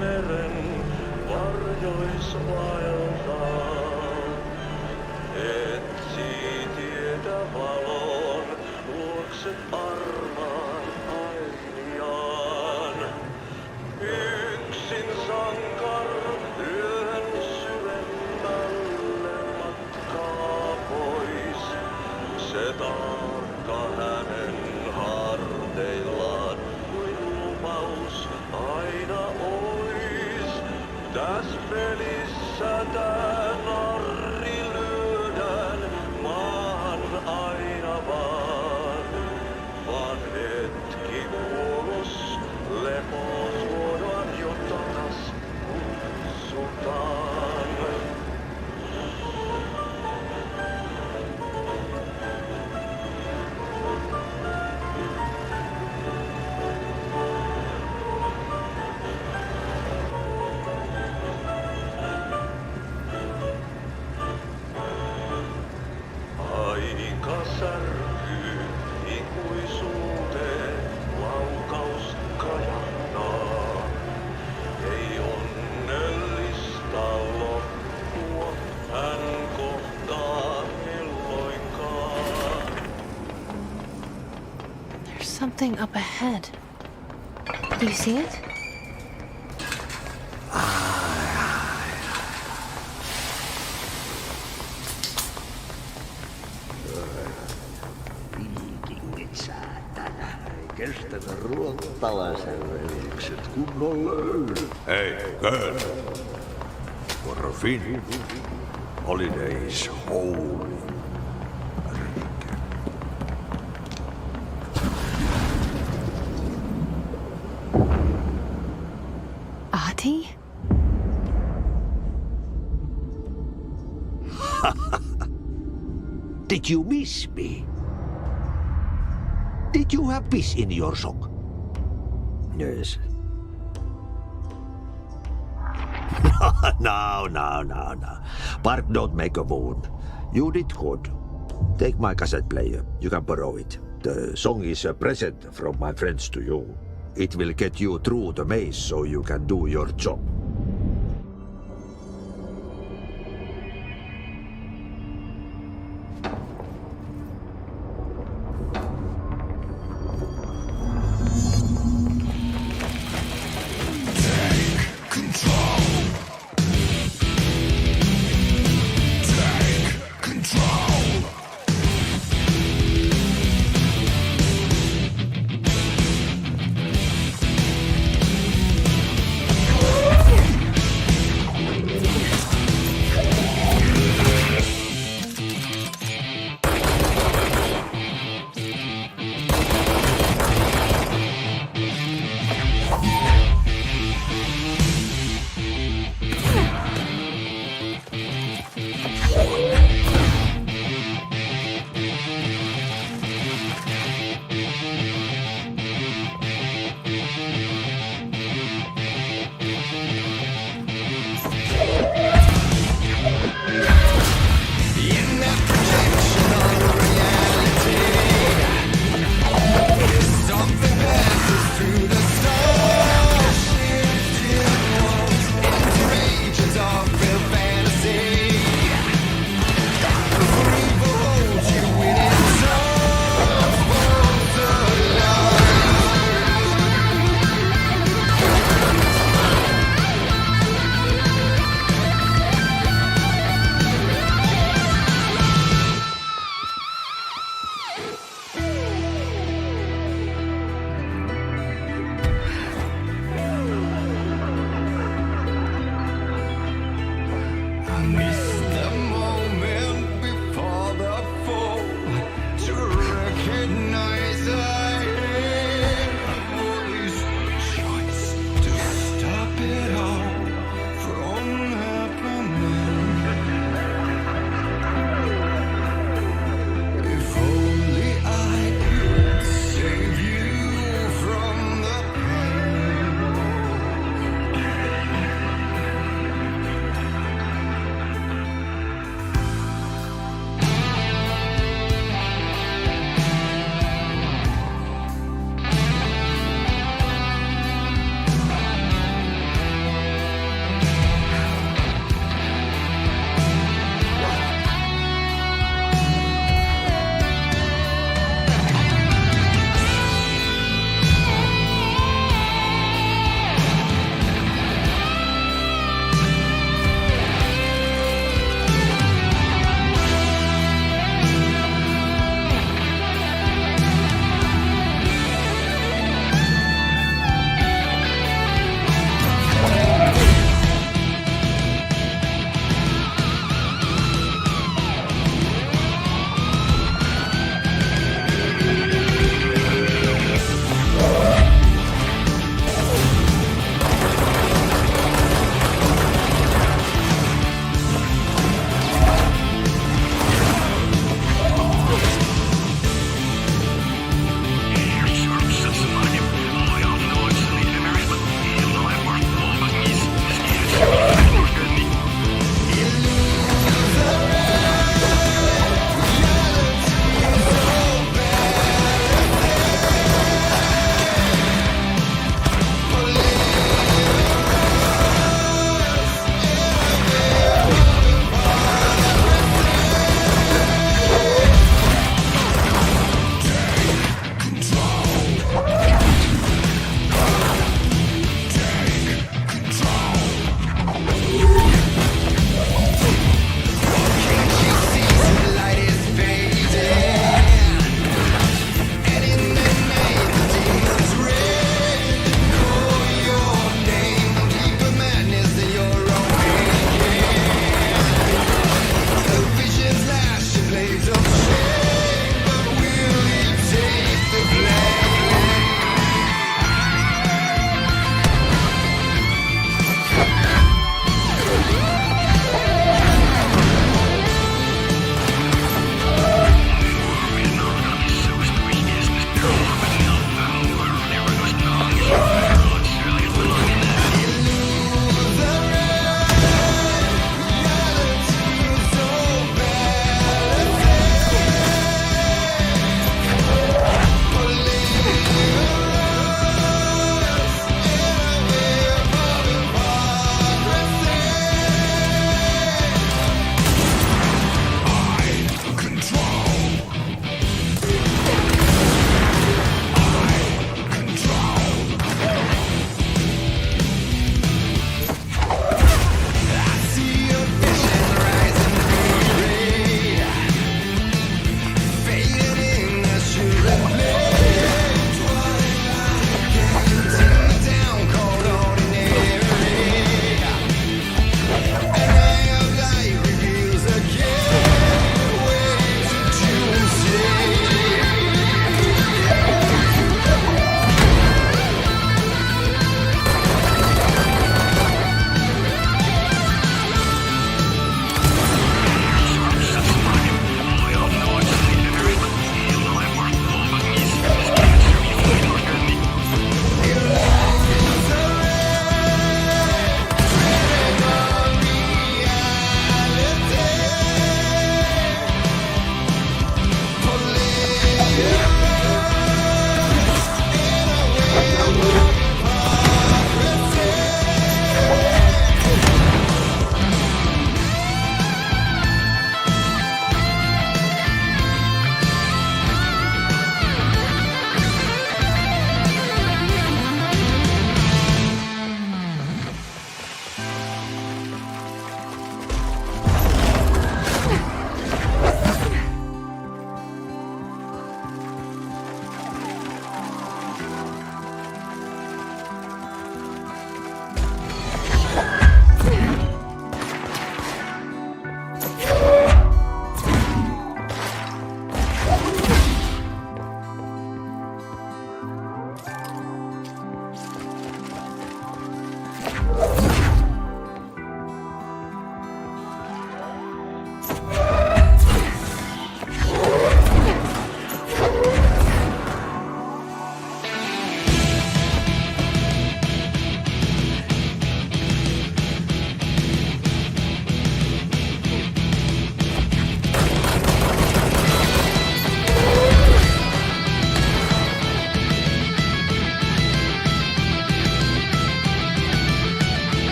meren varjoissa vaeltaa. Etsii tietä valon, luokse armaan ainiaan. Yksin sankar yön syvemmälle matkaa pois. Se taakka hänen harteillaan kuin lupaus aina ois. Täs pelissä tää narri lyödään maahan aina vaan hetki kuulos lepoos voidaan jo takas kutsutaan. Aika särkyy ikuisuuteen, laukaus kajahtaa. Ei onnellista loppua hän kohtaa milloinkaan.
There's something up ahead. Do you see it?
Kestävä ruottalaisen veljekset kunnon löydä. Hei, Köln. For Finn. Holidays holy.
Ahti?
Did you miss me? Did you have piss in your sock? Yes. No. Bark don't make a wound. You did good. Take my cassette player. You can borrow it. The song is a present from my friends to you. It will get you through the maze so you can do your job.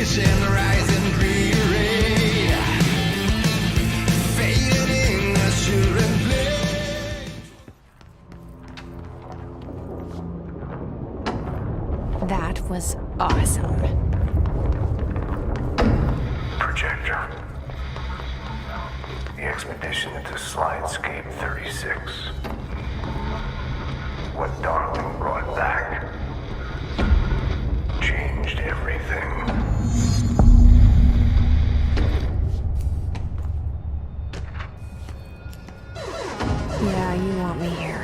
expedition, rising pre-array, fading assuredly.
That was awesome.
Projector. The expedition to Slidescape 36. What Darling brought back changed everything.
Yeah, you want me here.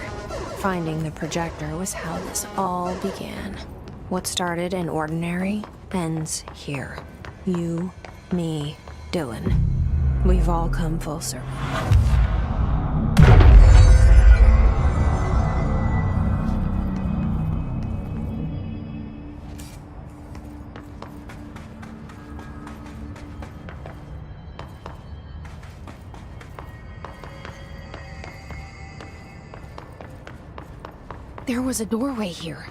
Finding the projector was how this all began. What started in Ordinary ends here. You, me, Dylan. We've all come full circle. There was a doorway here,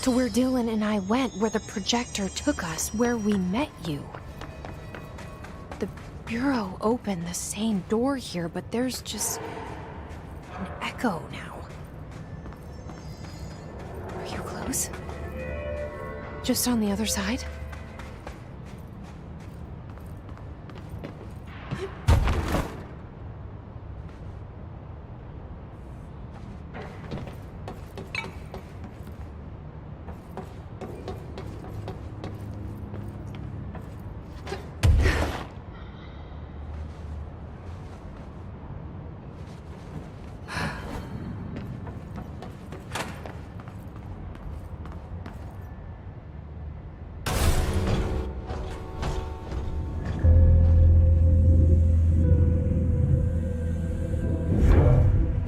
to where Dylan and I went, where the projector took us, where we met you. The Bureau opened the same door here, but there's just an echo now. Are you close? Just on the other side?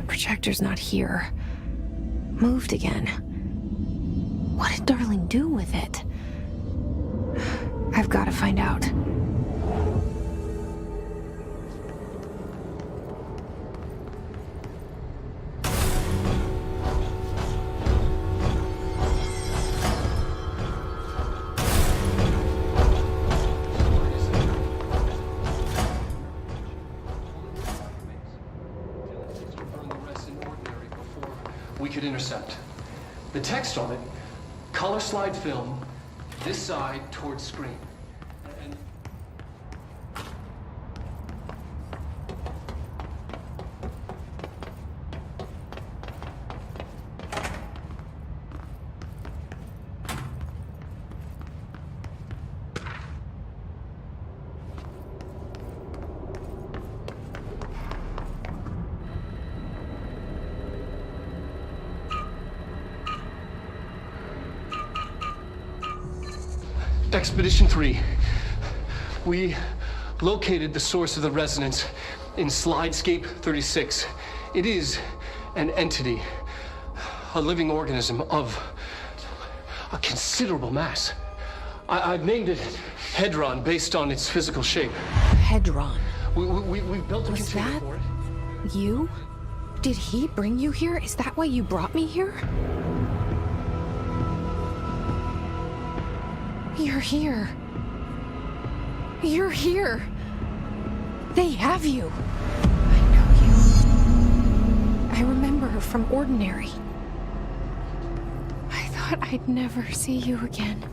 Projector's not here. Moved again. What did Darling do with it? I've got to find out.
We could intercept. The text on it, color slide film, this side towards screen. And Expedition 3. We located the source of the resonance in Slidescape 36. It is an entity, a living organism of a considerable mass. I've named it Hedron based on its physical shape.
Hedron?
We built a
Was
container
that
for it.
you? Did he bring you here? Is that why you brought me here? You're here. You're here. They have you. I know you. I remember from Ordinary. I thought I'd never see you again.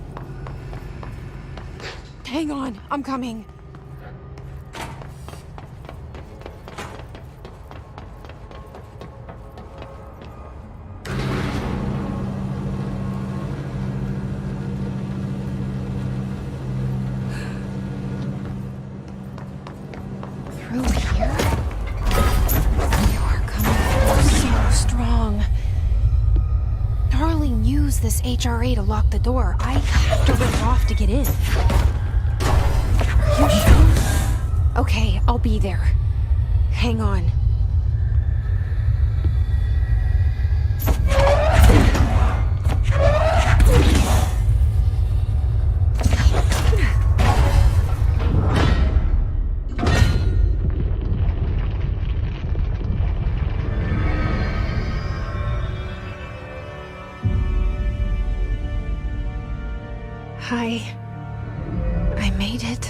Hang on, I'm coming. This HRA to lock the door. I have to rip it off to get in. Are you sure? Okay, I'll be there. Hang on. I made it.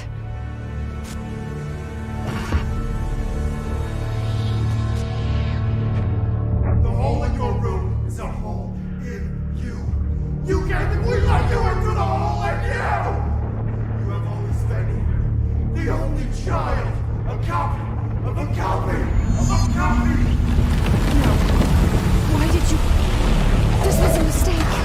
The hole in your room is a hole in you. You came and we let you into the hole in you! You have always been the only child, a copy of a copy of a copy!
No. Why did you... This was a mistake.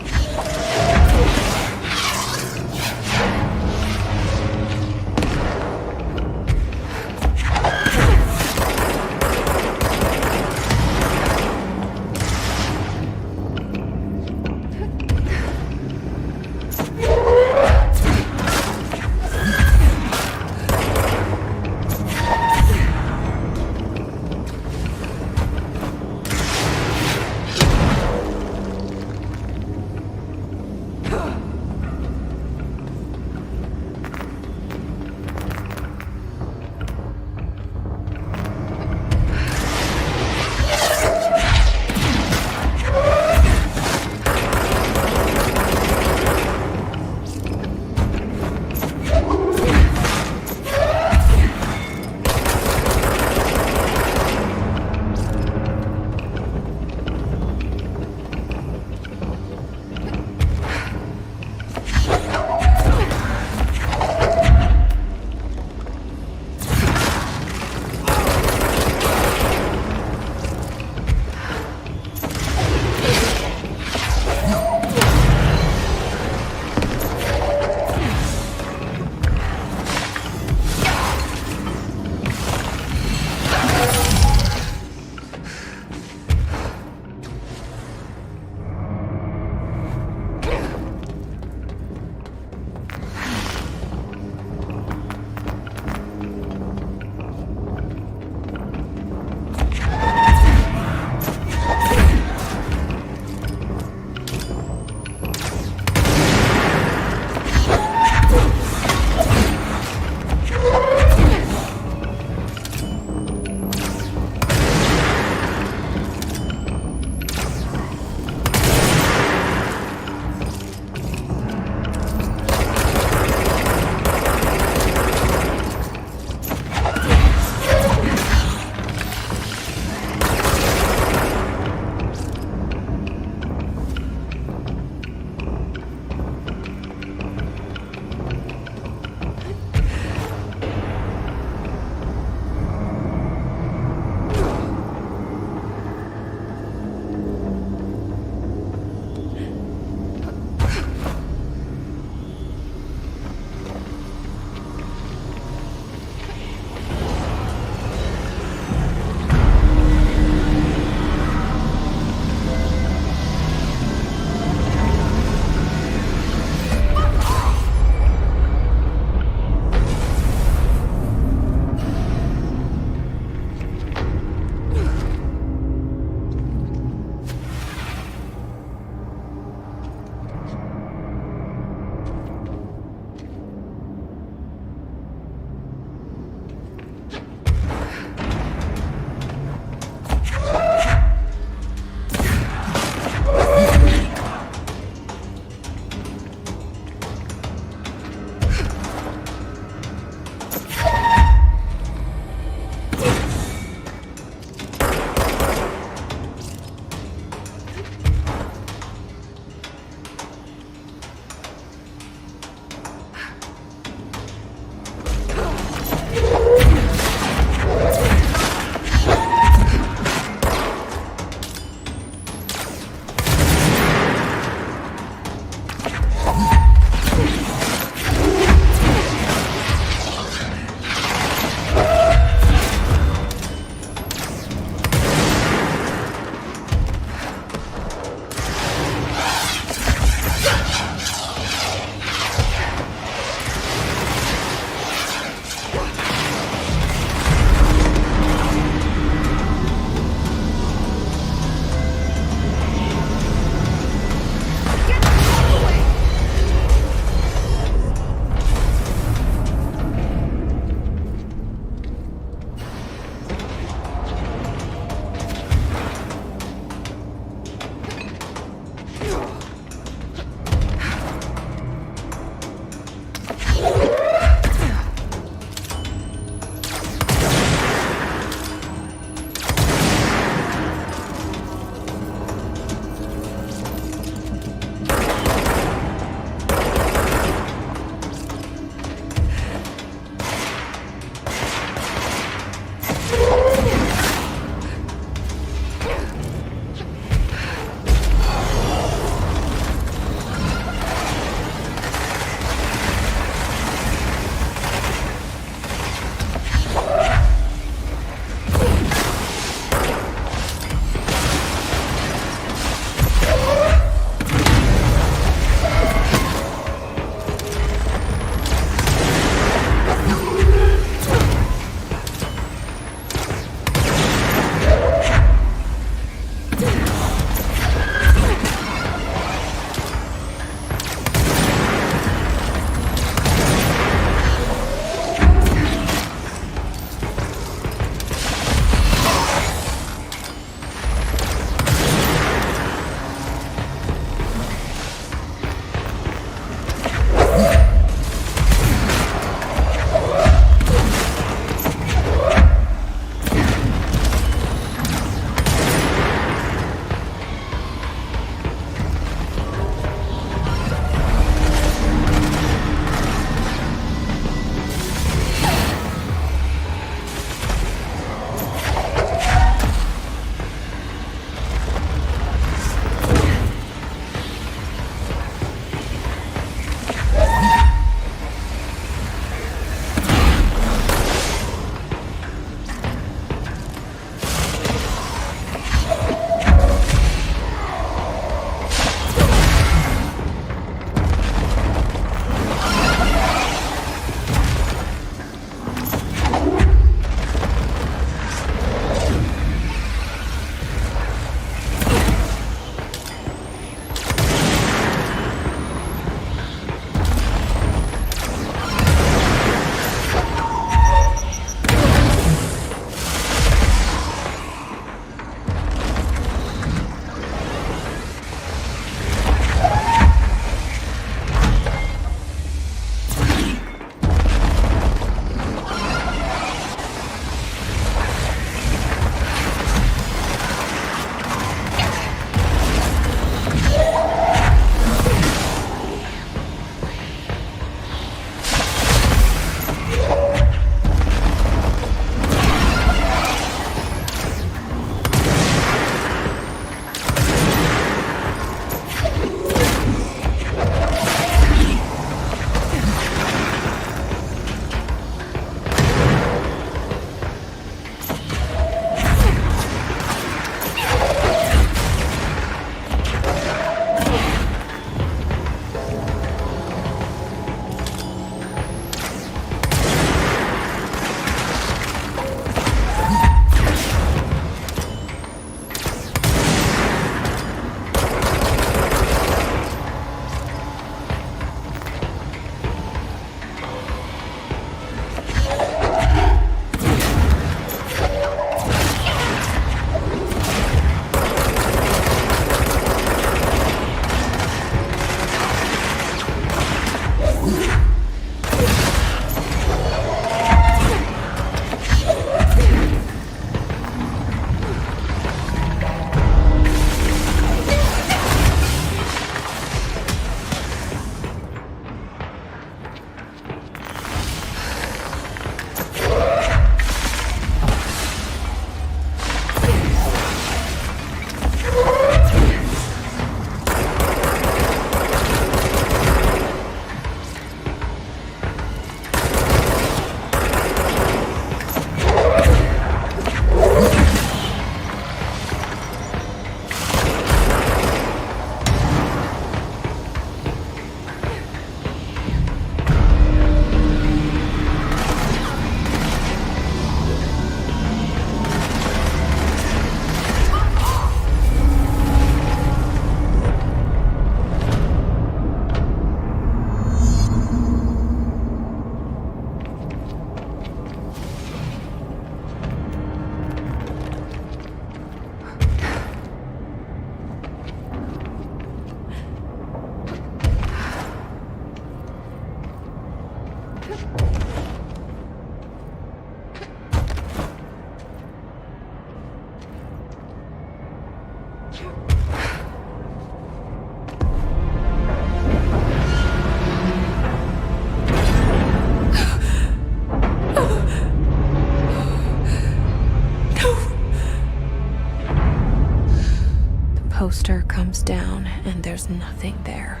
poster comes down and there's nothing there.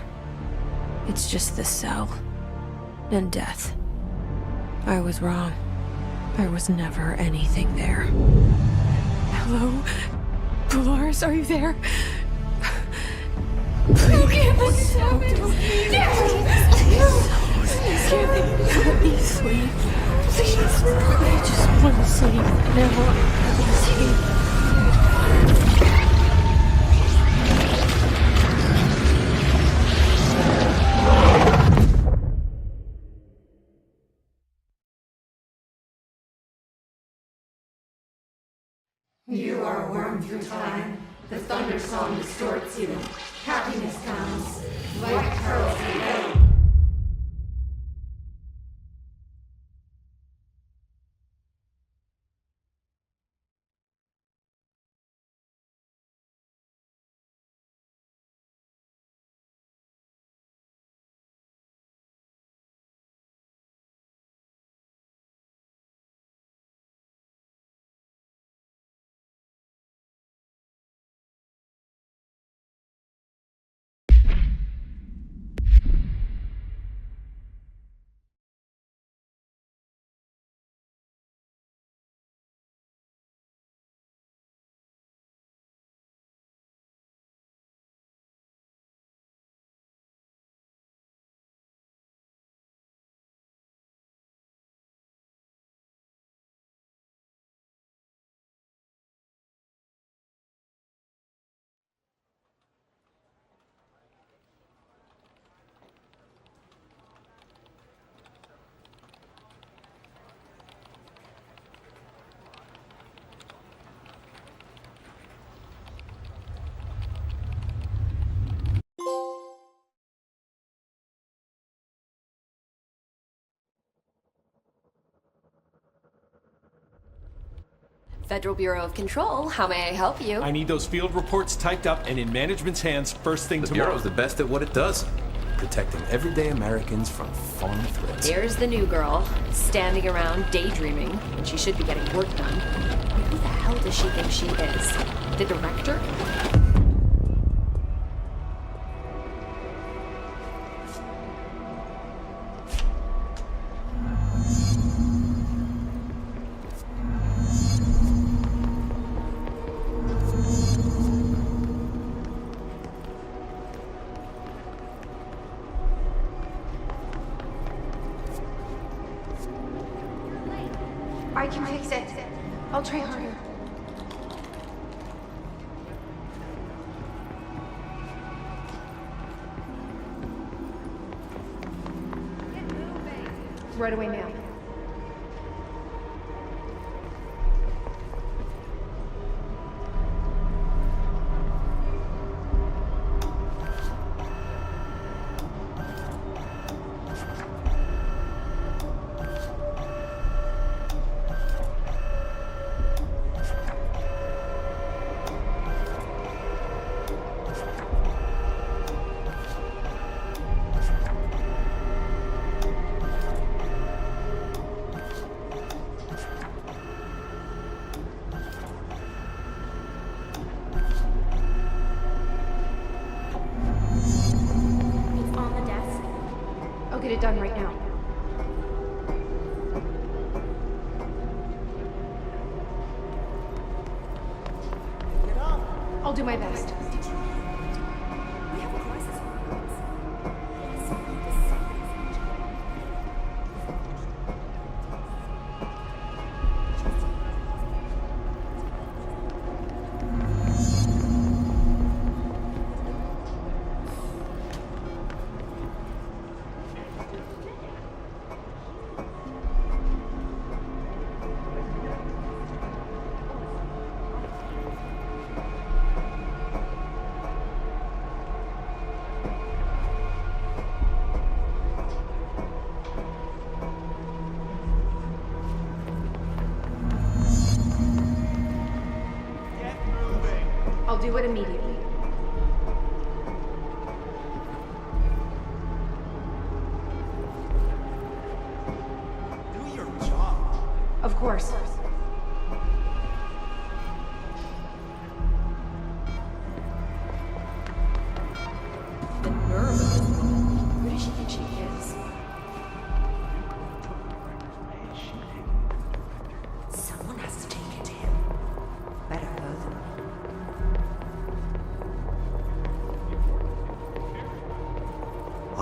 It's just the cell and death. I was wrong. There was never anything there. Hello? Dolores, are you there? Please. Give us Let me sleep. Please. I just want to sleep now. Please.
You are a worm through time. The thunder song distorts you. Happiness comes. White pearls prevail.
Federal Bureau of Control, how may I help you?
I need those field reports typed up and in management's hands first thing tomorrow.
The Bureau's the best at what it does. Protecting everyday Americans from foreign threats.
Here's the new girl, standing around daydreaming when she should be getting work done. Who the hell does she think she is? The director?
I can fix it. I'll try harder. Right away, ma'am. Get it done right now. I'll do my best. I'll do it immediately.
Do your job.
Of course.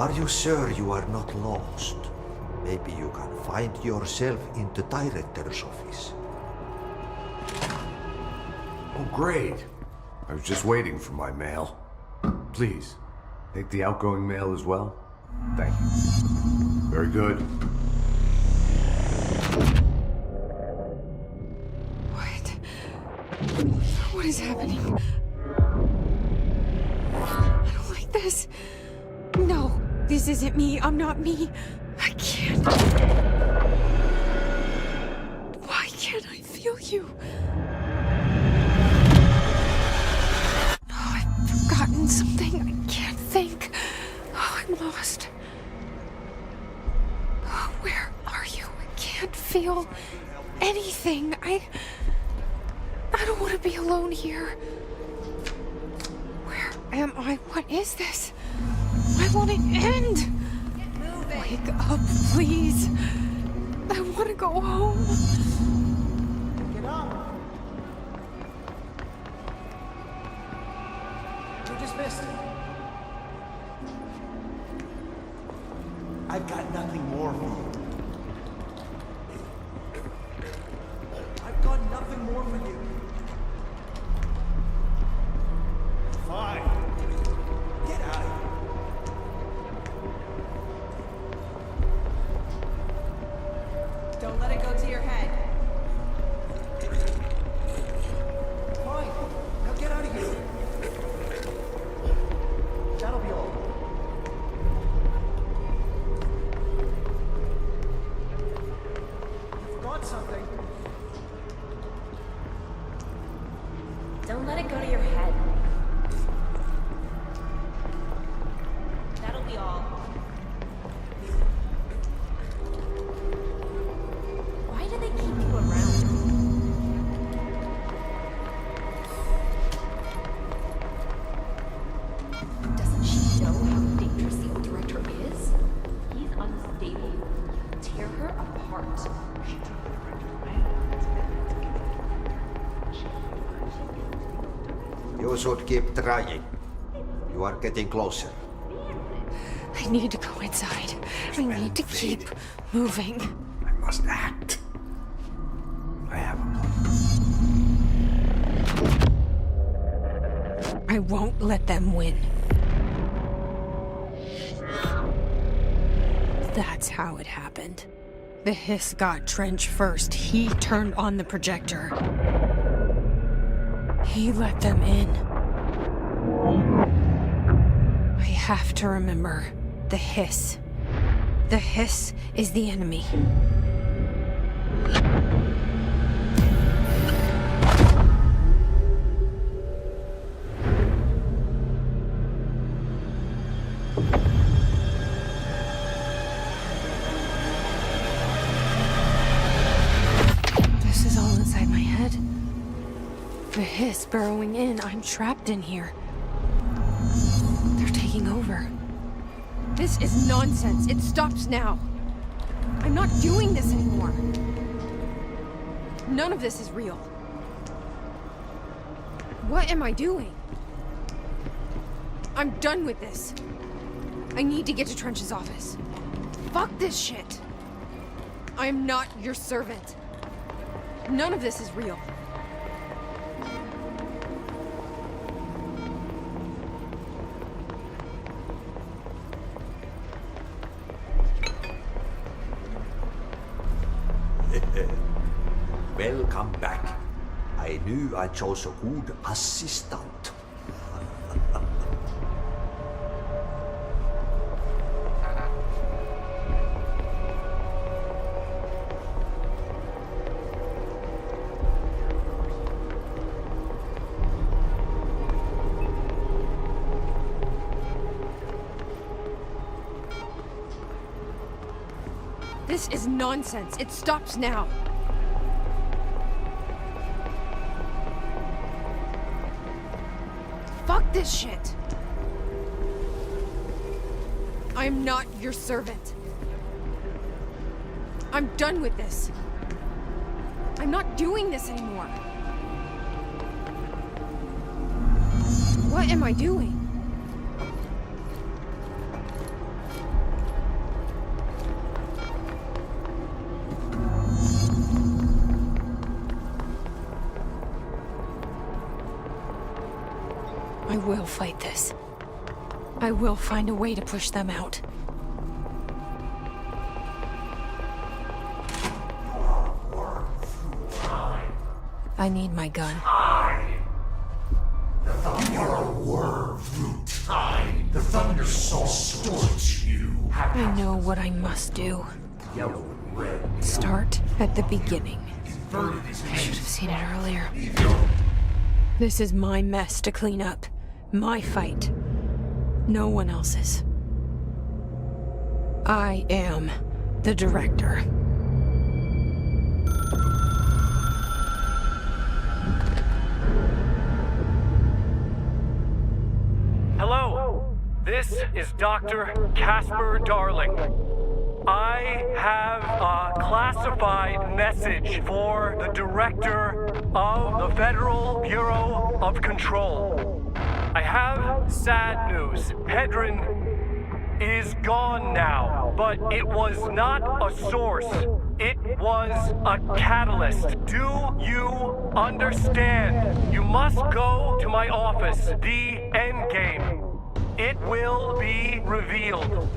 Are you sure you are not lost? Maybe you can find yourself in the director's office.
Oh, great. I was just waiting for my mail. Please, take the outgoing mail as well. Thank you. Very good.
What is happening? I don't like this. No, this isn't me. I'm not me. I can't. Why can't I feel you? Oh, I've forgotten something. I can't think. Oh, I'm lost. Oh, where are you? I can't feel anything. I don't want to be alone here. Where am I? What is this? Why won't it end? Wake up, please. I want to go home.
Get up! You just missed it. I've got nothing more for you. I've got nothing more for you. Fine. Get out of here.
Don't let it go to your head.
Fine. Now get out of here. That'll be all. You forgot something.
Don't let it go to your head. That'll be all. Why do they keep you around? Doesn't she know how dangerous the old director is? He's unstable. Tear her apart. She took the director away.
You should keep trying. You are getting closer.
I need to go inside. I need to keep moving.
I must act. I have a plan.
I won't let them win. That's how it happened. The hiss got Trench first. He turned on the projector. He let them in. I have to remember the hiss. The hiss is the enemy. This is all inside my head. The hiss burrowing in. I'm trapped in here. They're taking over. This is nonsense. It stops now. I'm not doing this anymore. None of this is real. What am I doing? I'm done with this. I need to get to Trench's office. Fuck this shit. I am not your servant. None of this is real.
Welcome back. I knew I chose a good assistant.
This is nonsense. It stops now. Fuck this shit. I am not your servant. I'm done with this. I'm not doing this anymore. What am I doing? I will fight this. I will find a way to push them out. I need my gun.
You're a worm through time. The Thunder Soul distorts you.
I know what I must do. Start at the beginning. I should have seen it earlier. This is my mess to clean up. My fight. No one else's. I am the director.
Hello, this is Dr. Casper Darling. I have a classified message for the director of the Federal Bureau of Control. I have sad news. Hedron is gone now, but it was not a source. It was a catalyst. Do you understand? You must go to my office, the Endgame. It will be revealed.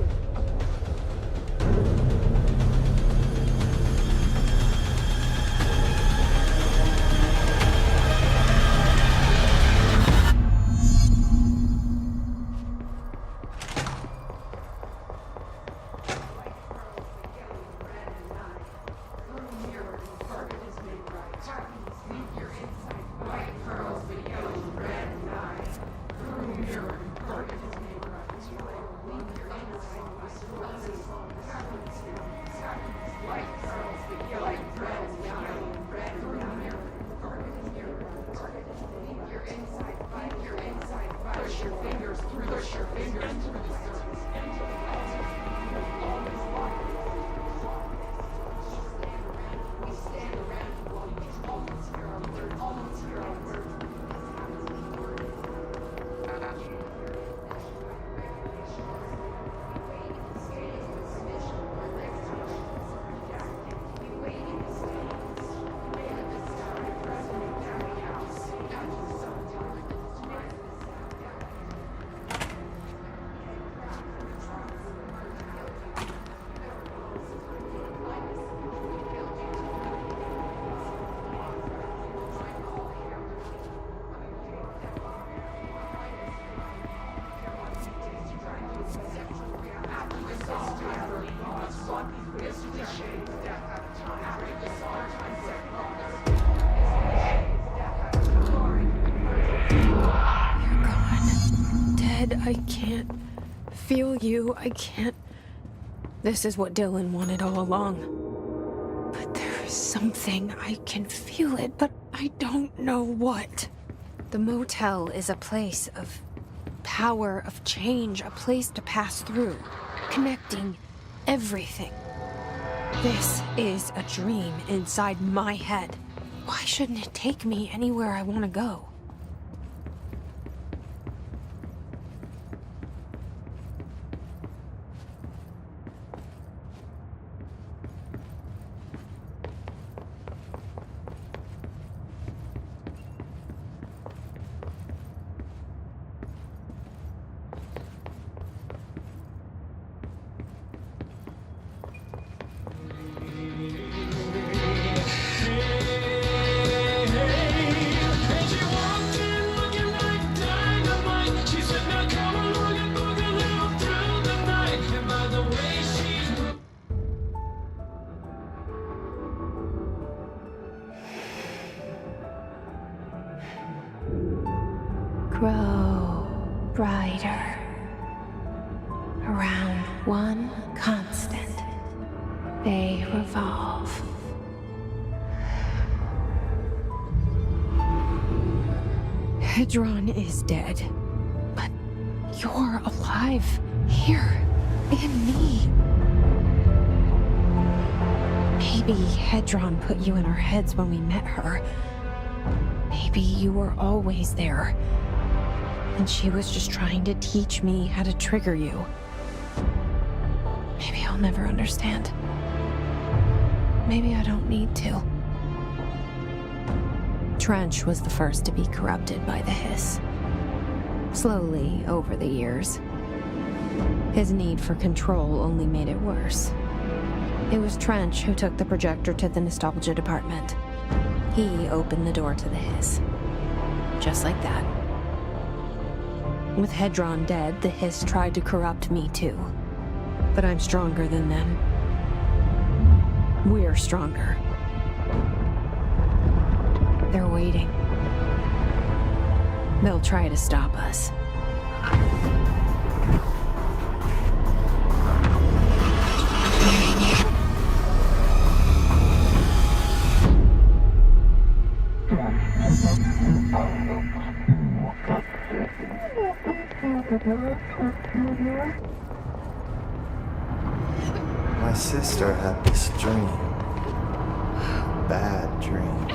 I can't feel you. I can't. This is what Dylan wanted all along. But there is something. I can feel it, but I don't know what. The motel is a place of power, of change, a place to pass through, connecting everything. This is a dream inside my head. Why shouldn't it take me anywhere I want to go? Grow brighter around one constant. They revolve. Hedron is dead, but you're alive here in me. Maybe Hedron put you in our heads when we met her. Maybe you were always there. And she was just trying to teach me how to trigger you. Maybe I'll never understand. Maybe I don't need to. Trench was the first to be corrupted by the hiss. Slowly, over the years. His need for control only made it worse. It was Trench who took the projector to the nostalgia department. He opened the door to the Hiss. Just like that. With Hedron dead, the Hiss tried to corrupt me too. But I'm stronger than them. We're stronger. They're waiting. They'll try to stop us.
My sister had this dream. Bad dream.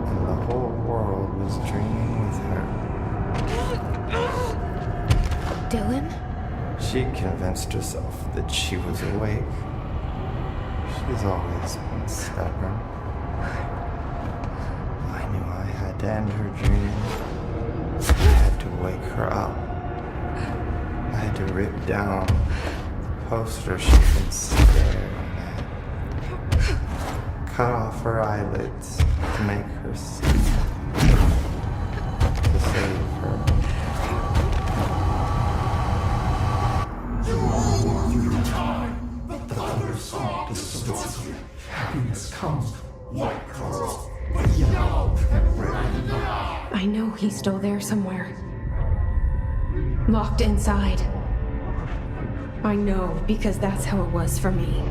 And the whole world was dreaming with her.
Dylan?
She convinced herself that she was awake. She's always been stubborn. I knew I had to end her dream. I had to wake her up. I had to rip down the poster she'd been staring at. Cut off her eyelids to make her see. To save her.
You are worth your time. The thunder song distorts you. Happiness comes, white pearls, but yellow and red in the eye.
I know he's still there somewhere. Locked inside. I know, because that's how it was for me.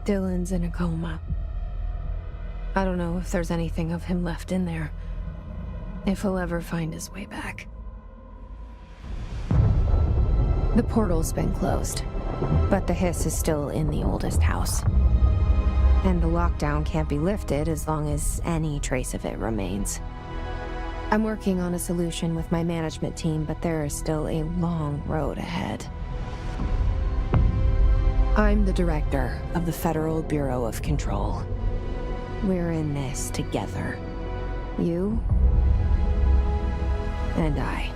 Dylan's in a coma. I don't know if there's anything of him left in there. If he'll ever find his way back. The portal's been closed, but the hiss is still in the oldest house. And the lockdown can't be lifted as long as any trace of it remains. I'm working on a solution with my management team, but there is still a long road ahead. I'm the director of the Federal Bureau of Control. We're in this together. You and I.